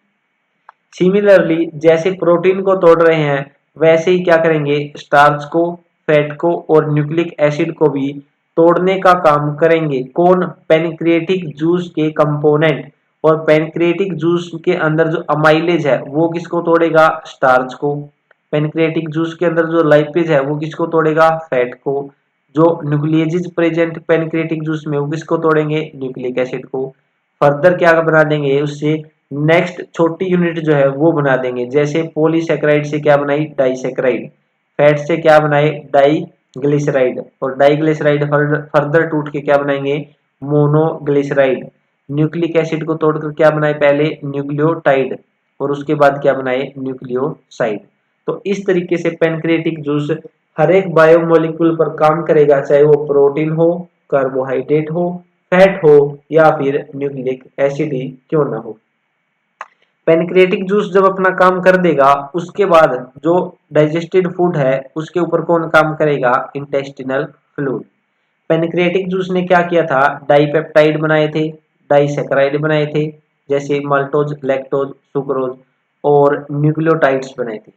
सिमिलरली जैसे प्रोटीन को तोड़ रहे हैं वैसे ही क्या करेंगे? स्टार्च को, फैट को और न्यूक्लिक एसिड को भी तोड़ने का काम करेंगे। कौन? पेनक्रिएटिक जूस के कंपोनेंट। और पेनक्रिएटिक जूस के अंदर जो अमाइलेज है वो किसको तोड़ेगा? स्टार्च को। पेनक्रिएटिक जूस के अंदर जो लाइपेज है वो किसको तोड़ेगा? फैट को। जो न्यूक्लिएजेज प्रेजेंट पेनक्रिएटिक जूस में वो किसको तोड़ेंगे? न्यूक्लिक एसिड को। फर्दर क्या बना देंगे? उससे नेक्स्ट छोटी यूनिट जो है वो बना देंगे, जैसे पॉलीसेकेराइड से क्या बनाई? डाइसेकेराइड। फैट से क्या बनाए? डाइग्लिसराइड। और डाइग्लिसराइड फर्दर टूट के क्या बनाएंगे? मोनोग्लिसराइड। न्यूक्लिक एसिड को तोड़कर क्या बनाए? पहले न्यूक्लियोटाइड, और उसके बाद क्या बनाए? न्यूक्लियोसाइड। तो इस तरीके से पेनक्रिएटिक जूस हर एक बायोमोलिक्यूल पर काम करेगा, चाहे वो प्रोटीन हो, कार्बोहाइड्रेट हो, फैट हो या फिर न्यूक्लिक एसिड ही क्यों ना हो। पेनक्रिएटिक जूस जब अपना काम कर देगा उसके बाद जो डाइजेस्टेड फूड है उसके ऊपर कौन काम करेगा? Intestinal fluid. पेनक्रिएटिक जूस ने क्या किया था? डाइपेप्टाइड बनाए थे, डाइसेकेराइड बनाए थे, जैसे माल्टोज, लैक्टोज, सुक्रोज, और न्यूक्लियोटाइड्स बनाए थे।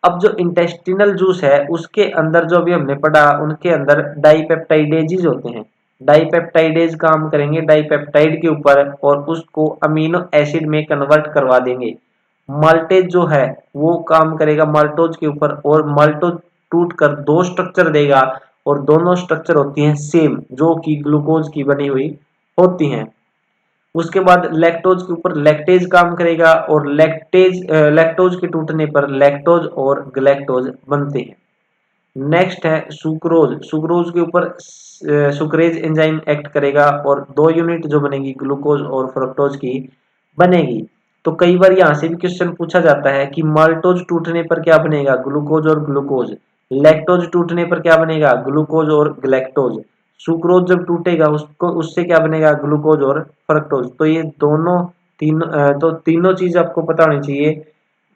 अब जो इंटेस्टिनल जूस है उसके अंदर जो भी हमने पढ़ा उनके अंदर डाइपेप्टाइडेजेस होते हैं। डाइपेप्टाइडेज काम करेंगे डाइपेप्टाइड के ऊपर और उसको अमीनो एसिड में कन्वर्ट करवा देंगे। माल्टेज जो है वो काम करेगा माल्टोज के ऊपर, और माल्टोज टूट कर दो स्ट्रक्चर देगा, और दोनों स्ट्रक्चर होती हैं सेम, जो कि ग्लूकोज की बनी हुई होती हैं। उसके बाद लैक्टोज के ऊपर लैक्टेज काम करेगा और लैक्टोज के टूटने पर लैक्टोज और गलैक्टोज बनते हैं। नेक्स्ट है सुक्रोज। सुक्रोज के ऊपर सुक्रेज एंजाइम एक्ट करेगा और 2 यूनिट जो बनेगी ग्लूकोज और फ्रक्टोज की बनेगी। तो कई बार यहाँ से भी क्वेश्चन पूछा जाता है कि माल्टोज टूटने पर क्या बनेगा, ग्लूकोज और ग्लूकोज। लैक्टोज टूटने पर क्या बनेगा, ग्लूकोज और गलैक्टोज। सुक्रोज जब टूटेगा उसको उससे क्या बनेगा, ग्लूकोज और फ्रक्टोज। तो ये दोनों तो तीनों चीज आपको पता होनी चाहिए,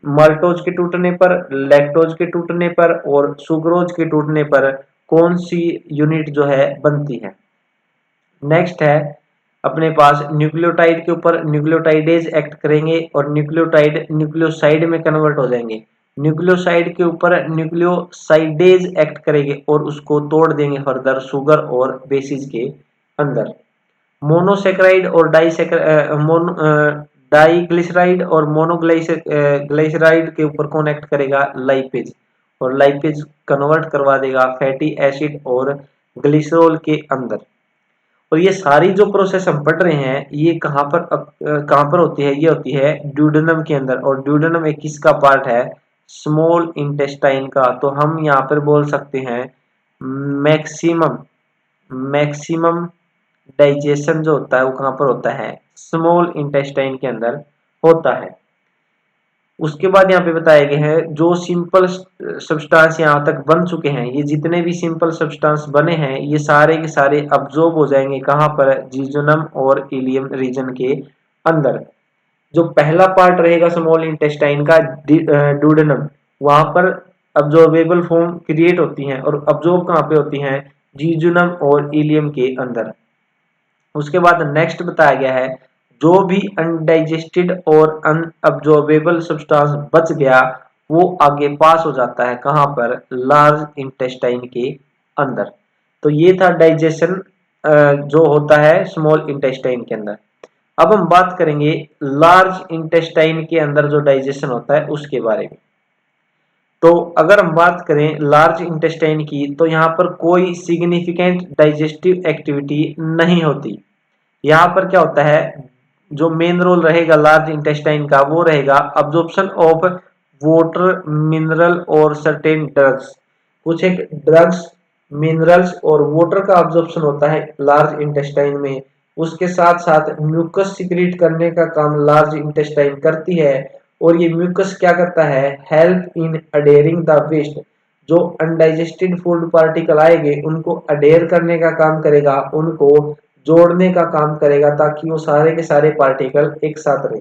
माल्टोज के टूटने पर, लैक्टोज के टूटने पर और सुक्रोज के टूटने पर कौन सी यूनिट जो है बनती है। नेक्स्ट है अपने पास न्यूक्लियोटाइड के ऊपर न्यूक्लियोटाइडेज एक्ट करेंगे और न्यूक्लियोटाइड न्यूक्लियोसाइड में कन्वर्ट हो जाएंगे। न्यूक्लियोसाइड के ऊपर न्यूक्लियोसाइडेज एक्ट करेंगे और उसको तोड़ देंगे फर्दर शुगर और बेसिस के अंदर। मोनोसेक्राइड और डाइग्लिसराइड और मोनोग्लिसराइड के ऊपर कौन एक्ट करेगा, लाइपेज। और लाइपेज कन्वर्ट करवा देगा फैटी एसिड और ग्लिसरॉल के अंदर। और ये सारी जो प्रोसेस हम पढ़ रहे हैं ये कहाँ पर होती है, ये होती है ड्यूडेनम के अंदर। और ड्यूडेनम एक किसका पार्ट है, स्मॉल इंटेस्टाइन का। तो हम यहाँ पर बोल सकते हैं मैक्सिमम मैक्सिमम डाइजेशन जो होता है वो कहाँ पर होता है, स्मॉल इंटेस्टाइन के अंदर होता है। उसके बाद यहाँ पे बताया गया है जो सिंपल सब्सटेंस यहाँ तक बन चुके हैं, ये जितने भी सिंपल सब्सटेंस बने हैं ये सारे के सारे अब्जॉर्ब हो जाएंगे कहाँ पर, जीजोनम और इलियम रीजन के अंदर। जो पहला पार्ट रहेगा स्मॉल इंटेस्टाइन का, ड्यूडेनम, वहां पर अब्जॉर्बेबल फॉर्म क्रिएट होती हैं और अब्जॉर्ब कहाँ पे होती हैं, जीजोनम और इलियम के अंदर। उसके बाद नेक्स्ट बताया गया है जो भी अनडाइजेस्टेड और अनअब्जॉर्बेबल सब्सटेंस बच गया वो आगे पास हो जाता है कहाँ पर, लार्ज इंटेस्टाइन के अंदर। तो ये था डाइजेशन जो होता है स्मॉल इंटेस्टाइन के अंदर। अब हम बात करेंगे लार्ज इंटेस्टाइन के अंदर जो डाइजेशन होता है उसके बारे में। तो अगर हम बात करें लार्ज इंटेस्टाइन की तो यहाँ पर कोई सिग्निफिकेंट डाइजेस्टिव एक्टिविटी नहीं होती। यहाँ पर क्या होता है, जो मेन रोल रहेगा लार्ज इंटेस्टाइन का वो रहेगा अब्जॉर्प्शन ऑफ वाटर, मिनरल और सर्टेन ड्रग्स। कुछ एक ड्रग्स, मिनरल्स और वाटर का अब्जॉर्प्शन होता है लार्ज इंटेस्टाइन में। उसके साथ साथ म्यूकस सिक्रीट करने का काम लार्ज इंटेस्टाइन करती है। और ये म्यूकस क्या करता है, help in adhering the waste. जो अनडाइजेस्टेड फूड पार्टिकल आएंगे उनको अडेयर करने का काम करेगा, उनको जोड़ने का काम करेगा ताकि वो सारे के सारे पार्टिकल एक साथ रहे।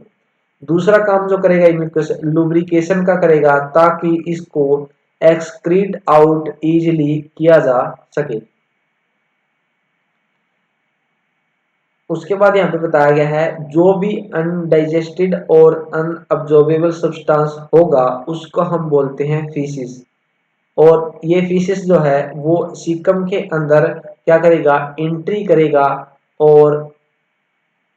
दूसरा काम जो करेगा म्यूकस, लुब्रिकेशन का करेगा ताकि इसको एक्सक्रीट आउट इजीली किया जा सके। उसके बाद यहाँ पे बताया गया है जो भी अनडाइजेस्टेड और अनअब्जॉर्बेबल सब्सटेंस होगा उसको हम बोलते हैं फीसिस। और ये फीसिस जो है वो सीकम के अंदर क्या करेगा, और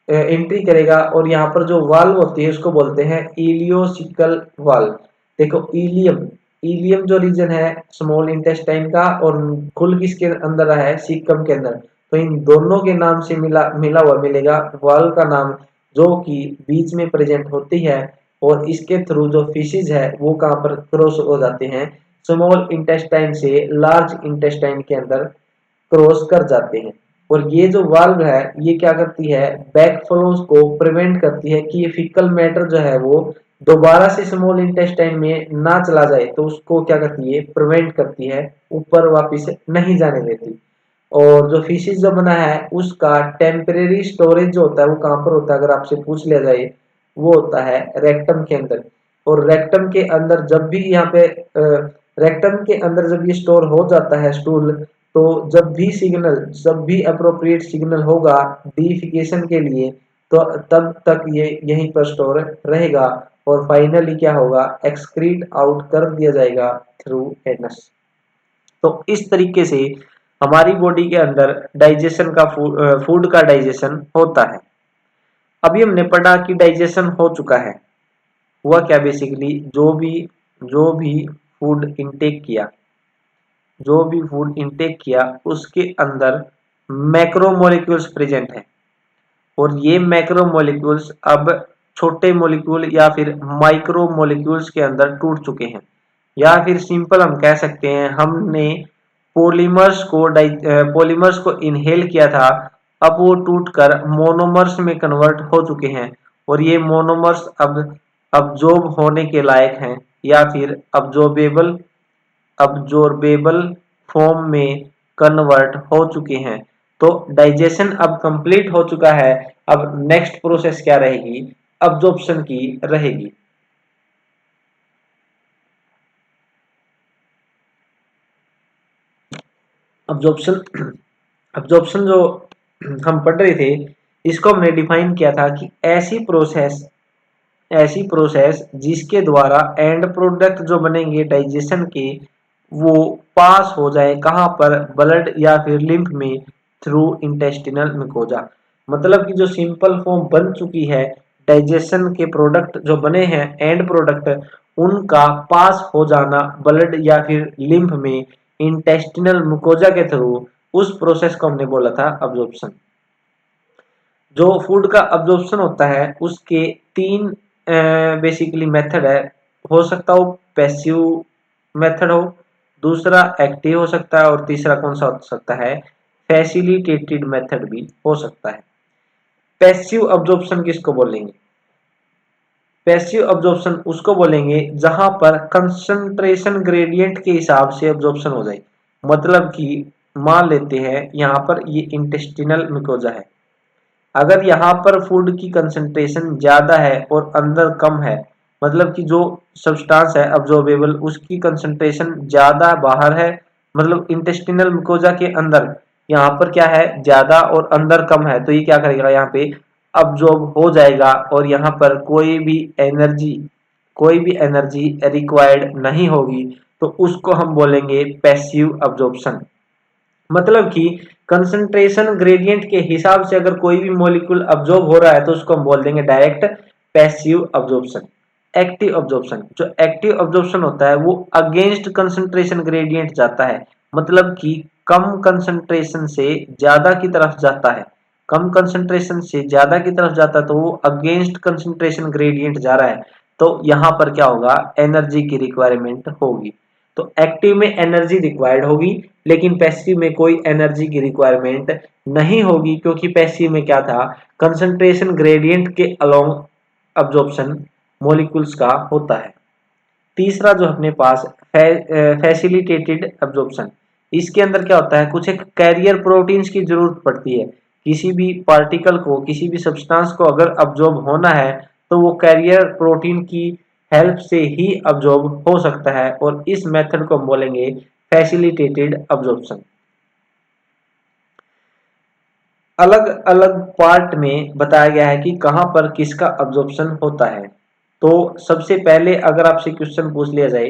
और यहाँ पर जो वाल्व होती है उसको बोलते हैं इलियोसिकल वाल्व। देखो इलियम, इलियम जो रीजन है स्मॉल इंटेस्टाइन का और खुल किसके अंदर रहा है, सीकम के अंदर। तो इन दोनों के नाम से मिला मिला हुआ मिलेगा वाल्व का नाम, जो कि बीच में प्रेजेंट होती है और इसके थ्रू जो फिशेज है वो कहाँ पर क्रॉस हो जाते हैं, स्मॉल इंटेस्टाइन से लार्ज इंटेस्टाइन के अंदर क्रॉस कर जाते हैं। और ये जो वाल्व है ये क्या करती है, बैकफ्लोज को प्रिवेंट करती है कि ये फीकल मैटर जो है वो दोबारा से स्मॉल इंटेस्टाइन में ना चला जाए। तो उसको क्या करती है, प्रिवेंट करती है, ऊपर वापस नहीं जाने देती। और जो फिशेज जो बना है उसका टेम्परेरी स्टोरेज जो होता है वो कहाँ पर होता है, अगर आपसे पूछ लिया जाए वो होता है रेक्टम के अंदर। और रेक्टम के अंदर जब भी यहाँ पे रेक्टम के अंदर जब ये स्टोर हो जाता है स्टूल, तो जब भी अप्रोप्रिएट सिग्नल होगा डीफिकेशन के लिए तो तब तक ये यहीं पर स्टोर रहेगा और फाइनली क्या होगा, एक्सक्रीट आउट कर दिया जाएगा थ्रू एनस। तो इस तरीके से हमारी बॉडी के अंदर डाइजेशन का फूड का डाइजेशन होता है। अभी हमने पढ़ा कि डाइजेशन हो चुका है, हुआ क्या बेसिकली, जो भी फूड इनटेक किया जो भी फूड इनटेक किया उसके अंदर मैक्रोमोलिक्यूल्स प्रेजेंट है, और ये मैक्रोमोलिक्यूल्स अब छोटे मोलिक्यूल या फिर माइक्रोमोलिक्यूल्स के अंदर टूट चुके हैं, या फिर सिंपल हम कह सकते हैं हमने पॉलीमर्स को इनहेल किया था, अब वो टूटकर मोनोमर्स में कन्वर्ट हो चुके हैं, और ये मोनोमर्स अब अब्जॉर्ब होने के लायक हैं या फिर अब्जॉर्बेबल फॉर्म में कन्वर्ट हो चुके हैं। तो डाइजेशन अब कंप्लीट हो चुका है। अब नेक्स्ट प्रोसेस क्या रहेगी? अब्जॉर्प्शन की रहेगी। अब्जॉर्प्शन अब्जॉर्प्शन जो हम पढ़ रहे थे, इसको हमने डिफाइन किया था कि ऐसी प्रोसेस जिसके द्वारा एंड प्रोडक्ट जो बनेंगे डाइजेशन के, वो पास हो जाए कहाँ पर? ब्लड या फिर लिम्फ में, थ्रू इंटेस्टिनल मिकोजा। मतलब कि जो सिंपल फॉर्म बन चुकी है, डाइजेशन के प्रोडक्ट जो बने हैं एंड प्रोडक्ट, उनका पास हो जाना ब्लड या फिर लिम्फ में इंटेस्टिनल मिकोजा के थ्रू, उस प्रोसेस को हमने बोला था अब्जॉर्प्शन। जो फूड का अब्जॉर्प्शन होता है उसके तीन बेसिकली मेथड है। हो सकता हो पैसिव मेथड हो, दूसरा एक्टिव हो सकता है, और तीसरा कौन सा हो सकता है? फैसिलिटेटेड मेथड भी हो सकता है। पैसिव अब्जॉर्प्शन किसको बोलेंगे? पैसिव अब्जॉर्प्शन उसको बोलेंगे जहां पर कंसंट्रेशन ग्रेडियंट के हिसाब से अब्जॉर्प्शन हो जाए। मतलब कि मान लेते हैं यहाँ पर ये इंटेस्टिनल मिकोजा है, अगर यहाँ पर फूड की कंसंट्रेशन ज्यादा है और अंदर कम है, मतलब कि जो सब्सटेंस है अब्जॉर्बेबल उसकी कंसंट्रेशन ज्यादा बाहर है, मतलब इंटेस्टिनल मिकोजा के अंदर यहाँ पर क्या है? ज्यादा, और अंदर कम है, तो ये क्या करेगा? यहाँ पे अब्जॉर्ब हो जाएगा, और यहाँ पर कोई भी एनर्जी रिक्वायर्ड नहीं होगी, तो उसको हम बोलेंगे पैसिव अब्जॉर्प्शन। मतलब कि कंसंट्रेशन ग्रेडियंट के हिसाब से अगर कोई भी मॉलिक्यूल अब्जॉर्ब हो रहा है तो उसको हम बोल देंगे direct passive absorption. Active absorption, जो एक्टिव अब्जॉर्प्शन होता है वो अगेंस्ट कंसंट्रेशन ग्रेडियंट जाता है, मतलब कि कम कंसंट्रेशन से ज्यादा की तरफ जाता है, कम कंसंट्रेशन से ज्यादा की तरफ जाता है, तो वो अगेंस्ट कंसंट्रेशन ग्रेडियंट जा रहा है, तो यहाँ पर क्या होगा? एनर्जी की रिक्वायरमेंट होगी। तो एक्टिव में एनर्जी रिक्वायर्ड होगी, लेकिन पैसिव में कोई एनर्जी की रिक्वायरमेंट नहीं होगी, क्योंकि पैसिव में क्या था? कंसंट्रेशन ग्रेडियंट के अलोंग अब्जॉर्प्शन मॉलिक्यूल्स का होता है। तीसरा जो अपने पास फैसिलिटेटेड अब्जॉर्प्शन, इसके अंदर क्या होता है? कुछ एक कैरियर प्रोटीन्स की जरूरत पड़ती है। किसी भी पार्टिकल को, किसी भी सब्सटेंस को अगर अब्जॉर्ब होना है तो वो कैरियर प्रोटीन की हेल्प से ही अब्जॉर्ब हो सकता है, और इस मेथड को हम बोलेंगे फैसिलिटेटेड अब्जॉर्प्शन। अलग अलग पार्ट में बताया गया है कि कहां पर किसका अब्जॉर्प्शन होता है। तो सबसे पहले अगर आपसे क्वेश्चन पूछ लिया जाए,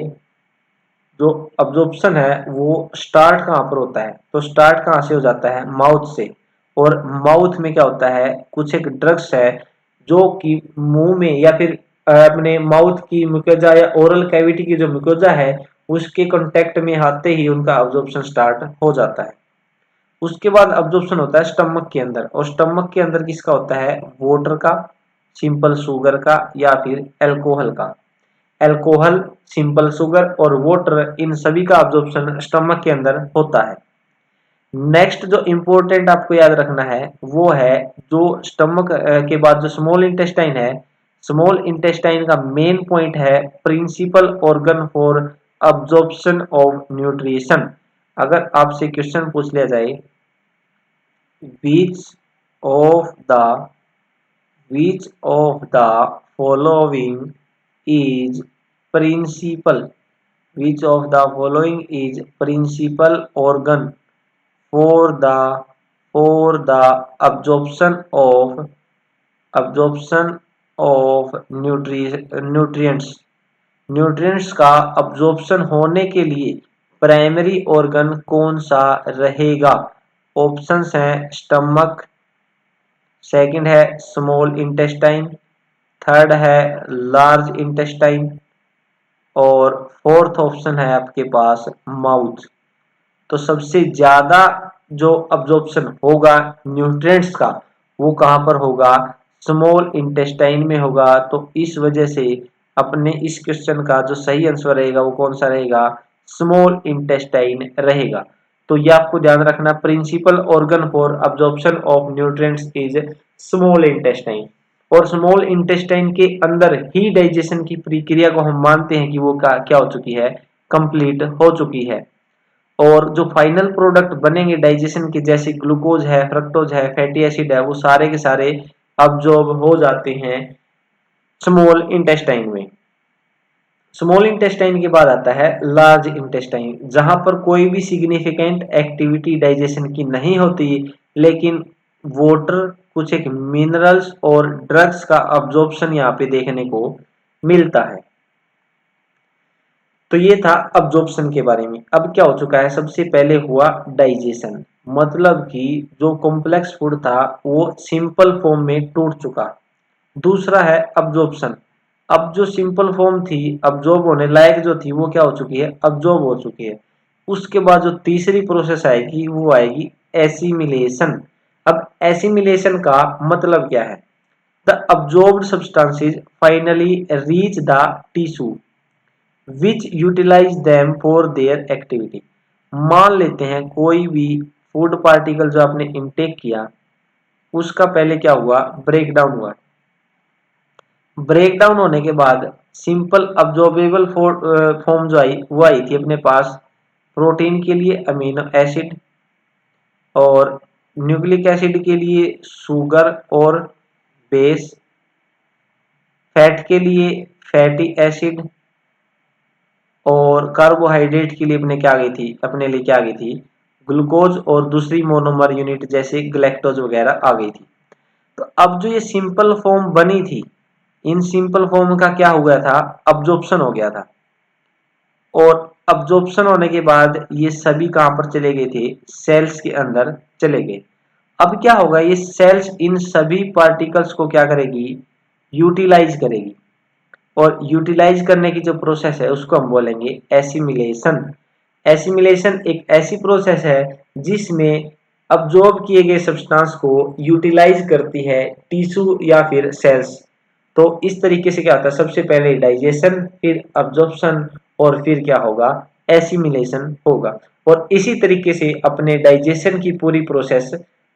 जो अब्जॉर्प्शन है वो स्टार्ट कहाँ पर होता है, तो स्टार्ट कहाँ से हो जाता है? माउथ से। और माउथ में क्या होता है? कुछ एक ड्रग्स है जो कि मुंह में या फिर अपने माउथ की म्यूकोजा या ओरल कैविटी की जो म्यूकोजा है उसके कांटेक्ट में आते ही उनका अब्जॉर्प्शन स्टार्ट हो जाता है। उसके बाद अब्जॉर्प्शन होता है स्टमक के अंदर, और स्टमक के अंदर किसका होता है? वाटर का, सिंपल शुगर का, या फिर एल्कोहल का। एल्कोहल, सिंपल शुगर और वाटर, इन सभी का अब्जॉर्प्शन स्टमक के अंदर होता है। नेक्स्ट जो इंपॉर्टेंट आपको याद रखना है वो है जो स्टमक के बाद जो स्मॉल इंटेस्टाइन है, स्मॉल इंटेस्टाइन का मेन पॉइंट है principal organ for absorption of nutrition. अगर आपसे क्वेश्चन पूछ लिया जाए, which of the which of the following is principal which of the following is principal organ for the absorption of nutrients। Nutrients का absorption होने के लिए प्राइमरी ऑर्गन कौन सा रहेगा? ऑप्शंस हैं स्टमक, सेकंड है स्मॉल इंटेस्टाइन, थर्ड है लार्ज इंटेस्टाइन, और फोर्थ ऑप्शन है आपके पास माउथ। तो सबसे ज्यादा जो अब्जॉर्प्शन होगा न्यूट्रिएंट्स का वो कहाँ पर होगा, स्मॉल इंटेस्टाइन में होगा। तो इस वजह से अपने इस क्वेश्चन का जो सही आंसर रहेगा वो कौन सा रहेगा, स्मॉल इंटेस्टाइन रहेगा। तो ये आपको ध्यान रखना, principal organ for absorption of nutrients is small intestine. और स्मॉल इंटेस्टाइन के अंदर ही डाइजेशन की प्रक्रिया को हम मानते हैं कि वो क्या हो चुकी है, कंप्लीट हो चुकी है। और जो फाइनल प्रोडक्ट बनेंगे डाइजेशन के, जैसे ग्लूकोज है, फ्रक्टोज है, फैटी एसिड है, वो सारे के सारे अब्जॉर्ब हो जाते हैं स्मॉल इंटेस्टाइन में। स्मॉल इंटेस्टाइन के बाद आता है लार्ज इंटेस्टाइन, जहां पर कोई भी सिग्निफिकेंट एक्टिविटी डाइजेशन की नहीं होती, लेकिन वाटर, कुछ एक मिनरल्स और ड्रग्स का अब्जॉर्प्शन यहाँ पे देखने को मिलता है। तो ये था अब्जॉर्प्शन के बारे में। अब क्या हो चुका है, सबसे पहले हुआ डाइजेशन, मतलब कि जो कॉम्प्लेक्स फूड था वो सिंपल फॉर्म में टूट चुका। दूसरा है अब्जॉर्प्शन, अब जो सिंपल फॉर्म थी अब्जॉर्ब होने लायक जो थी वो क्या हो चुकी है, अब्जॉर्ब हो चुकी है। उसके बाद जो तीसरी प्रोसेस आएगी वो आएगी एसिमिलेशन। अब एसिमिलेशन का मतलब क्या है, the absorbed substances finally reach the tissue which utilize them for their activity. मान लेते हैं कोई भी फूड पार्टिकल जो आपने इनटेक किया उसका पहले क्या हुआ, ब्रेक डाउन हुआ। ब्रेक डाउन होने के बाद सिंपल अब्जॉर्बेबल फॉर्म जो आई वो आई थी अपने पास, प्रोटीन के लिए अमीनो एसिड, और न्यूक्लिक एसिड के लिए शुगर और बेस, फैट के लिए फैटी एसिड, और कार्बोहाइड्रेट के लिए अपने लिए क्या आ गई थी, ग्लूकोज, और दूसरी मोनोमर यूनिट जैसे ग्लैक्टोज वगैरह आ गई थी। तो अब जो ये सिंपल फॉर्म बनी थी, इन सिंपल फॉर्म का क्या हो गया था, अब्जॉर्प्शन हो गया था। और अब्जॉर्प्शन होने के बाद ये सभी कहां पर चले गए थे, सेल्स के अंदर चले गए। अब क्या होगा, ये सेल्स इन सभी पार्टिकल्स को क्या करेगी, यूटिलाइज करेगी। और यूटिलाइज करने की जो प्रोसेस है उसको हम बोलेंगे एसिमिलेशन। एसिमिलेशन एक ऐसी प्रोसेस है जिसमें अब्जॉर्ब किए गए सब्सटेंस को यूटिलाइज करती है टिश्यू या फिर सेल्स। तो इस तरीके से क्या होता है, सबसे पहले डाइजेशन, फिर अब्जॉर्प्शन, और फिर क्या होगा, एसिमिलेशन होगा। और इसी तरीके से अपने डाइजेशन की पूरी प्रोसेस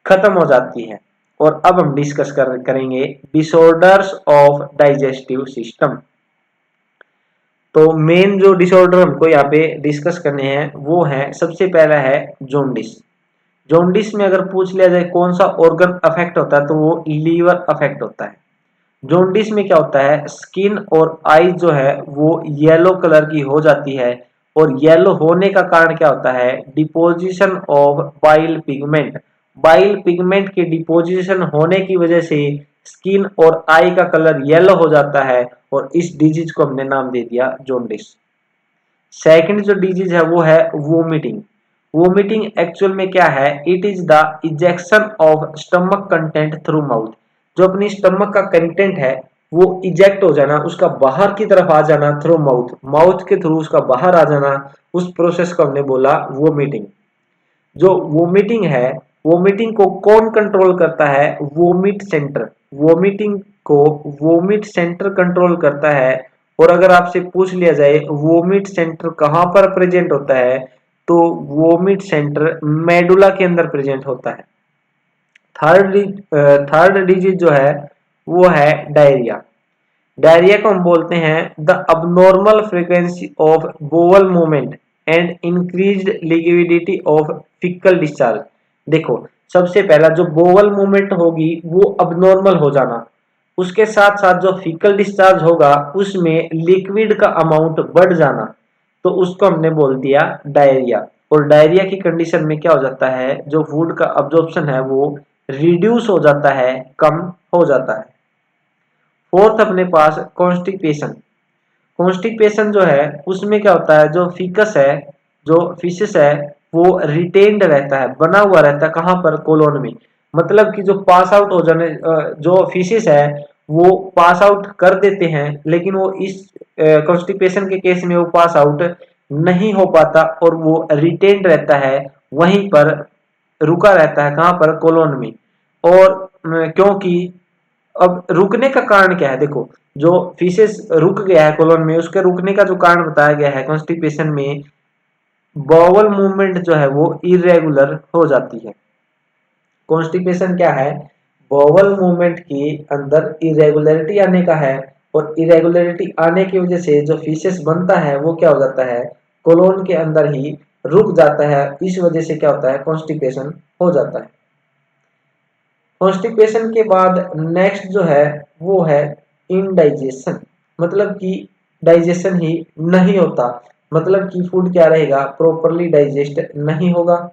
खत्म हो जाती है। और अब हम डिस्कस करेंगे डिसऑर्डर्स ऑफ डाइजेस्टिव सिस्टम। तो मेन जो डिसऑर्डर हमको यहाँ पे डिस्कस करने हैं वो है, सबसे पहला है जॉन्डिस। जॉन्डिस में अगर पूछ लिया जाए कौन सा ऑर्गन अफेक्ट होता है तो वो लीवर अफेक्ट होता है। जॉन्डिस में क्या होता है, स्किन और आईज जो है वो येलो कलर की हो जाती है। और येलो होने का कारण क्या होता है, deposition of bile pigment. Bile pigment के डिपोजिशन होने की वजह से स्किन और आई का कलर येलो हो जाता है, और इस डिजीज को हमने नाम दे दिया जॉन्डिस। सेकंड जो डिजीज है वो है वोमिटिंग। वोमिटिंग एक्चुअल में क्या है, it is the ejection of stomach content through mouth. जो अपनी स्टमक का कंटेंट है वो इजेक्ट हो जाना, उसका बाहर की तरफ आ जाना थ्रू माउथ, माउथ के थ्रू उसका बाहर आ जाना, उस प्रोसेस को हमने बोला वोमिटिंग। जो वोमिटिंग है, वोमिटिंग को कौन कंट्रोल करता है, वोमिट सेंटर। वोमिटिंग को वोमिट सेंटर कंट्रोल करता है। और अगर आपसे पूछ लिया जाए वोमिट सेंटर कहां पर प्रेजेंट होता है, तो वोमिट सेंटर मेडुला के अंदर प्रेजेंट होता है। थर्ड डिजीज जो है वो है डायरिया। डायरिया को हम बोलते हैं the abnormal frequency of bowel movement and increased liquidity of faecal discharge. देखो, सबसे पहला जो बोवल मूवमेंट होगी वो अबनॉर्मल हो जाना, उसके साथ साथ जो फीकल डिस्चार्ज होगा उसमें लिक्विड का अमाउंट बढ़ जाना, तो उसको हमने बोल दिया डायरिया। और डायरिया की कंडीशन में क्या हो जाता है, जो फूड का अब्जॉर्प्शन है वो रिड्यूस हो जाता है, कम हो जाता है। फोर्थ अपने पास कॉन्स्टिपेशन। कॉन्स्टिपेशन जो है उसमें क्या होता है, जो फिकस है, जो फिशेस है, वो रिटेन्ड रहता है, बना हुआ रहता है, कहाँ पर, कोलोन में। मतलब कि जो पास आउट हो जाने, जो फिशेस है वो पास आउट कर देते हैं, लेकिन वो इस कॉन्स्टिपेशन के केस में वो पास आउट नहीं हो पाता और वो रिटेन रहता है, वहीं पर रुका रहता है, कहाँ पर, कोलोन में। और क्योंकि अब रुकने का कारण क्या है, देखो जो फीसेस रुक गया है कोलोन में, उसके रुकने का जो कारण बताया गया है कॉन्स्टिपेशन में, बॉवल मूवमेंट जो है वो इरेगुलर हो जाती है। कॉन्स्टिपेशन क्या है, बॉवल मूवमेंट के अंदर इरेगुलरिटी आने का है, और इरेगुलरिटी आने की वजह से जो फीसेस बनता है वो क्या हो जाता है, कोलोन के अंदर ही रुक जाता है। इस वजह से क्या होता है, कॉन्स्टिपेशन हो जाता है। कॉन्स्टिपेशन के बाद नेक्स्ट जो है वो है इनडाइजेशन, मतलब कि डाइजेशन ही नहीं होता, मतलब कि फूड क्या रहेगा, प्रॉपरली डाइजेस्ट नहीं होगा।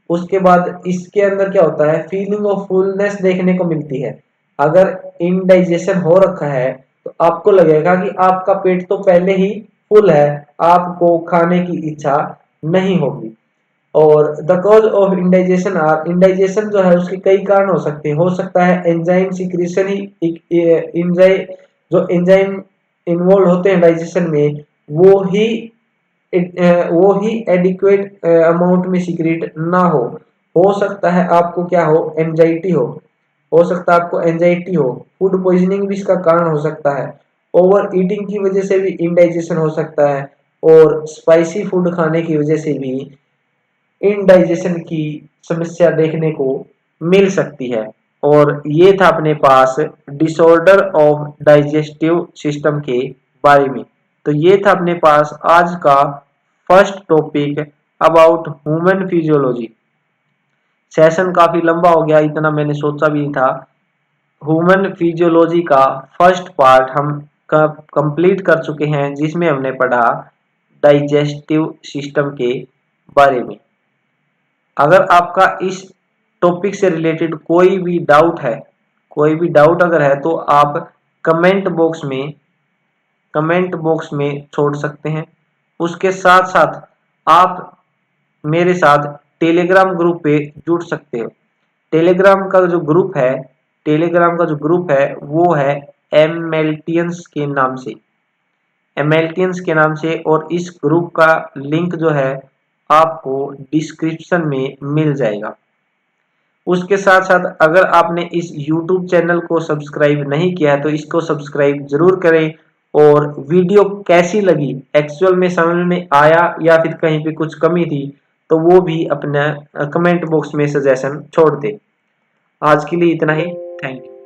उसके बाद इसके अंदर क्या होता है, फीलिंग ऑफ फुलनेस देखने को मिलती है। अगर इनडाइजेशन हो रखा है तो आपको लगेगा कि आपका पेट तो पहले ही फुल है, आपको खाने की इच्छा नहीं होगी। और the cause of indigestion are, indigestion जो है उसके कई कारण हो सकता है एंजाइम सिक्रीशन ही, एंजाइम जो एंजाइम इन्वॉल्व होते हैं डाइजेशन में, वो ही वो ही एडिक्वेट अमाउंट में सीक्रेट ना हो सकता है आपको क्या हो सकता है आपको एंजाइटी हो। फूड पॉइजनिंग भी इसका कारण हो सकता है। ओवर ईटिंग की वजह से भी इंडाइजेशन हो सकता है, और स्पाइसी फूड खाने की वजह से भी इनडाइजेशन की समस्या देखने को मिल सकती है। और ये था अपने पास डिसऑर्डर ऑफ डाइजेस्टिव सिस्टम के बारे में। तो ये था अपने पास आज का first topic about human physiology. Session काफी लंबा हो गया, इतना मैंने सोचा भी नहीं था। ह्यूमन फिजियोलॉजी का फर्स्ट पार्ट हम कंप्लीट कर चुके हैं, जिसमें हमने पढ़ा डाइजेस्टिव सिस्टम के बारे में। अगर आपका इस टॉपिक से रिलेटेड कोई भी डाउट अगर है तो आप कमेंट बॉक्स में छोड़ सकते हैं। उसके साथ साथ आप मेरे साथ टेलीग्राम ग्रुप पे जुड़ सकते हो। टेलीग्राम का जो ग्रुप है वो है एमएलटियंस के नाम से, और इस ग्रुप का लिंक जो है आपको डिस्क्रिप्शन में मिल जाएगा। उसके साथ साथ अगर आपने इस YouTube चैनल को सब्सक्राइब नहीं किया है तो इसको सब्सक्राइब जरूर करें। और वीडियो कैसी लगी, एक्चुअल में समझ में आया या फिर कहीं पे कुछ कमी थी, तो वो भी अपना कमेंट बॉक्स में सजेशन छोड़ दे। आज के लिए इतना ही। Thank you.